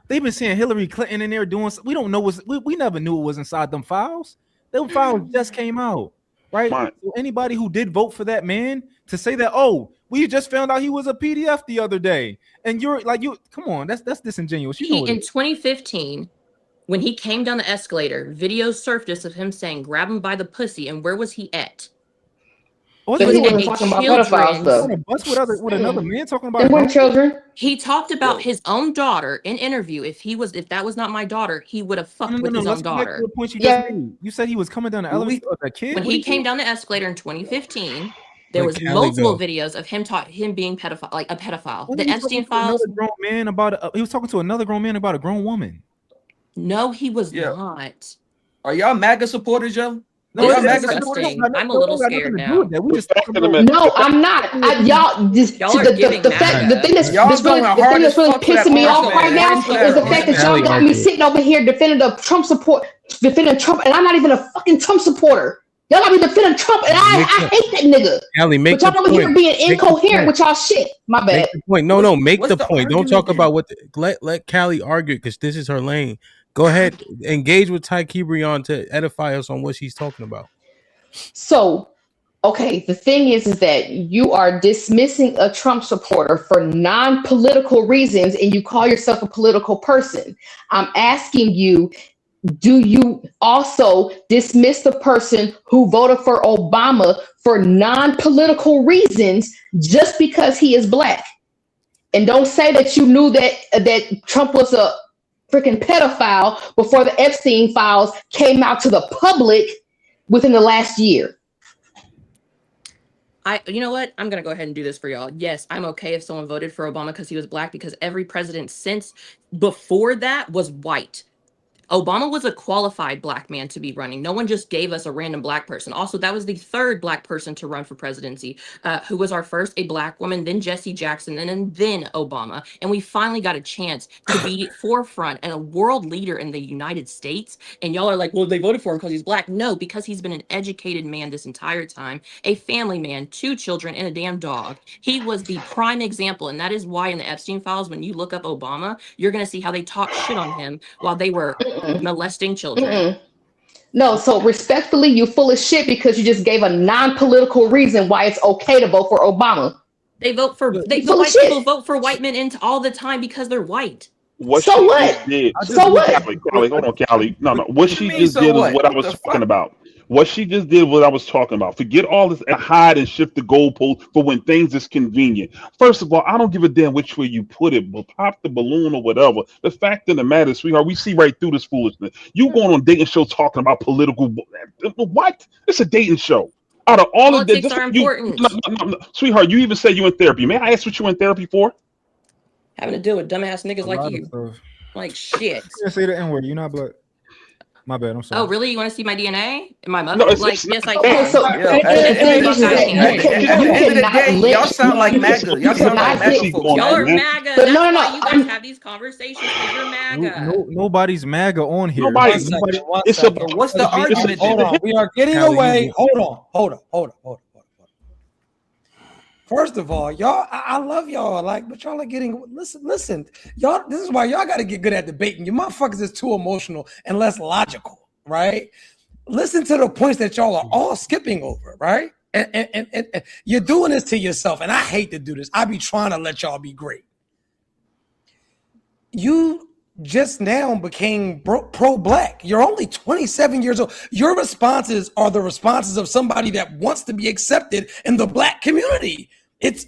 They've been saying Hillary Clinton in there doing. We don't know we never knew it was inside them files. Them files just came out, right? So anybody who did vote for that man to say that, oh, we just found out he was a PDF the other day, and you're like, come on, that's disingenuous. In 2015. When he came down the escalator, videos surfaced of him saying, grab him by the pussy. And where was he at? He wasn't talking about pedophile stuff. With another man talking about children. He talked about his own daughter in interview. If that was not my daughter, he would have fucked with his own daughter. You said he was coming down the elevator with a kid. When he came down the escalator in 2015, there was multiple videos of him being pedophile, like a pedophile. The Epstein files. He was talking to another grown man about a grown woman. No, he was not. Are y'all MAGA supporters, yo? No, I'm a little scared now. No, I'm not. Y'all the fact the thing that's really pissing me off right now is the fact that y'all got me sitting over here defending Trump, and I'm not even a fucking Trump supporter. Y'all got me defending Trump, and I hate that nigga. Callie, but y'all over here being incoherent with y'all shit. My bad. Make the point. No, make the point. Don't talk about what. Let Callie argue because this is her lane. Go ahead, engage with Tyke Breon to edify us on what she's talking about. So, okay, the thing is that you are dismissing a Trump supporter for non-political reasons, and you call yourself a political person. I'm asking you, do you also dismiss the person who voted for Obama for non-political reasons just because he is black? And don't say that you knew that Trump was a freaking pedophile before the Epstein files came out to the public within the last year. You know what? I'm going to go ahead and do this for y'all. Yes, I'm okay if someone voted for Obama because he was black, because every president since before that was white. Obama was a qualified black man to be running. No one just gave us a random black person. Also, that was the third black person to run for presidency. Who was our first? A black woman, then Jesse Jackson, and then Obama. And we finally got a chance to be forefront and a world leader in the United States. And y'all are like, well, they voted for him because he's black. No, because he's been an educated man this entire time, a family man, 2 children, and a damn dog. He was the prime example. And that is why in the Epstein files, when you look up Obama, you're going to see how they talk shit on him while they were molesting children. No, so respectfully, you full of shit because you just gave a non-political reason why it's okay to vote for Obama. They vote for white people vote for white men all the time because they're white. What so she what? just did, so what? Callie, hold on, Callie. No. What she just did is what I was talking about. What she just did was what I was talking about. Forget all this and hide and shift the goalpost for when things is convenient. First of all, I don't give a damn which way you put it, but pop the balloon or whatever. The fact of the matter, sweetheart, we see right through this foolishness. You going on a dating show talking about political what? It's a dating show. Out of all of this, are important. No. Sweetheart, you even say you in therapy. May I ask what you in therapy for? Having to deal with dumbass niggas like you. Like shit. You say the N-word, you're not black. My bad. I'm sorry. Oh, really? You want to see my DNA? My mother? No, it's Like, yes, I Okay, can. so Yeah. At the end of the day, y'all sound like MAGA. Y'all sound like MAGA folks. Y'all are man. MAGA. But That's no, why you guys I'm- have these conversations, because you're MAGA. Nobody's MAGA on here. Nobody- One second, one It's second. a- What's the Let's be- argument Hold then? on. We are getting Callie, away. you- Hold on. First of all, y'all, I love y'all, but y'all are getting listen, y'all. This is why y'all got to get good at debating. You motherfuckers is too emotional and less logical, right? Listen to the points that y'all are all skipping over, right? And you're doing this to yourself, and I hate to do this. I be trying to let y'all be great. You just now became pro-black. You're only 27 years old. Your responses are the responses of somebody that wants to be accepted in the black community. It's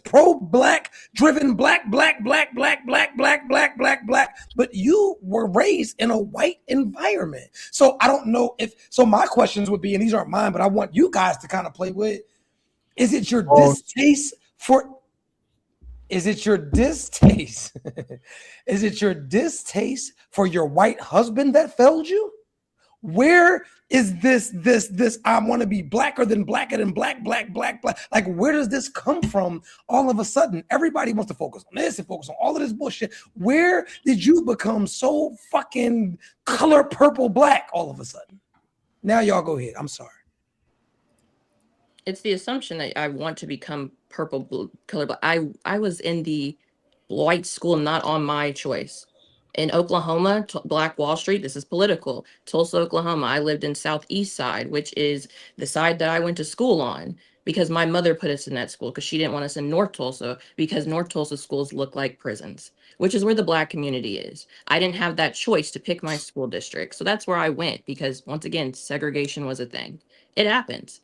pro-black driven black. But you were raised in a white environment. So I don't know so my questions would be, and these aren't mine, but I want you guys to kind of play with. Is it your distaste for your white husband that failed you? Where is this I want to be blacker than black? Like, where does this come from all of a sudden? Everybody wants to focus on this and focus on all of this bullshit. Where did you become so fucking color purple black all of a sudden? Now y'all go ahead. I'm sorry. It's the assumption that I want to become purple color black. I was in the white school, not on my choice. In Oklahoma, Black Wall Street, this is political. Tulsa, Oklahoma, I lived in Southeast Side, which is the side that I went to school on, because my mother put us in that school because she didn't want us in North Tulsa, because North Tulsa schools look like prisons, which is where the black community is. I didn't have that choice to pick my school district. So that's where I went, because once again, segregation was a thing. It happens.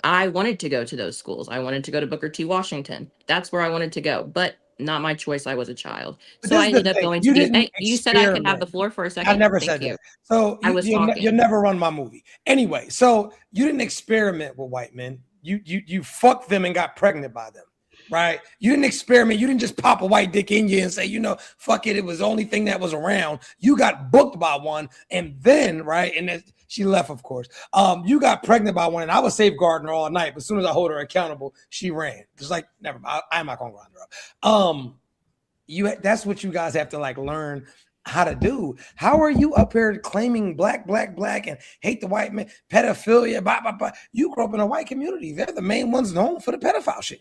I wanted to go to those schools. I wanted to go to Booker T. Washington. That's where I wanted to go, but not my choice. I was a child. But So this I is the ended up thing. going You to these. didn't Hey, you said I could have experiment. the floor for a second. I never Thank said you. that. So I was talking. you never run my movie. Anyway, so you didn't experiment with white men. You fucked them and got pregnant by them, right? You didn't experiment. You didn't just pop a white dick in you and say, fuck it. It was the only thing that was around. You got booked by one, and then, right, and she left, of course. You got pregnant by one, and I was safeguarding her all night. But as soon as I hold her accountable, she ran. Just like, never mind. I'm not gonna grind her up. That's what you guys have to learn how to do. How are you up here claiming black and hate the white man, pedophilia, blah, blah, blah. You grew up in a white community. They're the main ones known for the pedophile shit.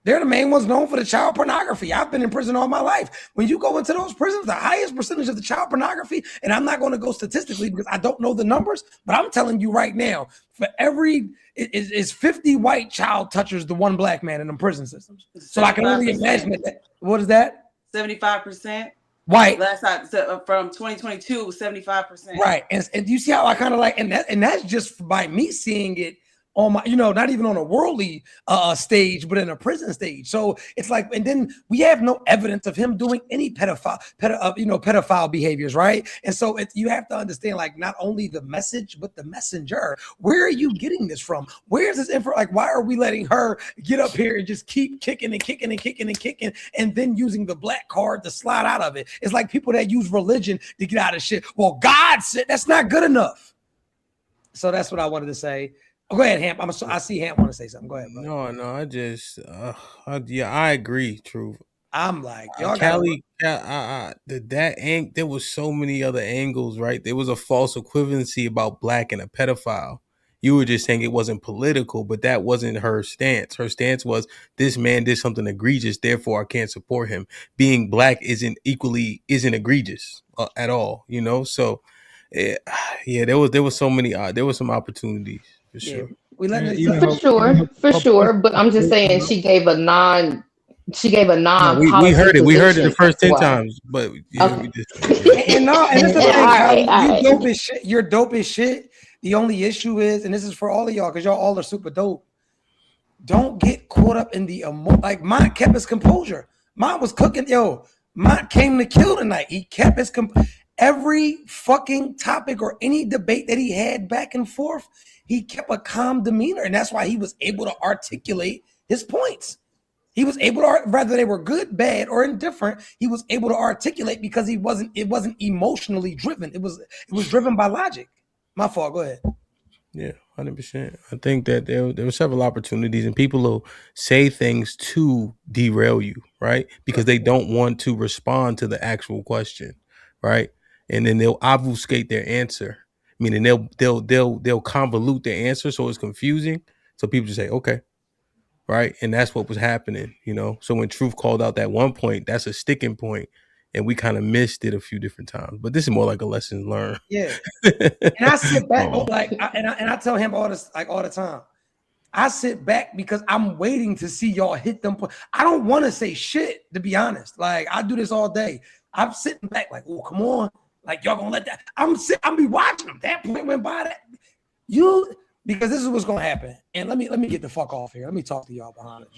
They're the main ones known for the child pornography. I've been in prison all my life. When you go into those prisons, the highest percentage of the child pornography, and I'm not going to go statistically because I don't know the numbers, but I'm telling you right now, for every is 50 white child touchers the one black man in the prison systems. So I can only imagine that. What is that? 75%. White. Last time from 2022 it was 75%. Right. And you see how I kind of and that's just by me seeing it on my, not even on a worldly stage, but in a prison stage. So it's and then we have no evidence of him doing any pedophile behaviors, right? And so you have to understand, not only the message, but the messenger. Where are you getting this from? Where's this info? Why are we letting her get up here and just keep kicking and then using the black card to slide out of it? It's like people that use religion to get out of shit. Well, God said that's not good enough. So that's what I wanted to say. Go ahead, Hamp. I see Hamp want to say something. Go ahead, bro. No, I just, I agree, Truth. I'm y'all Callie, there was so many other angles, right? There was a false equivalency about black and a pedophile. You were just saying it wasn't political, but that wasn't her stance. Her stance was, this man did something egregious, therefore I can't support him. Being black isn't egregious at all, So, yeah, there was so many, there was some opportunities. For sure. For sure. But I'm just saying she gave a non we heard it. We heard it the first 10 times, but yeah, we just. And this is the thing, right. You dope as shit. You're dope as shit. The only issue is, and this is for all of y'all, because y'all all are super dope. Don't get caught up in the Mont kept his composure. Mont was cooking. Mont came to kill tonight. He kept his every fucking topic or any debate that he had back and forth, he kept a calm demeanor, and that's why he was able to articulate his points. He was able to, whether they were good, bad, or indifferent, he was able to articulate because it wasn't emotionally driven. It was driven by logic. My fault. Go ahead. Yeah, 100%. I think that there were several opportunities, and people will say things to derail you, right? Because they don't want to respond to the actual question, right? And then they'll obfuscate their answer, meaning they'll convolute their answer so it's confusing. So people just say, okay, right? And that's what was happening, you know. So when Truth called out that one point, that's a sticking point, and we kind of missed it a few different times. But this is more like a lesson learned. Yeah. And I sit back I tell him all this all the time. I sit back because I'm waiting to see y'all hit them. I don't want to say shit, to be honest. Like, I do this all day. I'm sitting back like, oh, come on. Like, y'all gonna let that. I'm be watching them. That point went by that. Because this is what's gonna happen. And let me get the fuck off here. Let me talk to y'all behind it.